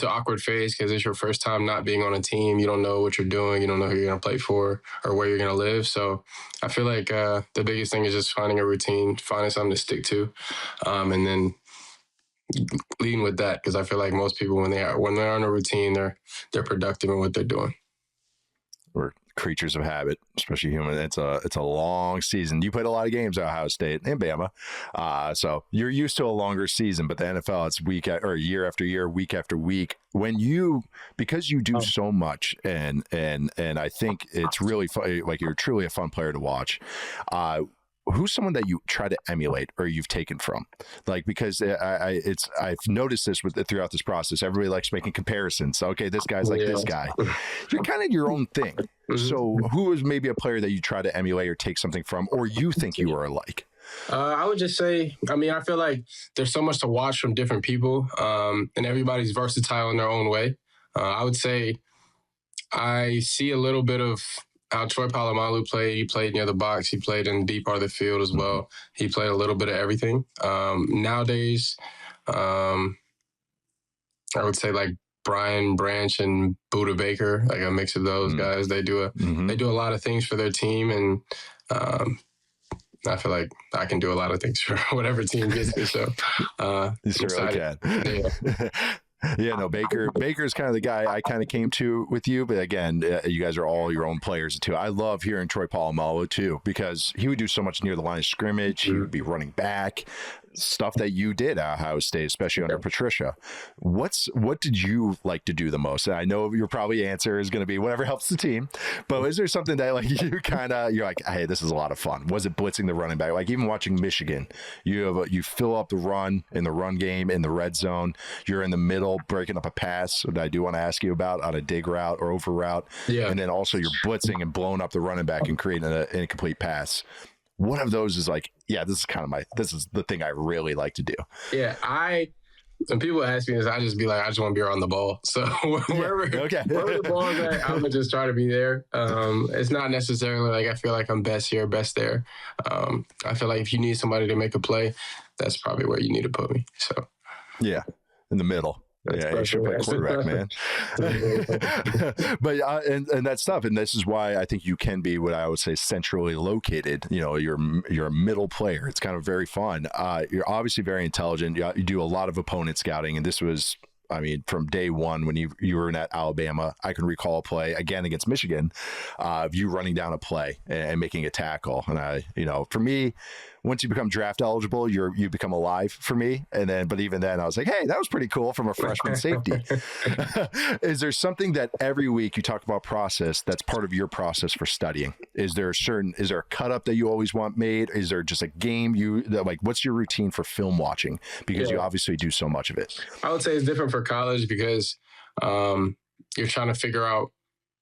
awkward phase because it's your first time not being on a team. You don't know what you're doing. You don't know who you're going to play for or where you're going to live. So I feel like the biggest thing is just finding a routine, finding something to stick to, and then leading with that, because I feel like most people when they're on a routine, they're productive in what they're doing. We're creatures of habit, especially human. It's a long season. You played a lot of games at Ohio State and Bama, so you're used to a longer season. But the NFL, it's year after year, week after week. Because you do so much, and I think it's really fun. Like, you're truly a fun player to watch. Who's someone that you try to emulate or you've taken from? Like, because I've noticed this throughout this process. Everybody likes making comparisons. Okay, this guy's like this guy. You're kind of your own thing. So who is maybe a player that you try to emulate or take something from, or you think you are alike? I would just say, I feel like there's so much to watch from different people, and everybody's versatile in their own way. I would say I see a little bit of how Troy Polamalu played. He played near the box. He played in the deep part of the field as well. He played a little bit of everything. Nowadays, I would say like Brian Branch and Buda Baker, like a mix of those guys. They do a lot of things for their team, and I feel like I can do a lot of things for whatever team gets me. So you certainly can. Yeah. Yeah, no, Baker's kind of the guy I kind of came to with you. But again, you guys are all your own players too. I love hearing Troy Polamalu too, because he would do so much near the line of scrimmage. He would be running back. Stuff that you did at Ohio State, especially under Patricia. What did you like to do the most? And I know your probably answer is going to be whatever helps the team, but is there something that like you're like, hey, this is a lot of fun? Was it blitzing the running back? Like, even watching Michigan, you fill up the run in the run game in the red zone. You're in the middle breaking up a pass that I do want to ask you about on a dig route or over route. Yeah. And then also you're blitzing and blowing up the running back and creating an incomplete pass. One of those is like, yeah, this is the thing I really like to do. Yeah, I when people ask me this, I just be like, I just want to be around the ball. So wherever the ball is at, I'm gonna just try to be there. It's not necessarily like I feel like I'm best here, best there. I feel like if you need somebody to make a play, that's probably where you need to put me. So yeah, in the middle. You should play quarterback, man. But and that's tough. And this is why I think you can be what I would say centrally located. You know, you're a middle player. It's kind of very fun. You're obviously very intelligent. You do a lot of opponent scouting, and this was, I mean, from day one when you were in at Alabama, I can recall a play again against Michigan of you running down a play and making a tackle. And for me, once you become draft eligible, you become alive for me. And then, but even then I was like, hey, that was pretty cool from a freshman safety. Is there something that every week you talk about process that's part of your process for studying? Is there a cut up that you always want made? Is there just a game what's your routine for film watching? Because you obviously do so much of it. I would say it's different for college because you're trying to figure out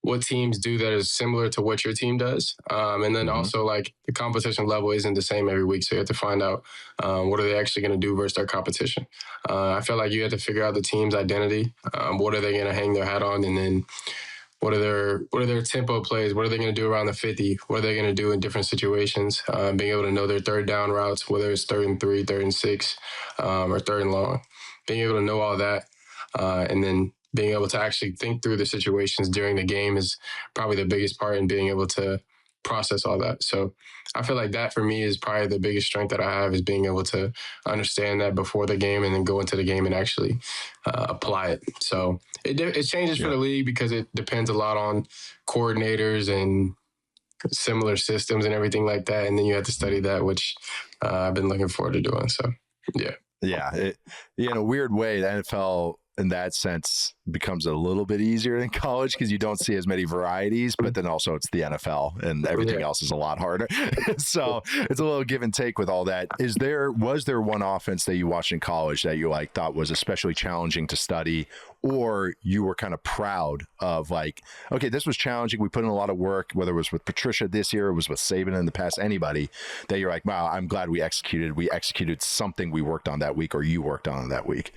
what teams do that is similar to what your team does. And then also like the competition level isn't the same every week. So you have to find out what are they actually going to do versus their competition. I feel like you have to figure out the team's identity. What are they going to hang their hat on? And then what are their tempo plays? What are they going to do around the 50? What are they going to do in different situations? Being able to know their third down routes, whether it's 3rd and 3, 3rd and 6, or 3rd and long. Being able to know all that. And then being able to actually think through the situations during the game is probably the biggest part in being able to process all that. So I feel like that for me is probably the biggest strength that I have is being able to understand that before the game and then go into the game and actually apply it. So it changes for the league because it depends a lot on coordinators and similar systems and everything like that. And then you have to study that, which I've been looking forward to doing. So, yeah. Yeah. In a weird way, the NFL in that sense becomes a little bit easier than college because you don't see as many varieties, but then also it's the NFL and everything else is a lot harder. So it's a little give and take with all that. Was there one offense that you watched in college that you thought was especially challenging to study, or you were kind of proud of okay, this was challenging. We put in a lot of work, whether it was with Patricia this year, it was with Saban in the past, anybody that you're like, wow, I'm glad we executed something we worked on that week or you worked on that week.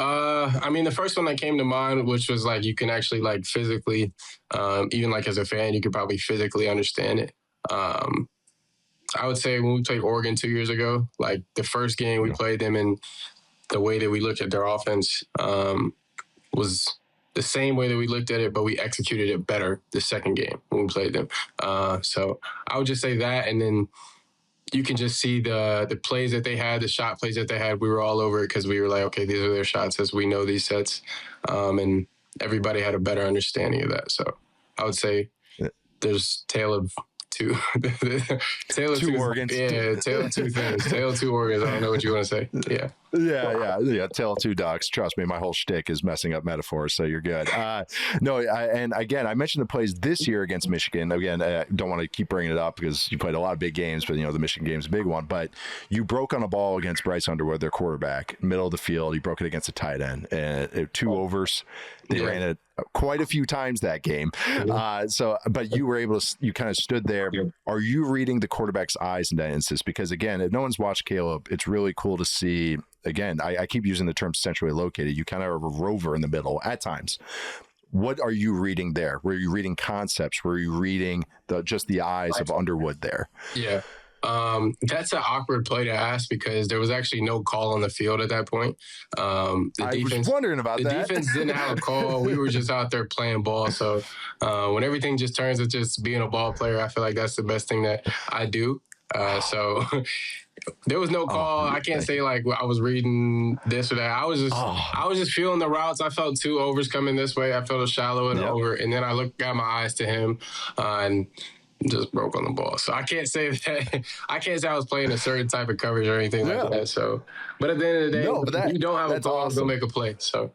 I mean, the first one that came to mind, which was you can actually physically, even as a fan, you could probably physically understand it. I would say when we played Oregon 2 years ago, the first game we played them and the way that we looked at their offense was the same way that we looked at it, but we executed it better the second game when we played them. So I would just say that, and then you can just see the plays that they had, the shot plays that they had. We were all over it because we were like, okay, these are their shots as we know these sets. And everybody had a better understanding of that. So I would say there's tale of two. Tale of two organs. Yeah, tale of two things. Tale of two organs. I don't know what you want to say. Yeah. Yeah. Tale of two ducks. Trust me, my whole shtick is messing up metaphors, so you're good. And again, I mentioned the plays this year against Michigan. Again, I don't want to keep bringing it up because you played a lot of big games, but the Michigan game's a big one. But you broke on a ball against Bryce Underwood, their quarterback, middle of the field. You broke it against a tight end, and 2 overs. They ran it quite a few times that game. But you were able to, you kind of stood there. Are you reading the quarterback's eyes in that instance? Because again, if no one's watched Caleb, it's really cool to see. Again, I keep using the term centrally located. You kind of are a rover in the middle at times. What are you reading there? Were you reading concepts? Were you reading just the eyes of Underwood there? Yeah. That's an awkward play to ask because there was actually no call on the field at that point. I was wondering about that. The defense didn't have a call. We were just out there playing ball. So when everything just turns to just being a ball player, I feel like that's the best thing that I do. So there was no call. I can't say I was reading this or that. I was just feeling the routes. I felt 2 overs coming this way. I felt a shallow and over, and then I got my eyes to him and just broke on the ball. So I can't say that. I can't say I was playing a certain type of coverage or anything like that. So, but at the end of the day, you don't have a call, awesome. Go make a play. So.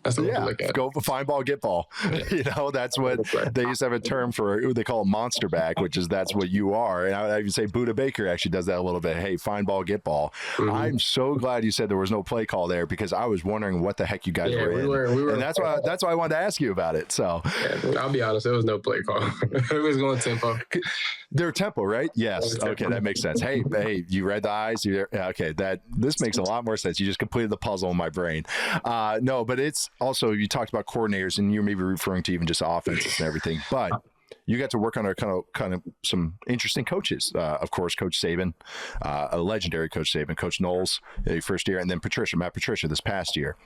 That's the way to look at it. Go find ball, get ball. Yeah. That's what they used to have a term for. They call it monster back, that's what you are. And I would even say Buda Baker actually does that a little bit. Hey, find ball, get ball. Mm-hmm. I'm so glad you said there was no play call there, because I was wondering what the heck you guys were in. We were, and that's why I wanted to ask you about it. So I'll be honest, there was no play call. It was going tempo. They're tempo, right? Yes. Okay, that makes sense. Hey, you read the eyes. Okay, this makes a lot more sense. You just completed the puzzle in my brain. No, but it's also, you talked about coordinators, and you're maybe referring to even just offenses and everything, but you got to work under kind of some interesting coaches. Of course, Coach Saban, a legendary Coach Saban, Coach Knowles, first year, and then Matt Patricia this past year.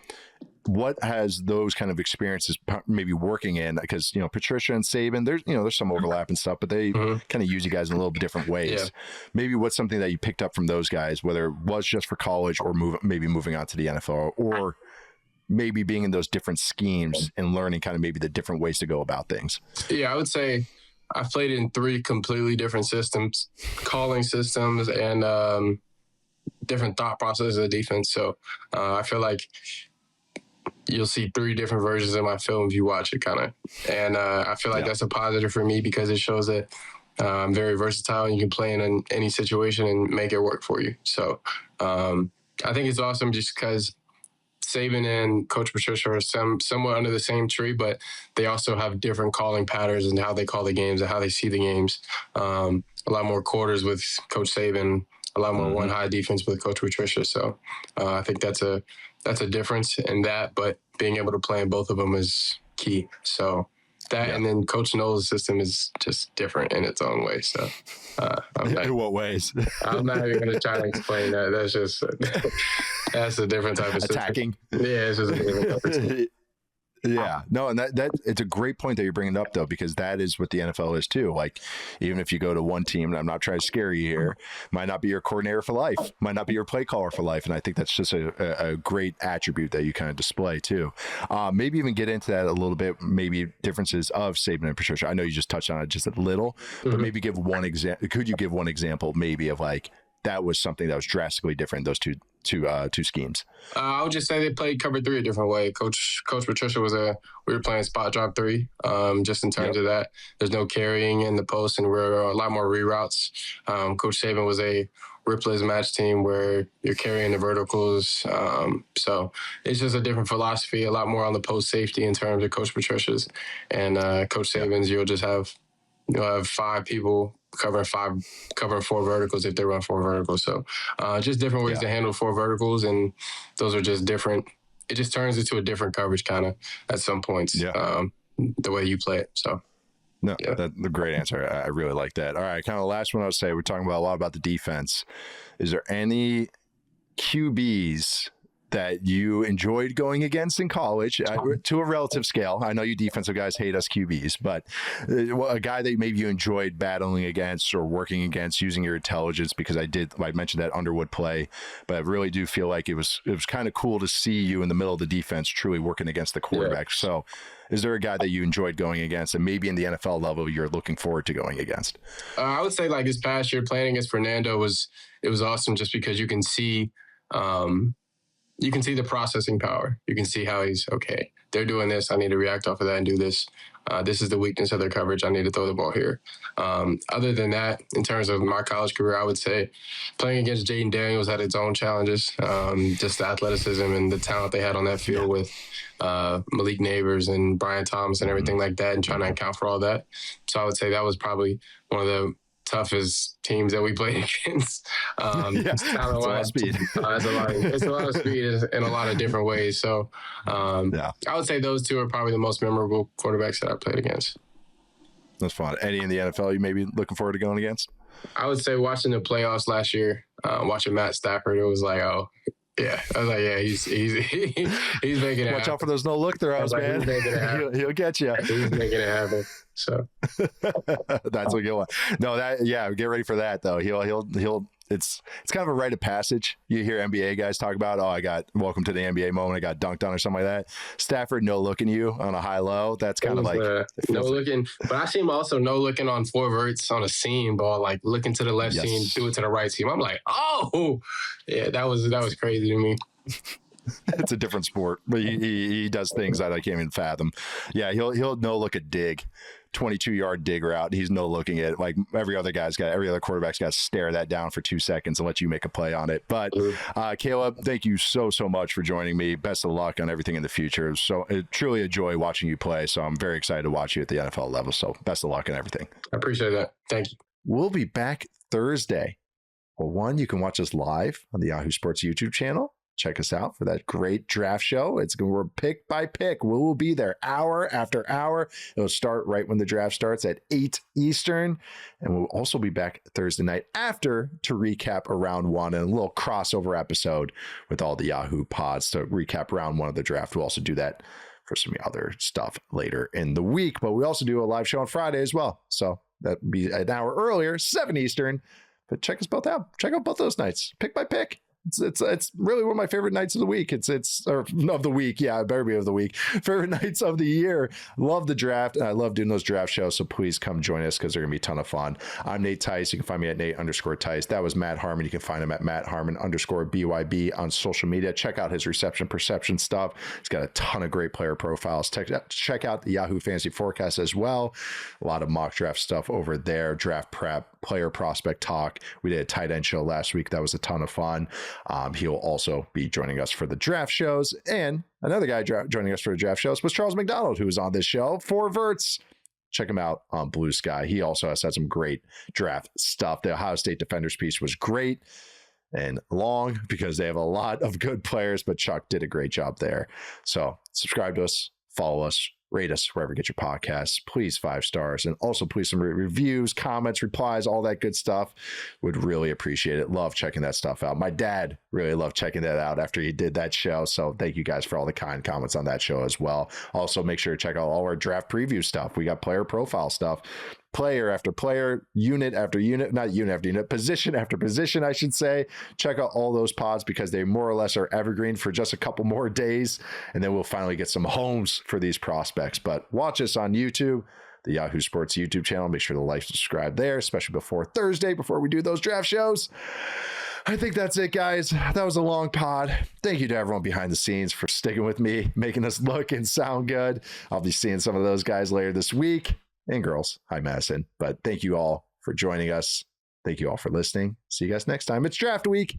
What has those kind of experiences maybe working in? Because, Patricia and Saban, there's some overlap and stuff, but they kind of use you guys in a little bit different ways. Yeah. Maybe what's something that you picked up from those guys, whether it was just for college or moving on to the NFL, or maybe being in those different schemes and learning kind of maybe the different ways to go about things? Yeah, I would say I played in 3 completely different systems, calling systems, and different thought processes of defense. So I feel like you'll see 3 different versions of my film if you watch it, kind of. And I feel like that's a positive for me, because it shows that I'm very versatile and you can play in any situation and make it work for you. So I think it's awesome just because Saban and Coach Patricia are somewhat under the same tree, but they also have different calling patterns and how they call the games and how they see the games. A lot more quarters with Coach Saban, a lot more one high defense with Coach Patricia. So I think that's a difference in that, but being able to play in both of them is key. So that, and then Coach Knowles' system is just different in its own way. So in what ways? I'm not even going to try to explain that. That's just that's a different type of attacking. System. Yeah, it's just a different type of system. Yeah, no, and that it's a great point that you're bringing up, though, because that is what the NFL is too. Like, even if you go to one team, and I'm not trying to scare you here, might not be your coordinator for life, might not be your play caller for life, and I think that's just a great attribute that you kind of display too. Maybe even get into that a little bit, maybe differences of Saban and Patricia. I know you just touched on it just a little, but maybe give one example. Could you give one example, maybe, of like that was something that was drastically different, those two schemes? I would just say they played cover 3 a different way. Coach Patricia we were playing spot drop 3, just in terms of that. There's no carrying in the post, and we're a lot more reroutes. Coach Saban was a ripless match team where you're carrying the verticals. So it's just a different philosophy, a lot more on the post safety in terms of Coach Patricia's. And Coach Saban's, you'll have 5 people covering 4 verticals if they run 4 verticals. So just different ways to handle 4 verticals, and those are just different. It just turns into a different coverage kind of at some points, the way you play it. So that's a great answer. I really like that. All right, kind of the last one I would say, we're talking about a lot about the defense. Is there any QBs that you enjoyed going against in college, to a relative scale? I know you defensive guys hate us QBs, but a guy that maybe you enjoyed battling against or working against using your intelligence, because I mentioned that Underwood play, but I really do feel like it was kind of cool to see you in the middle of the defense truly working against the quarterback. So is there a guy that you enjoyed going against, and maybe in the NFL level you're looking forward to going against? I would say like this past year playing against Fernando was awesome, just because you can see the processing power. You can see how he's, okay, they're doing this, I need to react off of that and do this. This is the weakness of their coverage, I need to throw the ball here. Other than that, in terms of my college career, I would say playing against Jaden Daniels had its own challenges. Just the athleticism and the talent they had on that field with Malik Neighbors and Brian Thomas and everything like that, and trying to account for all that. So I would say that was probably one of the toughest teams that we played against. It's a lot of speed. It's a lot of speed in a lot of different ways. So I would say those 2 are probably the most memorable quarterbacks that I played against. That's fun. Any in the NFL you may be looking forward to going against? I would say watching the playoffs last year, watching Matt Stafford, it was like, oh, yeah. I was like, yeah, he's making it. Watch out for those no-look throws, man. He'll get you. He's making it happen. So that's a good one. No, get ready for that though. He'll. It's kind of a rite of passage. You hear NBA guys talk about, I got welcome to the NBA moment, I got dunked on or something like that. Stafford no looking you on a high low. That's kind of like no looking. But I see him also no looking on 4 verts on a seam ball, like looking to the left seam, do it to the right seam. I'm like, oh yeah, that was crazy to me. It's a different sport, but he does things that I can't even fathom. Yeah, he'll no look a dig, 22-yard dig route. He's no looking at, like, every other quarterback's got to stare that down for 2 seconds and let you make a play on it. But Caleb, thank you so much for joining me. Best of luck on everything in the future. So truly a joy watching you play. So I'm very excited to watch you at the NFL level. So best of luck and everything. I appreciate that. Thank you. We'll be back Thursday. Well, one, you can watch us live on the Yahoo Sports YouTube channel. Check us out for that great draft show. We're pick by pick. We will be there hour after hour. It'll start right when the draft starts at 8 Eastern. And we'll also be back Thursday night after to recap a round one and a little crossover episode with all the Yahoo pods to recap round one of the draft. We'll also do that for some other stuff later in the week. But we also do a live show on Friday as well. So that would be an hour earlier, 7 Eastern. But check us both out. Check out both those nights, pick by pick. It's really one of my favorite nights of the week. Of the week. Yeah, it better be of the week. Favorite nights of the year. Love the draft. And I love doing those draft shows. So please come join us because they're going to be a ton of fun. I'm Nate Tice. You can find me at Nate_Tice. That was Matt Harmon. You can find him at MattHarmon_BYB on social media. Check out his reception perception stuff. He's got a ton of great player profiles. Check out the Yahoo Fantasy Forecast as well. A lot of mock draft stuff over there. Draft prep, player prospect talk. We did a tight end show last week. That was a ton of fun. He'll also be joining us for the draft shows. And another guy joining us for the draft shows was Charles McDonald, who was on this show for Verts. Check him out on Blue Sky. He also has had some great draft stuff. The Ohio State Defenders piece was great and long because they have a lot of good players, but Chuck did a great job there. So subscribe to us, follow us, rate us wherever you get your podcasts. Please 5 stars. And also please some reviews, comments, replies, all that good stuff. Would really appreciate it. Love checking that stuff out. My dad really loved checking that out after he did that show. So thank you guys for all the kind comments on that show as well. Also make sure to check out all our draft preview stuff. We got player profile stuff. Player after player, unit after unit, not unit after unit, position after position, I should say. Check out all those pods because they more or less are evergreen for just a couple more days. And then we'll finally get some homes for these prospects. But watch us on YouTube, the Yahoo Sports YouTube channel. Make sure to like, subscribe there, especially before Thursday, before we do those draft shows. I think that's it, guys. That was a long pod. Thank you to everyone behind the scenes for sticking with me, making us look and sound good. I'll be seeing some of those guys later this week. And girls. Hi, Madison. But thank you all for joining us. Thank you all for listening. See you guys next time. It's draft week.